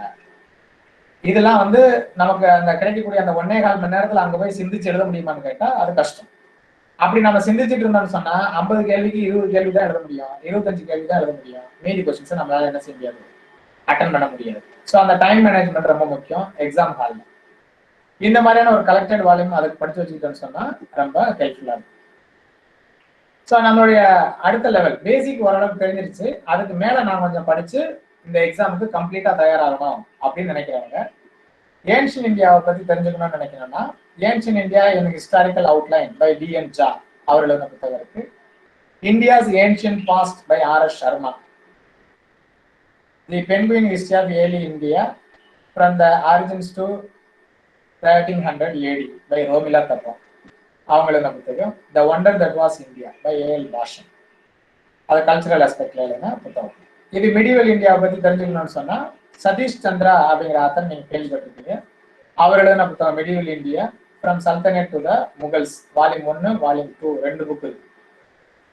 இதெல்லாம் வந்து நமக்கு அந்த கிடைக்கக்கூடிய அந்த 1.25 மணி நேரத்துல அங்க போய் சிந்திச்சு எழுத முடியுமான்னு கேட்டா அது கஷ்டம். அப்படி நம்ம சிந்திச்சுட்டு இருந்தோம்னு சொன்னா 50 கேள்விக்கு 20 கேள்வி தான் எழுத முடியும், 25 கேள்வி தான் எழுத முடியும். மீதி கொஸ்டின்ஸை நம்மளால என்ன செய்ய முடியாது, அட்டன் பண்ண முடியாது. ஸோ அந்த டைம் மேனேஜ்மெண்ட் ரொம்ப முக்கியம் எக்ஸாம் ஹால்ல. இந்த மாதிரியான ஒரு கலெக்டட் வால்யூம் அதுக்கு படிச்சு வச்சுக்கிட்டோம்னு சொன்னா ரொம்ப ஹெல்ப்ஃபுல்லா இருக்கும். ஸோ நம்மளுடைய அடுத்த லெவல் பேசிக் ஓரளவுக்கு தெரிஞ்சிருச்சு, அதுக்கு மேல நான் கொஞ்சம் படிச்சு இந்த எக்ஸாமுக்கு கம்ப்ளீட்டா தயாராகணும் அப்படின்னு நினைக்கிறவங்க, ஏன்ஷியன் இந்தியாவை பத்தி தெரிஞ்சுக்கணும்னு நினைக்கணும்னா, ancient India in historical outline by D.N. Jha அவர் எழுதின புத்தகம் இருக்கு. India's ancient past by R.S. Sharma, the Penguin history of early India from the origins to 1300 AD by Romila Thapar, அவங்க எழுதின புத்தகம். The wonder that was India by A.L. Basham, அது cultural ஆஸ்பெக்ட்ல எழுதின புத்தகம். இது மிடிவல் இந்தியாவை பத்தி தெரிஞ்சுக்கணும்னு சொன்னா, சதீஷ் சந்திரா அப்படிங்கிற ஆத்தர் நீங்க கேள்விப்பட்டிருக்கீங்க, அவர் எழுதின புத்தகம் medieval India from sultanate to the Mughals, volume 1 volume 2 2 book இருக்கு.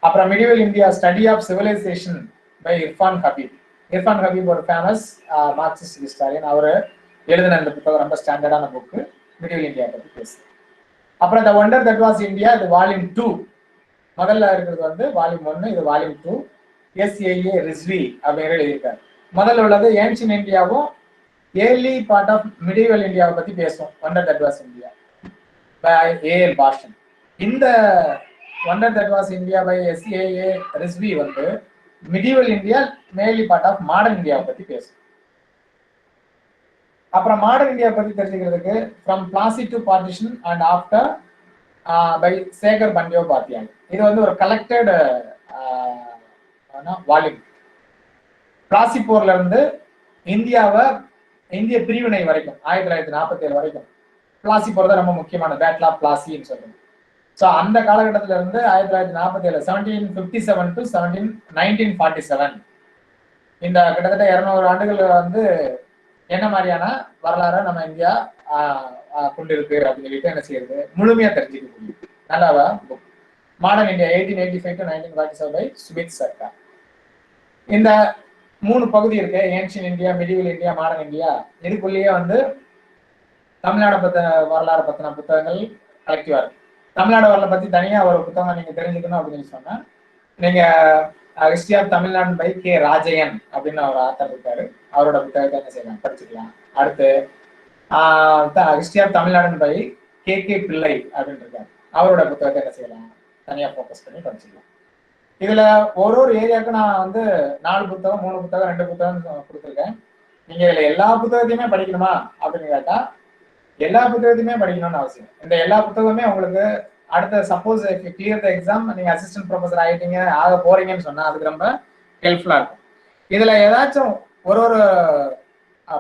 அப்புறம் medieval India study of civilisation by Irfan Habib. Irfan Habib ஒரு ஃபேமஸ் மார்க்சிஸ்ட் ஹிஸ்டாரியன், அவர் எழுதின இந்த புத்தகம் ரொம்ப ஸ்டாண்டர்டான புக்கு, மிடிவல் இந்தியா பத்தி பேசு. அப்புறம் த ஒண்டர் தட் வாஸ் இந்தியா, இது வால்யூம் 2, முதல்ல இருக்கிறது வந்து வால்யூம் 1, இது வால்யூம் 2, S.A.A. ரிஸ்வி அப்படிங்கிற எழுதியிருக்காரு. முதல்ல உள்ளது ஏன்ஷியன் இந்தியாவும் ஏர்லி பார்ட் ஆஃப் மிடிவல் இந்தியாவை பத்தி பேசும், wonder that was India by A.L. Basham. இந்த wonder that was India by S.A.A. Rizvi வந்து medieval India merely part of modern இந்தியாவை பத்தி பேசும். அப்புறம் மாடர்ன் இந்தியா பத்தி தெரிஞ்சுக்கிறதுக்கு from Plassey to partition and after by Sekhar Bandyopadhyay, இது வந்து ஒரு கலெக்டட் வால்யூம். பிளாசி போர்ல இருந்து இந்திய பிரிவினை வரைக்கும் 1947 வரைக்கும், பிளாசி போர் தான் ரொம்ப முக்கியமான பேட்டில் ஆஃப் பிளாசின்னு சொல்றோம். ஸோ அந்த காலகட்டத்தில இருந்து 1947 1757 டு 1947 இந்த கிட்டத்தட்ட 200 ஆண்டுகள் வந்து என்ன மாதிரியான வரலாறு நம்ம இந்தியா கொண்டிருக்கு அப்படின்னு சொல்லிட்டு என்ன செய்யறது, முழுமையா தெரிஞ்சுக்க முடியும். நல்லாவா book modern India 1885 to 1947 by Sumit Sarkar. இந்த 3 பகுதி இருக்கு, ancient India, medieval India, modern India. இதுக்குள்ளேயே வந்து தமிழ்நாடு வரலாறு பத்தின புத்தகங்கள் கலெக்டிவா இருக்கு. தமிழ்நாடு வரலாறு பத்தி தனியா ஒரு புத்தகம் நீங்க தெரிஞ்சுக்கணும் அப்படின்னு சொன்னா, நீங்க history of Tamil Nadu by K. Rajayyan அப்படின்னு ஒரு ஆத்தர் இருக்காரு, அவரோட புத்தகத்தை என்ன செய்யலாம், படிச்சுக்கலாம். அடுத்து history of Tamil Nadu by K.K. பிள்ளை அப்படின்னு இருக்காரு, அவரோட புத்தகத்தை என்ன செய்யலாம், தனியா ஃபோக்கஸ் பண்ணி படிச்சுக்கலாம். இதுல ஒரு ஏரியாவுக்கு நான் வந்து 4 புத்தகம் 3 புத்தகம் 2 புத்தகம் கொடுத்துருக்கேன். நீங்க இதுல எல்லா புத்தகத்தையுமே படிக்கணுமா அப்படின்னு கேட்டா எல்லா புத்தகத்தையுமே படிக்கணும்னு அவசியம். இந்த எல்லா புத்தகமே உங்களுக்கு அடுத்த சப்போஸ் கிளியர் த எக்ஸாம் நீங்க அசிஸ்டன்ட் ப்ரொஃபஸர் ஆகிட்டீங்க ஆக போறீங்கன்னு சொன்னா அதுக்கு ரொம்ப ஹெல்ப்ஃபுல்லா இருக்கும். இதுல ஏதாச்சும் ஒரு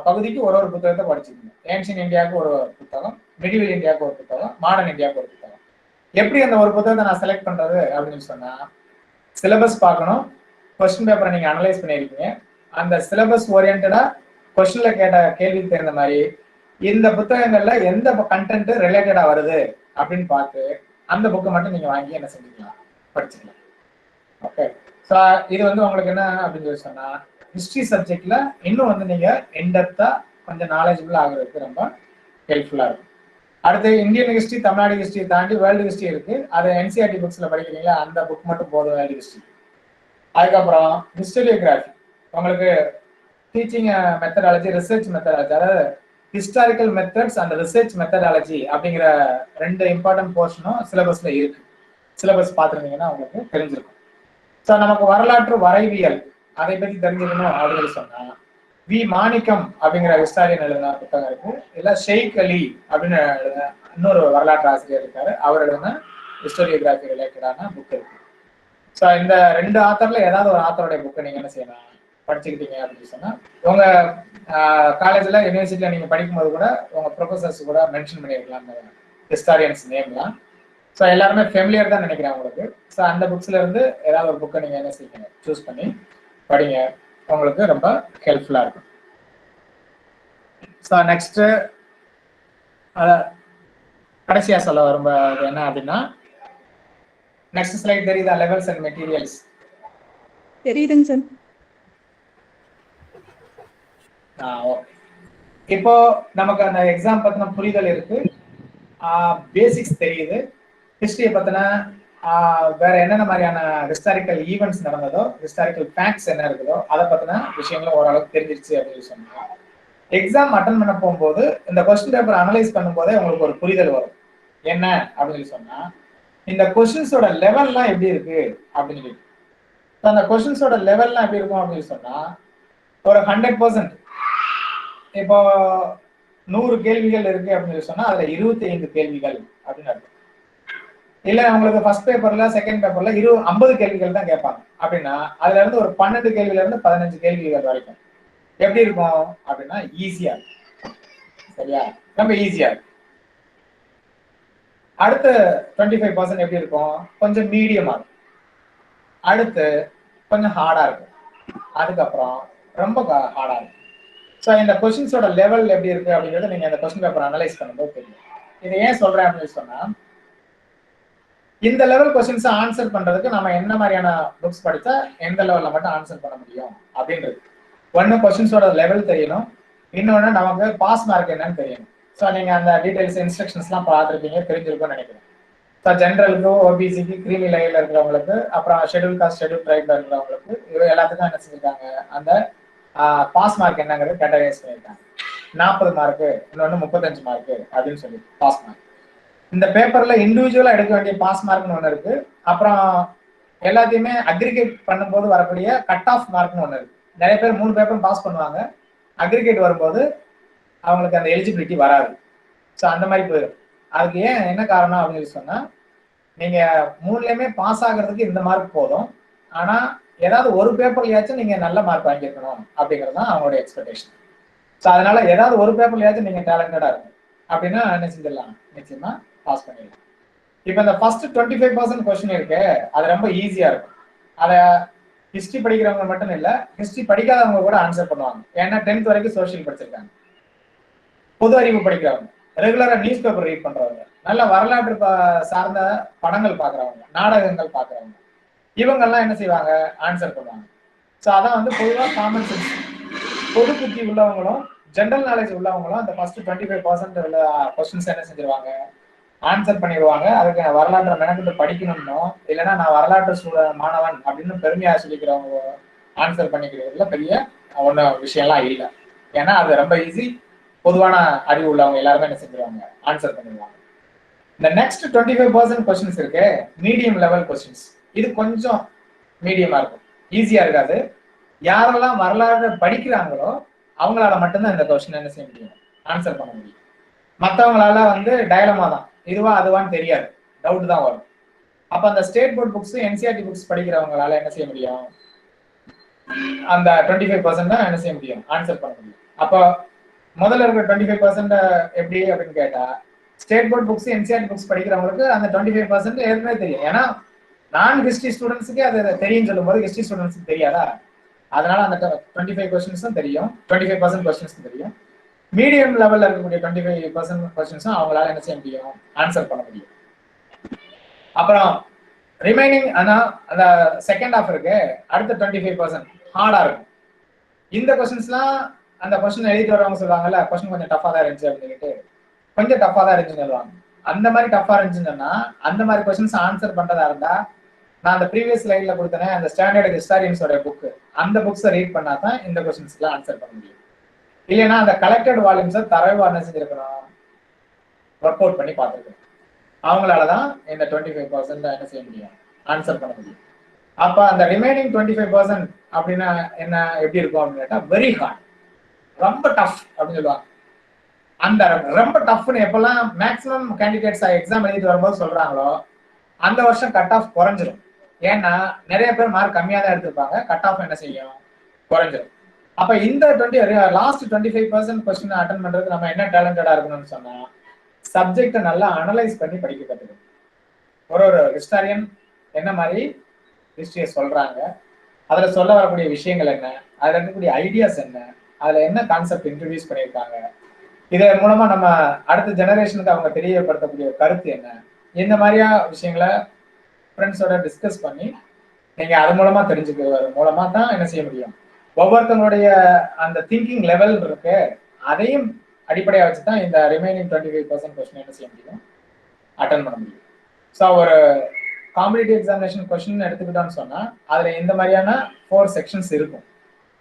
பகுதிக்கு ஒரு புத்தகத்தை படிச்சுக்கணும். ஏன்ஷியன் இந்தியாவுக்கு ஒரு புத்தகம், மிடிவல் இந்தியாவுக்கு ஒரு புத்தகம், மாடர்ன் இந்தியாவுக்கு ஒரு புத்தகம். எப்படி அந்த ஒரு புத்தகத்தை நான் செலக்ட் பண்றது அப்படின்னு சொன்னா, சிலபஸ் பார்க்கணும், கொஸ்டின் பேப்பரை நீங்க அனலைஸ் பண்ணியிருக்கீங்க, அந்த சிலபஸ் ஓரியன்டா கொஸ்டின்ல கேட்ட கேள்விக்கு தகுந்த மாதிரி இந்த புத்தகங்கள்ல எந்த கண்டென்ட் ரிலேட்டடா வருது அப்படின்னு பார்த்து அந்த புக்கை மட்டும் நீங்க வாங்கி என்ன செஞ்சுக்கலாம், படிச்சுக்கலாம். ஓகே, ஸோ இது வந்து உங்களுக்கு என்ன அப்படின்னு சொல்லி சொன்னா, ஹிஸ்டரி சப்ஜெக்ட்ல இன்னும் வந்து நீங்க இன்டெப்தா கொஞ்சம் நாலேஜபிள் ஆகுறதுக்கு ரொம்ப ஹெல்ப்ஃபுல்லா இருக்கும். அடுத்து இந்தியன் ஹிஸ்டரி, தமிழ்நாடு ஹிஸ்டரி தாண்டி வேர்ல்டு ஹிஸ்டரி இருக்கு. அது என்சிஆர்டி புக்ஸ்ல படிக்கிறீங்களா, அந்த புக் மட்டும் போதும் வேர்ல்டு ஹிஸ்டரி. அதுக்கப்புறம் ஹிஸ்டோரியோகிராஃபி, உங்களுக்கு டீச்சிங் மெத்தடாலஜி, ரிசர்ச் மெத்தடாலஜி, அதாவது historical methods and research methodology அப்படிங்கிற 2 இம்பார்ட்டன்ட் போர்ஷனும் சிலபஸ்ல இருக்கு. சிலபஸ் பார்த்துருந்தீங்கன்னா உங்களுக்கு தெரிஞ்சிருக்கும். ஸோ நமக்கு வரலாற்று வரைவியல் அதை பற்றி தெரிஞ்சுக்கணும் அப்படின்னு சொன்னா, வி மாணிக்கம் அப்படிங்கிற ஹிஸ்டாரியன் எழுதின புத்தகம் இருக்கு. இல்ல ஷெய்க் அலி அப்படின்னு இன்னொரு வரலாற்று ஆசிரியர் இருக்காரு, அவர் எழுதின ஹிஸ்டோரியோகிராஃபி ரிலேட்டடான புக் இருக்கு. ஸோ இந்த 2 ஆத்தர்ல ஏதாவது ஒரு ஆத்தருடைய புக்கை நீங்க என்ன செய்யலாம், படிச்சுக்கிட்டீங்க அப்படின்னு சொன்னா, உங்க காலேஜ்ல யூனிவர்சிட்டியில நீங்க படிக்கும்போது கூட உங்க ப்ரொஃபசர்ஸ் கூட மென்ஷன் பண்ணிருக்கலாம் அந்த ஹிஸ்டாரியன்ஸ் நேம்லாம். ஸோ எல்லாருமே ஃபெமிலியர் தான் நினைக்கிறேன் உங்களுக்கு. ஸோ அந்த புக்ஸ்ல இருந்து ஏதாவது ஒரு புக்கை நீங்க என்ன செய்யுங்க, சூஸ் பண்ணி படிங்க, உங்களுக்கு ரொம்ப ஹெல்ப்ஃபுல்லா இருக்கும். ஸோ நெக்ஸ்ட் கடைசியா சொல்ல வரும்போது என்ன அப்படின்னா, நெக்ஸ்ட் ஸ்லைட் தெரியுதா, லெவல்ஸ் அண்ட் மெட்டீரியல்ஸ் தெரியுதுங்க சார். ஓகே, இப்போ நமக்கு அந்த எக்ஸாம் பத்தின புரிதல் இருக்கு, பேசிக்ஸ் தெரியுது, ஹிஸ்டரியை பத்தின வேற என்னென்ன மாதிரியான ஹிஸ்டாரிக்கல் ஈவெண்ட்ஸ் நடந்ததோ, ஹிஸ்டாரிக்கல் ஃபேக்ட்ஸ் என்ன இருக்குதோ அதை பத்தின விஷயங்களும் ஓரளவுக்கு தெரிஞ்சிருச்சு அப்படின்னு சொன்னா, எக்ஸாம் அட்டன் பண்ண போகும்போது இந்த கொஸ்டின் பேப்பர் அனலைஸ் பண்ணும்போதே உங்களுக்கு ஒரு புரிதல் வரும். என்ன அப்படின்னு சொன்னா, இந்த கொஸ்டின்ஸோட லெவல்லாம் எப்படி இருக்கு அப்படின்னு சொல்லி. அந்த கொஸ்டின்ஸோட லெவல்லாம் எப்படி இருக்கும் அப்படின்னு சொன்னா, ஒரு 100% இப்போ 100 கேள்விகள் இருக்கு அப்படின்னு சொன்னா அதுல 25 கேள்விகள் அப்படின்னு அர்த்தம். இல்ல உங்களுக்கு ஃபர்ஸ்ட் பேப்பர்ல செகண்ட் பேப்பர்ல 50 கேள்விகள் தான் கேட்பாங்க அப்படின்னா, அதுல இருந்து ஒரு 12 கேள்வில இருந்து 15 கேள்விகள் வரைக்கும் எப்படி இருக்கும் அப்படின்னா ஈஸியா இருக்கும். சரியா, ரொம்ப ஈஸியா இருக்கும். அடுத்து 25% எப்படி இருக்கும், கொஞ்சம் மீடியமா இருக்கும். அடுத்து கொஞ்சம் ஹார்டா இருக்கும். அதுக்கப்புறம் ரொம்ப ஹார்டா இருக்கும். ஸோ இந்த கொஸ்டின்ஸோட லெவல் எப்படி இருக்கு அப்படிங்கிறத நீங்க அந்த கொஸ்டின் பேப்பர் அனலைஸ் பண்ணும்போது தெரியும். இதை ஏன் சொல்றேன் அப்படின்னு சொன்னா, இந்த லெவல் கொஸ்டின்ஸ் ஆன்சர் பண்றதுக்கு நம்ம என்ன மாதிரியான புக்ஸ் படிச்சா எந்த லெவல்ல மட்டும் ஆன்சர் பண்ண முடியும் அப்படின்றது. ஒன்னு கொஸ்டின்ஸோட லெவல் தெரியணும், இன்னொன்னு நமக்கு பாஸ் மார்க் என்னன்னு தெரியணும். ஸோ நீங்க அந்த டீடைல்ஸ் இன்ஸ்ட்ரக்ஷன்ஸ்லாம் பார்த்துருப்பீங்க, தெரிஞ்சிருக்கும்னு நினைக்கிறேன். ஸோ ஜென்ரலுக்கு, ஓபிசிக்கு, கிரீமி லைவ்ல இருக்கிறவங்களுக்கு, அப்புறம் ஷெட்யூல் காஸ்ட், ஷெட்யூல் ட்ரைப்ல இருக்கிறவங்களுக்கு, இது எல்லாத்துக்கும் என்ன செஞ்சிருக்காங்க, அந்த பாஸ் மார்க் என்னங்கிறது கேட்டகைஸ் பண்ணியிருக்காங்க. 40 மார்க்கு, இன்னொன்று 35 மார்க்கு அப்படின்னு சொல்லி பாஸ் மார்க். இந்த பேப்பர்ல இண்டிவிஜுவலா எடுக்க வேண்டிய பாஸ் மார்க்னு ஒன்று இருக்கு. அப்புறம் எல்லாத்தையுமே அக்ரிகேட் பண்ணும்போது வரக்கூடிய கட் ஆஃப் மார்க்னு ஒன்று இருக்கு. நிறைய பேர் 3 பேப்பர் பாஸ் பண்ணுவாங்க, அக்ரிகேட் வரும்போது அவங்களுக்கு அந்த எலிஜிபிலிட்டி வராது. ஸோ அந்த மாதிரி போயிடும். அதுக்கு ஏன் என்ன காரணம் அப்படின்னு சொன்னா, நீங்க 3லயுமே பாஸ் ஆகிறதுக்கு இந்த மார்க் போதும், ஆனா ஏதாவது ஒரு பேப்பர்லயாச்சும் நீங்க நல்ல மார்க் வாங்கியிருக்கணும் அப்படிங்கிறது தான் அவங்களுடைய எக்ஸ்பெக்டேஷன். ஸோ அதனால ஏதாவது ஒரு பேப்பர்லயாச்சும் நீங்க டேலண்டடா இருக்கும் அப்படின்னா என்ன செஞ்சிடலாம், நிச்சயமா பாஸ் பண்ணிடலாம். இப்போ இந்த ஃபர்ஸ்ட் 25% கொஸ்டின் இருக்கு, அது ரொம்ப ஈஸியா இருக்கும். அதை ஹிஸ்டரி படிக்கிறவங்க மட்டும் இல்லை, ஹிஸ்டரி படிக்காதவங்க கூட ஆன்சர் பண்ணுவாங்க. ஏன்னா 10th வரைக்கும் சோஷியல் படிச்சிருக்காங்க. பொது அறிவு படிக்கிறவங்க, ரெகுலரா நியூஸ் பேப்பர் ரீட் பண்றவங்க, நல்ல வரலாற்று சார்ந்த படங்கள் பாக்குறவங்க, நாடகங்கள் பாக்குறவங்க, இவங்கெல்லாம் என்ன செய்வாங்க, ஆன்சர் பண்ணுவாங்க. ஸோ அதான் வந்து பொதுவாக காமன் சென்ஸ், பொது புத்தி உள்ளவங்களும் ஜென்ரல் நாலேஜ் உள்ளவங்களும் அந்த ஃபர்ஸ்ட் 25% உள்ள கொஸ்டின்ஸ் என்ன செஞ்சிருவாங்க, ஆன்சர் பண்ணிடுவாங்க. அதுக்கு வரலாற்றை மெனக்கிட்டு படிக்கணும்னோ, இல்லைன்னா நான் வரலாற்று மாணவன் அப்படின்னு பெருமையா சொல்லிக்கிறவங்க ஆன்சர் பண்ணிக்கிறதுல பெரிய ஒன்றும் விஷயம்லாம் இல்லை. ஏன்னா அது ரொம்ப ஈஸி, பொதுவான அறிவு உள்ளவங்க எல்லாருமே என்ன செஞ்சிருவாங்க, ஆன்சர் பண்ணிடுவாங்க. இந்த நெக்ஸ்ட் 25% கொஸ்டின்ஸ் இருக்கு, மீடியம் லெவல் கொஸ்டின்ஸ். இது கொஞ்சம் மீடியமா இருக்கும், ஈஸியா இருக்காது. யாரெல்லாம் வரலாறு படிக்கிறாங்களோ அவங்களால மட்டும்தான் இந்த கொஸ்டின் என்ன செய்ய முடியும், ஆன்சர் பண்ண முடியும். மற்றவங்களால வந்து டயலமா தான், இதுவா அதுவான்னு தெரியாது, டவுட் தான் வரும். அப்ப அந்த state board books, NCERT books படிக்கிறவங்களால என்ன செய்ய முடியும், அந்த 25% தான் என்ன செய்ய முடியும், ஆன்சர் பண்ண முடியும். அப்போ முதல்ல இருக்கிற 25% எப்படி அப்படின்னு கேட்டா, state board books NCERT books படிக்கிறவங்களுக்கு அந்த 25% ஏற்கனவே தெரியும். ஏன்னா நான் ஹிஸ்டரி ஸ்டூடெண்ட்ஸுக்கு அது தெரியும் சொல்லும்போது ஹிஸ்டரி ஸ்டூடெண்ட்ஸுக்கு தெரியாதா? அதனால அந்த 25 கொஸ்டின்ஸும் தெரியும், 25% கொஸ்டின்ஸும் தெரியும். மீடியம் லெவல்ல இருக்கக்கூடிய 25% கொஸ்டின்ஸும் அவங்களால என்ன செய்ய முடியும், ஆன்சர் பண்ண முடியும். அப்புறம் ரிமைனிங் ஆனா அந்த செகண்ட் ஹாஃப் இருக்கு, அடுத்த 25% ஹார்டா இருக்கும். இந்த கொஸ்டின்ஸ்லாம் அந்த கொஸ்டின் எழுதிட்டு வரவங்க சொல்லுவாங்கல்ல, கொஸ்டின் கொஞ்சம் டஃபா தான் இருந்துச்சு அப்படின்னு சொல்லிட்டு, கொஞ்சம் டஃபா தான் இருந்துச்சுன்னு சொல்லுவாங்க. அந்த மாதிரி டஃபா இருந்துச்சுன்னா அந்த மாதிரி கொஸ்டின்ஸ் ஆன்சர் பண்றதா இருந்தா நான் அந்த ப்ரீவியஸ் ஸ்லைட்ல கொடுத்தேன் அந்த ஸ்டாண்டர்ட் ஹிஸ்டாரியன்ஸோட புக், அந்த புக்ஸை ரீட் பண்ணா தான் இந்த கொஸ்டின்ஸ்க்குலாம் ஆன்சர் பண்ண முடியும். இல்லைன்னா அந்த கலெக்டட் வால்யூம்ஸை தரவா என்ன செஞ்சிருக்கணும், ஒர்க் அவுட் பண்ணி பார்த்துருக்கணும். அவங்களாலதான் இந்த 25% என்ன செய்ய முடியும், ஆன்சர் பண்ண முடியும். அப்ப அந்த ரிமைனிங் 25% அப்படின்னா என்ன, எப்படி இருக்கும் அப்படின்னு கேட்டா வெரி ஹார்ட், ரொம்ப டஃப் அப்படின்னு சொல்லுவாங்க. அந்த ரொம்ப டஃப்னு எப்பெல்லாம் மேக்சிமம் கேண்டிடேட்ஸ் எக்ஸாம் எழுதிட்டு வரும்போது சொல்றாங்களோ அந்த வருஷம் கட் ஆஃப் குறைஞ்சிரும். ஏன்னா நிறைய பேர் மார்க் கம்மியா தான் எடுத்திருப்பாங்க, கட் ஆஃப் என்ன செய்யும், குறைஞ்சிரும். அப்ப இந்த லாஸ்ட் 25% கொஸ்டின் அட்டன் பண்றது நம்ம என்ன டேலண்டடா இருக்கணும்னு சொன்னா சப்ஜெக்டை நல்லா அனலைஸ் பண்ணி படிக்க கற்றுக்கணும். ஒரு ஹிஸ்டாரியன் என்ன மாதிரி ஹிஸ்டரியை சொல்றாங்க, அதுல சொல்ல வரக்கூடிய விஷயங்கள் என்ன, அதுல இருக்கக்கூடிய ஐடியாஸ் என்ன, அதுல என்ன கான்செப்ட் இன்ட்ரடியூஸ் பண்ணியிருக்காங்க, இதன் மூலமா நம்ம அடுத்த ஜெனரேஷனுக்கு அவங்க தெரியப்படுத்தக்கூடிய கருத்து என்ன, இந்த மாதிரியா விஷயங்களை ஃப்ரெண்ட்ஸோட டிஸ்கஸ் பண்ணி நீங்க அது மூலமா தெரிஞ்சுக்கிறது மூலமா தான் என்ன செய்ய முடியும், ஒவ்வொருத்தவங்களுடைய அந்த திங்கிங் லெவல் இருக்கு, அதையும் அடிப்படையா வச்சுதான் இந்த ரிமைனிங் 25% கொஸ்டின் என்ன செய்ய முடியும், அட்டன் பண்ண முடியும். ஸோ ஒரு காம்படிட்டிவ் எக்ஸாமினேஷன் கொஸ்டின் எடுத்துக்கிட்டோம்னு சொன்னா அதுல இந்த மாதிரியான 4 செக்ஷன்ஸ் இருக்கும்.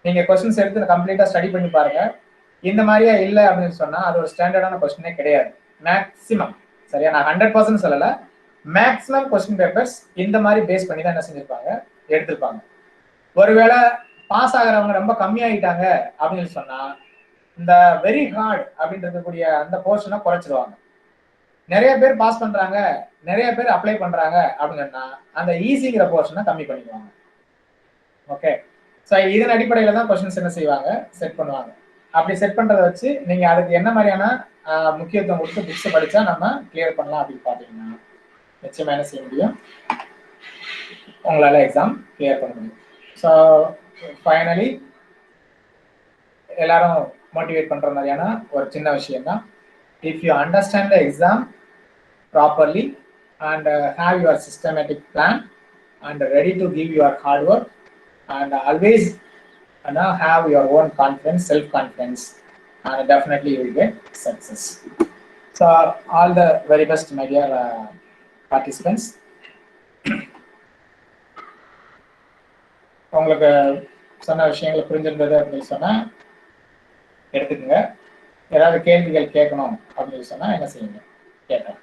நீங்க கொஸ்டின்ஸ் எடுத்து கம்ப்ளீட்டா ஸ்டடி பண்ணி பாருங்க. இந்த மாதிரியா இல்லை அப்படின்னு சொன்னா அது ஒரு ஸ்டாண்டர்டான கொஸ்டினே கிடையாது. மேக்சிமம், சரியா, நான் 100% சொல்லல, மேக்சிமம் கொஸ்டின் பேப்பர்ஸ் இந்த மாதிரி பேஸ் பண்ணி தான் என்ன செஞ்சிருப்பாங்க, எடுத்திருப்பாங்க. ஒருவேளை பாஸ் ஆகிறவங்க ரொம்ப கம்மியாயிட்டாங்க அப்படின்னு சொன்னா இந்த வெரி ஹார்ட் அப்படின்னு இருக்கக்கூடிய அந்த போர்ஷனை குறைச்சிருவாங்க. நிறைய பேர் பாஸ் பண்றாங்க, நிறைய பேர் அப்ளை பண்றாங்க அப்படின்னா அந்த ஈஸிங்கிற போர்ஷனை கம்மி பண்ணிடுவாங்க. ஓகே, ஸோ இதன் அடிப்படையில தான் கொஸ்டின்ஸ் என்ன செய்வாங்க, செட் பண்ணுவாங்க. அப்படி செட் பண்றதை வச்சு நீங்க அதுக்கு என்ன மாதிரியான முக்கியத்துவம் கொடுத்து புக்ஸ் படிச்சா நம்ம கிளியர் பண்ணலாம் அப்படின்னு பாத்தீங்கன்னா நிச்சயமா என்ன செய்ய முடியும், உங்களால எக்ஸாம் கிளியர் பண்ண முடியும். ஸோ ஃபைனலி எல்லாரும் மோட்டிவேட் பண்ற மாதிரியான ஒரு சின்ன விஷயம் தான், if you understand the exam properly and have your systematic plan and ready to give your hard work and always have your own confidence, self-confidence, and definitely you will get success. So all the very best, my dear participants. உங்களுக்கு சொன்ன விஷயங்களை புரிஞ்சிருந்தது அப்படின்னு சொன்னா எடுத்துக்கோங்க. ஏதாவது கேள்விகள் கேட்கணும் அப்படின்னு சொன்னா என்ன செய்யுங்க, கேட்கலாம்.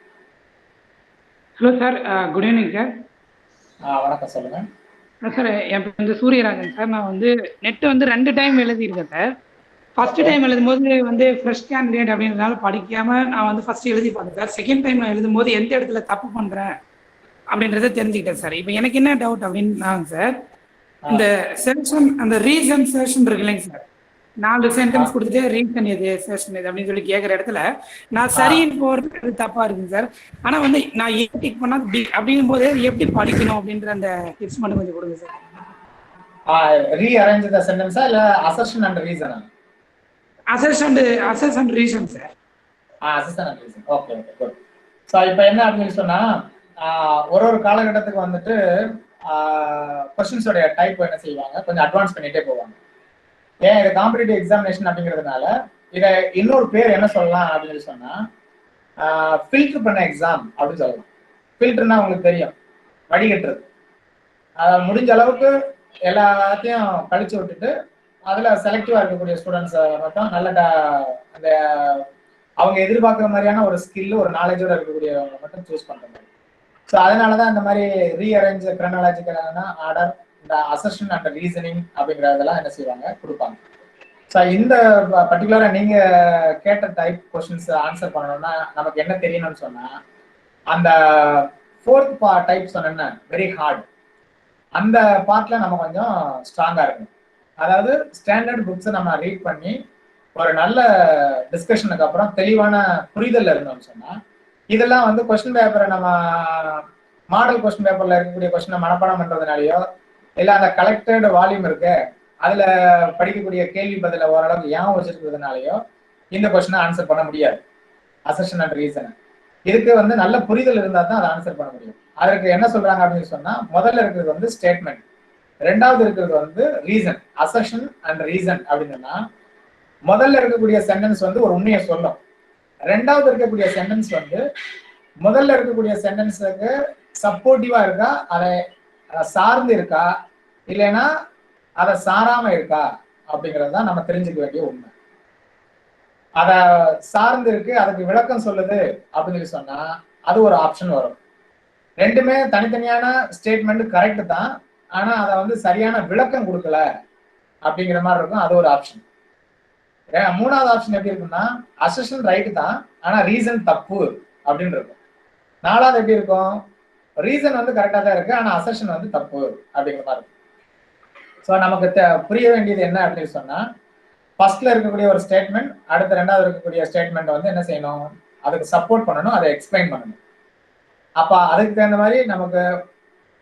Hello sir, good evening sir. வணக்கம், சொல்லுங்க சார். என் பேர் வந்து சூரியராஜன் சார். நான் வந்து நெட் வந்து 2 டைம் எழுதியிருக்கேன் சார். ஃபர்ஸ்ட் டைம் எழுதும்போது வந்து ஃப்ரெஷ் கேண்டிடேட் அப்படின்றதுனால படிக்காம நான் வந்து ஃபர்ஸ்ட் எழுதி பார்த்தேன் சார். செகண்ட் டைம் நான் எழுதும்போது எந்த இடத்துல தப்பு பண்றேன் அப்படின்றத தெரிஞ்சுக்கிட்டேன் சார். இப்போ எனக்கு என்ன டவுட் அப்படின்னாங்க சார், இந்த செக்ஷன் அந்த ரீசன் செக்ஷன் இருக்கு இல்லைங்க சார், 4 சென்டென்ஸ் கொடுத்துட்டு ரீசன் எது செக்ஷன் எது அப்படின்னு சொல்லி கேட்குற இடத்துல நான் சரின்னு போறது தப்பா இருக்குங்க சார். ஆனா வந்து நான் ஏ டிக் பண்ணா பி அப்படிங்கும் போது எப்படி படிக்கணும் அப்படின்ற அந்த டிப்ஸ் மட்டும் கொஞ்சம் கொடுங்க சார். ரீஅரேஞ்ச் தி சென்டென்ஸா இல்ல அசர்ஷன் அண்ட் ரீசனா? Assess and reason sir. Assertion and reason. Okay okay, good. So இப்போ என்ன அப்படின்னு சொன்னா ஒரு காலகட்டத்துக்கு வந்துட்டு கொஸ்டின்ஸோடைய டைப் என்ன செய்வாங்க, கொஞ்சம் அட்வான்ஸ் பண்ணிட்டே போவாங்க. ஏன் இது காம்படிட்டிவ் எக்ஸாமினேஷன் அப்படிங்கிறதுனால இதை இன்னொரு பேர் என்ன சொல்லலாம் அப்படின்னு சொன்னா ஃபில்டர் பண்ண எக்ஸாம் அப்படின்னு சொல்லலாம். ஃபில்டர்னா உங்களுக்கு தெரியும், வடிகட்டுறது. முடிஞ்ச அளவுக்கு எல்லாத்தையும் கழிச்சு விட்டுட்டு அதுல செலக்டிவா இருக்கக்கூடிய ஸ்டூடெண்ட்ஸ் மட்டும் நல்ல அந்த அவங்க எதிர்பார்க்குற மாதிரியான ஒரு ஸ்கில், ஒரு நாலேஜோட இருக்கக்கூடியவங்க மட்டும் சூஸ் பண்ற மாதிரி. ஸோ அதனாலதான் இந்த மாதிரி ரீஅரேஞ்ச் கிரானலாஜிக்கலான ஆர்டர், இந்த அசர்ஷன் அண்ட் ரீசனிங் அப்படிங்கிறதெல்லாம் என்ன செய்வாங்க, கொடுப்பாங்க. ஸோ இந்த பர்டிகுலரா நீங்க கேட்ட டைப் கொஸ்டின்ஸ் ஆன்சர் பண்ணணும்னா நமக்கு என்ன தெரியணும்னு சொன்னா அந்த 4th டைப் சொன்ன வெரி ஹார்ட், அந்த பார்ட்ல நம்ம கொஞ்சம் ஸ்ட்ராங்கா இருக்கணும். அதாவது ஸ்டாண்டர்ட் புக்ஸை நம்ம ரீட் பண்ணி ஒரு நல்ல டிஸ்கஷனுக்கு அப்புறம் தெளிவான புரிதல் இருந்தோம்னு சொன்னா இதெல்லாம் வந்து கொஸ்டின் பேப்பரை நம்ம மாடல் கொஸ்டின் பேப்பர்ல இருக்கக்கூடிய கொஸ்டினை மனப்பாடம் பண்றதுனாலயோ இல்ல அந்த கலெக்டட் வால்யூம் இருக்கு அதுல படிக்கக்கூடிய கேள்வி பதில ஓரளவுக்கு ஞாபகம் வச்சிருக்கிறதுனாலயோ இந்த கொஸ்டினை ஆன்சர் பண்ண முடியாது. அசர்ஷன் அண்ட் ரீசன் இதுக்கு வந்து நல்ல புரிதல் இருந்தா தான் அதை ஆன்சர் பண்ண முடியும். அதற்கு என்ன சொல்றாங்க அப்படின்னு சொன்னா, முதல்ல இருக்கிறது வந்து ஸ்டேட்மெண்ட், ரெண்டாவது இருக்கிறது வந்து ரீசன். அசர்ஷன் அண்ட் ரீசன் அப்படின்னா முதல்ல இருக்கக்கூடிய சென்டென்ஸ் வந்து ஒரு உண்மையை சொல்லும், ரெண்டாவது இருக்கக்கூடிய சென்டென்ஸ் வந்து முதல்ல இருக்கக்கூடிய சென்டென்ஸுக்கு சப்போர்ட்டிவா இருக்கா, அதை சார்ந்து இருக்கா, இல்லைன்னா அதை சாராம இருக்கா அப்படிங்கறதுதான் நம்ம தெரிஞ்சுக்க வேண்டிய உண்மை. அத சார்ந்து இருக்கு, அதுக்கு விளக்கம் சொல்லுது அப்படின்னு சொல்லி சொன்னா அது ஒரு ஆப்ஷன் வரும். ரெண்டுமே தனித்தனியான ஸ்டேட்மெண்ட் கரெக்ட் தான், ஆனா அதை வந்து சரியான விளக்கம் கொடுக்கல அப்படிங்கிற மாதிரி இருக்கும், அது ஒரு ஆப்ஷன். மூணாவது ஆப்ஷன் எப்படி இருக்குன்னா, அசர்ஷன் ரைட் தான் ஆனா ரீசன் தப்பு அப்படின்னு இருக்கும். நாலாவது எப்படி இருக்கும், ரீசன் வந்து கரெக்டா தான் இருக்கு ஆனா அசர்ஷன் வந்து தப்பு அப்படிங்கிற மாதிரி இருக்கும். ஸோ நமக்கு புரிய வேண்டியது என்ன அப்படின்னு சொன்னா, ஃபர்ஸ்ட்ல இருக்கக்கூடிய ஒரு ஸ்டேட்மெண்ட் அடுத்த ரெண்டாவது இருக்கக்கூடிய ஸ்டேட்மெண்ட் வந்து என்ன செய்யணும், அதுக்கு சப்போர்ட் பண்ணணும், அதை எக்ஸ்பிளைன் பண்ணணும். அப்ப அதுக்கு தகுந்த மாதிரி நமக்கு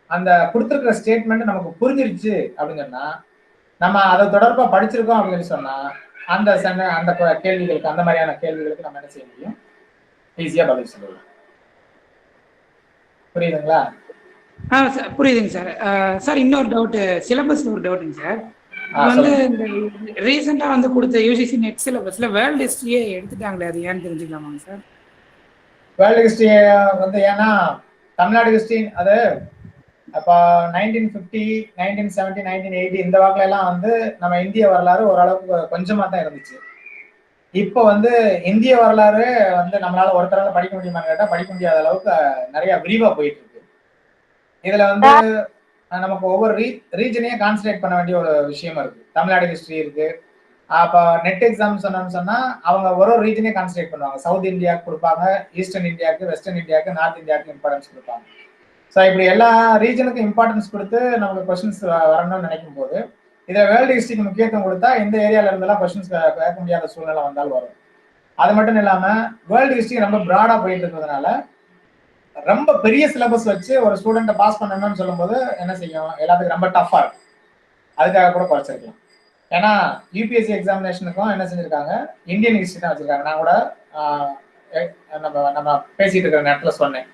அந்த கொடுத்துருக்கிற ஸ்டேட்மெண்ட் நமக்கு புரிஞ்சிருச்சு அப்படின்னு சொன்னா, நம்ம அதை தொடர்பா படிச்சிருக்கோம் அப்படின்னு சொன்னா அந்த அந்த கேள்விகளுக்கு, அந்த மாதிரியான கேள்விகளுக்கு நம்ம என்ன செய்ய முடியும், ஈஸியா பதில் சொல்லலாம். புரியுதுங்களா? புரியுதுங்க சார். சார் இன்னொரு டவுட், சிலபஸ்ல ஒரு டவுட்டுங்க சார். வந்து இந்த ரீசெண்டா வந்து கொடுத்த யூஜிசி நெட் சிலபஸ்ல வேர்ல்ட் ஹிஸ்டரியே எடுத்துட்டாங்களே, அது ஏன்னு தெரிஞ்சுக்கலாமாங்க சார்? வேர்ல்டு ஹிஸ்டரி வந்து ஏன்னா தமிழ்நாடு ஹிஸ்டரி அது அப்போ 1950, 1970, 1980 இந்த வாக்குல எல்லாம் வந்து நம்ம இந்திய வரலாறு ஓரளவுக்கு கொஞ்சமா தான் இருந்துச்சு. இப்போ வந்து இந்திய வரலாறு வந்து நம்மளால ஒருத்தரால படிக்க முடியுமான்னு கேட்டா படிக்க முடியாத அளவுக்கு நிறைய விரிவா போயிட்டு இருக்கு. இதுல வந்து நமக்கு ஒவ்வொரு ரீஜனையும் கான்சன்ட்ரேட் பண்ண வேண்டிய ஒரு விஷயமா இருக்கு. தமிழ்நாடு ஹிஸ்டரி இருக்கு, அப்போ நெட் எக்ஸாம் சொன்னா அவங்க ஒரு ரீஜனையும் கான்சன்ட்ரேட் பண்ணுவாங்க. சவுத் இந்தியாவுக்கு கொடுப்பாங்க, ஈஸ்டர்ன் இந்தியாவுக்கு, வெஸ்டர்ன் இந்தியாவுக்கு, நார்த் இந்தியாவுக்கு இம்பார்ட்டன்ஸ் கொடுப்பாங்க. ஸோ இப்படி எல்லா ரீஜனுக்கும் இம்பார்ட்டன்ஸ் கொடுத்து நமக்கு கொஸ்டின்ஸ் வரணும்னு நினைக்கும் போது இதை வேர்ல்டு ஹிஸ்டரிக்கு முக்கியத்துவம் கொடுத்தா இந்த ஏரியால இருந்தெல்லாம் கொஸ்டின்ஸ் கேட்க முடியாத சூழ்நிலை வந்தால் வரும். அது மட்டும் இல்லாம வேர்ல்டு ஹிஸ்டரி ரொம்ப ப்ராடா போயிட்டு இருக்கிறதுனால ரொம்ப பெரிய சிலபஸ் வச்சு ஒரு ஸ்டூடெண்ட்டை பாஸ் பண்ணணும்னு சொல்லும்போது என்ன செய்யும், எல்லாத்துக்கும் ரொம்ப டஃபா இருக்கும். அதுக்காக கூட குறைச்சிருக்கலாம். ஏன்னா யூபிஎஸ்சி எக்ஸாமினேஷனுக்கும் என்ன செஞ்சிருக்காங்க, இந்தியன் ஹிஸ்டரி தான் வச்சிருக்காங்க. நான் கூட நம்ம பேசிட்டு இருக்கிற நேரத்துல சொன்னேன்,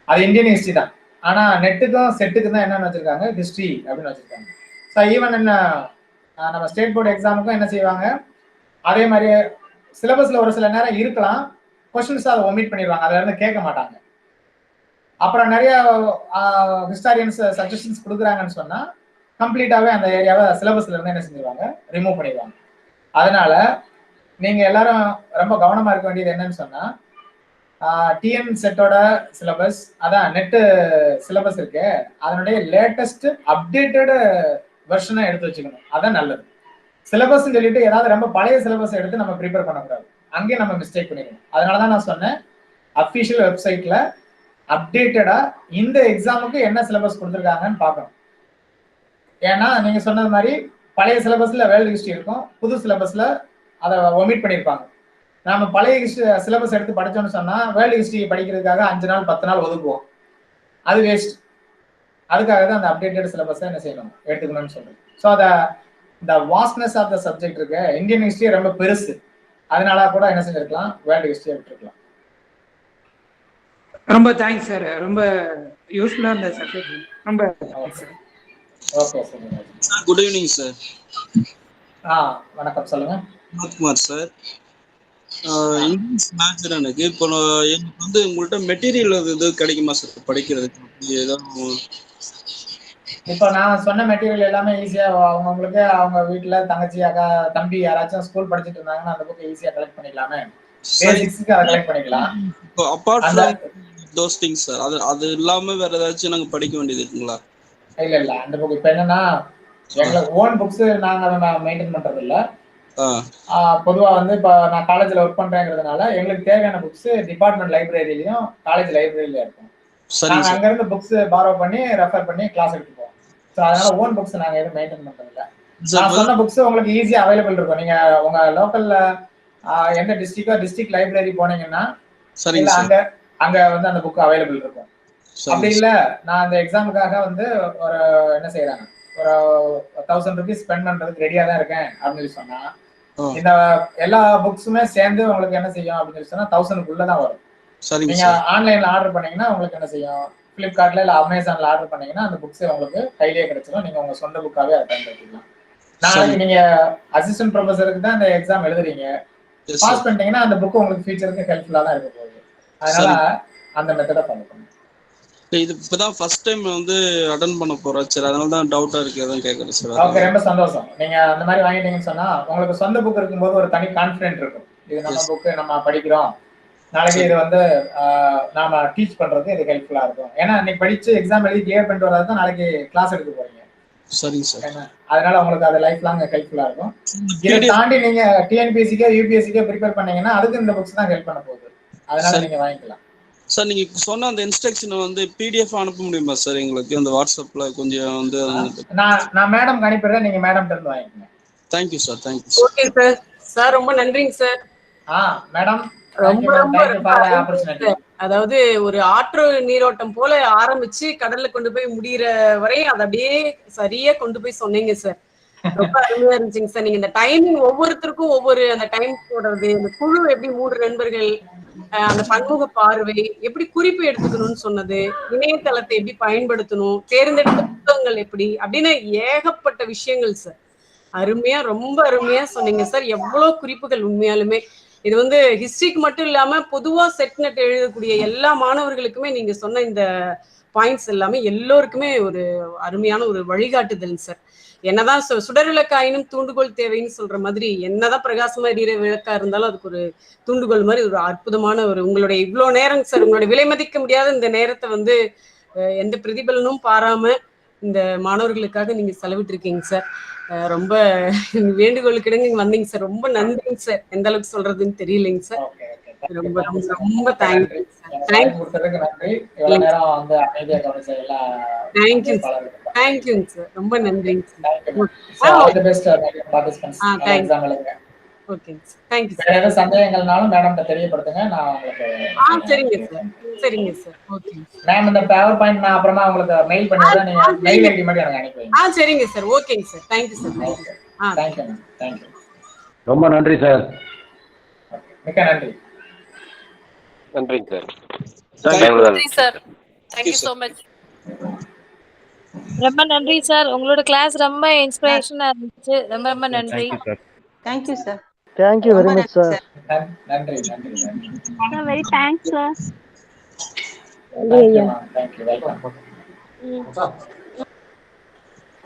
அது இந்தியன் ஹிஸ்டரி தான். ஆனா நெட்டுக்கும் செட்டுக்கும் தான் என்னன்னு வச்சிருக்காங்க, ஹிஸ்டரி அப்படின்னு வச்சிருக்காங்க. ஸோ ஈவன் என்ன நம்ம ஸ்டேட் போர்டு எக்ஸாமுக்கும் என்ன செய்வாங்க, அதே மாதிரி சிலபஸ்ல ஒரு சில நேரம் இருக்கலாம், கொஸ்டின்ஸ் அதை ஒமிட் பண்ணிடுவாங்க, அதுல இருந்து கேட்க மாட்டாங்க. அப்புறம் நிறைய ஹிஸ்டாரியன்ஸ் சஜஷன்ஸ் கொடுக்குறாங்கன்னு சொன்னா கம்ப்ளீட்டாவே அந்த ஏரியாவை சிலபஸ்ல இருந்து என்ன செஞ்சிருவாங்க, ரிமூவ் பண்ணிடுவாங்க. அதனால நீங்க எல்லாரும் ரொம்ப கவனமா இருக்க வேண்டியது என்னன்னு சொன்னா, டிஎன் செட்டோட சிலபஸ், அதான் நெட்டு சிலபஸ் இருக்கு, அதனுடைய லேட்டஸ்ட் அப்டேட்டட் வெர்ஷனை எடுத்து வச்சுக்கணும், அதான் நல்லது. சிலபஸ் சொல்லிட்டு ஏதாவது ரொம்ப பழைய சிலபஸ் எடுத்து நம்ம ப்ரிப்பேர் பண்ணக்கூடாது, அங்கேயே நம்ம மிஸ்டேக் பண்ணிக்கணும். அதனாலதான் நான் சொன்னேன், அஃபிஷியல் வெப்சைட்ல அப்டேட்டடா இந்த எக்ஸாமுக்கு என்ன சிலபஸ் கொடுத்துருக்காங்கன்னு பார்க்கணும். ஏன்னா நீங்க சொன்னது மாதிரி பழைய சிலபஸ்ல வேர்ல்டு ஹிஸ்டரி இருக்கும், புது சிலபஸ்ல அதை ஒமிட் பண்ணியிருப்பாங்க. நாம பழைய சிலபஸ் எடுத்து படிச்சோம்னு சொன்னா வேர்ல்டு ஹிஸ்டரி படிக்கிறதுக்காக 5 நாள் 10 நாள் ஒதுக்குவோம், அது வேஸ்ட். அதுக்காக தான் அந்த அப்டேட்டட் சிலபஸை என்ன செய்யணும், எடுத்துக்கணும்னு சொல்றேன். ஸோ இந்த வாஸ்ட்னஸ் ஆஃப் த சப்ஜெக்ட் இருக்கு, இந்தியன் ஹிஸ்டரி ரொம்ப பெருசு, அதனால கூட என்ன செஞ்சிருக்கலாம், வேர்ல்டு ஹிஸ்டரி விட்டுருக்கலாம். ரொம்ப தேங்க்ஸ் சார், ரொம்ப யூஸ்ஃபுல்லா இருந்த சப்ஜெக்ட். ரொம்ப okay sir. Good evening sir. வணக்கம், சொல்லுங்க. குமார் சார், இங்கிலீஷ் மேஜர் எனக்கு. இப்போ எனக்கு வந்து உங்கள்கிட்ட மெட்டீரியல் இது கிடைக்குமா சார் படிக்கிறதுக்கு? ஏதாவது இப்போ நான் சொன்ன மெட்டீரியல் எல்லாமே ஈஸியா அவங்களுக்கு அவங்க வீட்டுல தங்கச்சி அக்கா தம்பி யாராச்சும் ஸ்கூல் படிச்சுட்டு இருந்தாங்கன்னா அந்த புக் ஈஸியா கலெக்ட் பண்ணிக்கலாமே, பேசிக்ஸ்க்கு அதை கலெக்ட் பண்ணிக்கலாம். Apart from those things sir, அது இல்லாம வேற ஏதாச்சும் நாங்க படிக்க வேண்டியது இருக்குங்களா? இல்ல அந்த புக் இப்போ என்னன்னா எங்களுக்கு ஓன் புக்ஸ் நாங்க அதை மெயின்டைன் பண்றது இல்ல. பொதுவா வந்து இப்போ நான் காலேஜ்ல ஒர்க் பண்றேங்கிறதுனால எங்களுக்கு தேவையான புக்ஸ் டிபார்ட்மெண்ட் லைப்ரரியிலயும் காலேஜ் லைப்ரரியில இருக்கும். நாங்க அங்க இருந்து புக்ஸ் பாரோ பண்ணி ரெஃபர் பண்ணி கிளாஸ் எடுத்துப்போம். ஸோ அதனால ஓன் புக்ஸ் நாங்க எதுவும் மெயின்டைன் பண்றது இல்ல. நான் சொன்ன புக்ஸ் உங்களுக்கு ஈஸியா அவைலபிள் இருக்கும். நீங்க உங்க லோக்கல்ல எந்த டிஸ்ட்ரிக்டோ டிஸ்ட்ரிக்ட் லைப்ரரி போனீங்கன்னா அங்க வந்து அந்த புக் அவைலபிள் இருக்கும். அப்படி இல்ல நான் அந்த எக்ஸாமுக்காக வந்து ஒரு என்ன செய்யறாங்க, ஒரு 1000 rupees ஸ்பெண்ட் பண்றதுக்கு ரெடியா தான் இருக்கேன் அப்படின்னு சொன்னா, இந்த எல்லா புக்ஸுமே சேர்ந்து உங்களுக்கு என்ன செய்யும் அப்படின்னு சொன்னா 1000க்குள்ள தான் வரும். நீங்க ஆன்லைன்ல ஆர்டர் பண்ணீங்கன்னா உங்களுக்கு என்ன செய்யும், பிளிப்கார்ட்ல இல்ல அமேசான்ல ஆர்டர் பண்ணீங்கன்னா அந்த புக்ஸ் உங்களுக்கு கையிலேயே கிடைச்சிடும். நீங்க உங்க சொந்த புக்காவே அதை பயன்படுத்திக்கலாம். நாளைக்கு நீங்க அசிஸ்டன்ட் ப்ரொஃபஸருக்கு தான் இந்த எக்ஸாம் எழுதுறீங்க, பாஸ் பண்ணிட்டீங்கன்னா அந்த புக் உங்களுக்கு ஃபியூச்சருக்கு ஹெல்ப்ஃபுல்லா தான் இருக்க போகுது. அதனால அந்த மெத்தடை ஃபாலோ பண்ணுங்க. இது இப்பதான் ஃபர்ஸ்ட் டைம் வந்து அட்டெண்ட் பண்ண போறேன் சார், அதனால தான் டவுட்டா இருக்கு, அதான் கேட்கறேன் சார். ஓகே, ரொம்ப சந்தோஷம். நீங்க அந்த மாதிரி வாங்கிட்டீங்கன்னு சொன்னா உங்களுக்கு சொந்த புக் இருக்கும்போது ஒரு தனி கான்ஃபிடென்ட் இருக்கும். இது நம்ம புக்கு, நம்ம படிக்கிறோம், நாளைக்கு இது வந்து நாம டீச் பண்றது இது ஹெல்ப்ஃபுல்லா இருக்கும். ஏன்னா இன்னைக்கு படிச்சு எக்ஸாம் எழுதி கிளியர் பண்ணிட்டு வரது தான் நாளைக்கு கிளாஸ் எடுக்க போறீங்க. சரிங்க சார். அதனால உங்களுக்கு அது லைஃப் லாங் ஹெல்ப்ஃபுல்லா இருக்கும். இதை தாண்டி நீங்க டிஎன்பிஎஸ்சிக்கோ யூபிஎஸ்சிக்கோ ப்ரிப்பேர் பண்ணீங்கன்னா அதுக்கு இந்த புக்ஸ் தான் ஹெல்ப் பண்ண போகுது. அதனால நீங்க வாங்கிக்கலாம். சார் நீங்க சொன்ன அந்த இன்ஸ்ட்ரக்ஷனை வந்து பிடிஎஃப் அனுப்ப முடியுமா சார் எங்களுக்கு அந்த வாட்ஸ்அப்ல கொஞ்சம் வந்து? நான் மேடம் அனுப்பிடுறேன், நீங்க மேடம் இருந்து வாங்கிக்கோங்க. Thank you sir. Thank you. Okay sir. Sir ரொம்ப நன்றிங்க சார். மேடம் ரொம்ப அதாவது ஒரு ஆற்று நீரோட்டம் போல ஆரம்பிச்சு கடல்ல கொண்டு போய் முடிகிற வரை அதை அப்படியே சரியா கொண்டு போய் சொன்னீங்க சார். ரொம்ப அருமையா இருந்துச்சுங்க சார். நீங்க இந்த டைமிங் ஒவ்வொருத்தருக்கும் ஒவ்வொரு அந்த டைம் போடுறது, இந்த குழு எப்படி 3 நண்பர்கள், அந்த பன்முக பார்வை, எப்படி குறிப்பு எடுத்துக்கணும்னு சொன்னது, இணையதளத்தை எப்படி பயன்படுத்தணும், தேர்ந்தெடுத்த புத்தகங்கள் எப்படி அப்படின்னு ஏகப்பட்ட விஷயங்கள் சார். அருமையா, ரொம்ப அருமையா சொன்னீங்க சார். எவ்வளவு குறிப்புகள் உண்மையாலுமே. இது வந்து ஹிஸ்டரிக்கு மட்டும் இல்லாம பொதுவா செட் நெட் எழுதக்கூடிய எல்லா மாணவர்களுக்குமே நீங்க சொன்ன இந்த பாயிண்ட்ஸ் எல்லாமே எல்லோருக்குமே ஒரு அருமையான ஒரு வழிகாட்டுதல் சார். என்னதான் சுடர்விளக்காயினும் தூண்டுகோல் தேவைன்னு சொல்ற மாதிரி, என்னதான் பிரகாசமா எரியிற விளக்கா இருந்தாலும் அதுக்கு ஒரு தூண்டுகோல் மாதிரி ஒரு அற்புதமான ஒரு உங்களுடைய இவ்வளவு நேரம் சார், உங்களுடைய விலை மதிக்க முடியாத இந்த நேரத்தை வந்து எந்த பிரதிபலனும் பாராம இந்த மாணவர்களுக்காக நீங்க செலவிட்டு இருக்கீங்க சார். ரொம்ப வேண்டுகோளுக்கு நீங்க வந்தீங்க சார். ரொம்ப நன்றிங்க சார். எந்த அளவுக்கு சொல்றதுன்னு தெரியலைங்க சார். ரொம்ப ரொம்ப ரொம்ப தேங்க்யூ சார். Thank you sir. தேங்க்யூங்க சார். ரொம்ப நன்றிங்க சார். ஓகேங்க சார். Thank you sir. வேற சந்தேகங்கள்னாலும் மேடம் தெரியப்படுத்துங்க, நான் உங்களுக்கு. சரிங்க சார். சரிங்க சார். ஓகே மேம், இந்த பவர் பாயிண்ட் நான் அப்புறமா உங்களுக்கு மெயில் பண்ணிடுறேன், நீங்க மெயில் ஐடி மட்டும் எனக்கு அனுப்பி வைங்க. சரிங்க சார். ஓகேங்க sir. Thank you sir. Thank you ma'am. Thank you. ரொம்ப நன்றி சார். மிக்க நன்றி. நன்றிங்க சார். நன்றி சார். Thank you so much. ரொம்ப நன்றி சார். உங்களோட கிளாஸ் ரொம்ப இன்ஸ்பிரேஷனா இருந்துச்சு. ரொம்ப ரொம்ப நன்றி. Thank you sir. Thank you very much sir. நன்றி நன்றி நன்றி. Very thanks sir. Thank you. Welcome.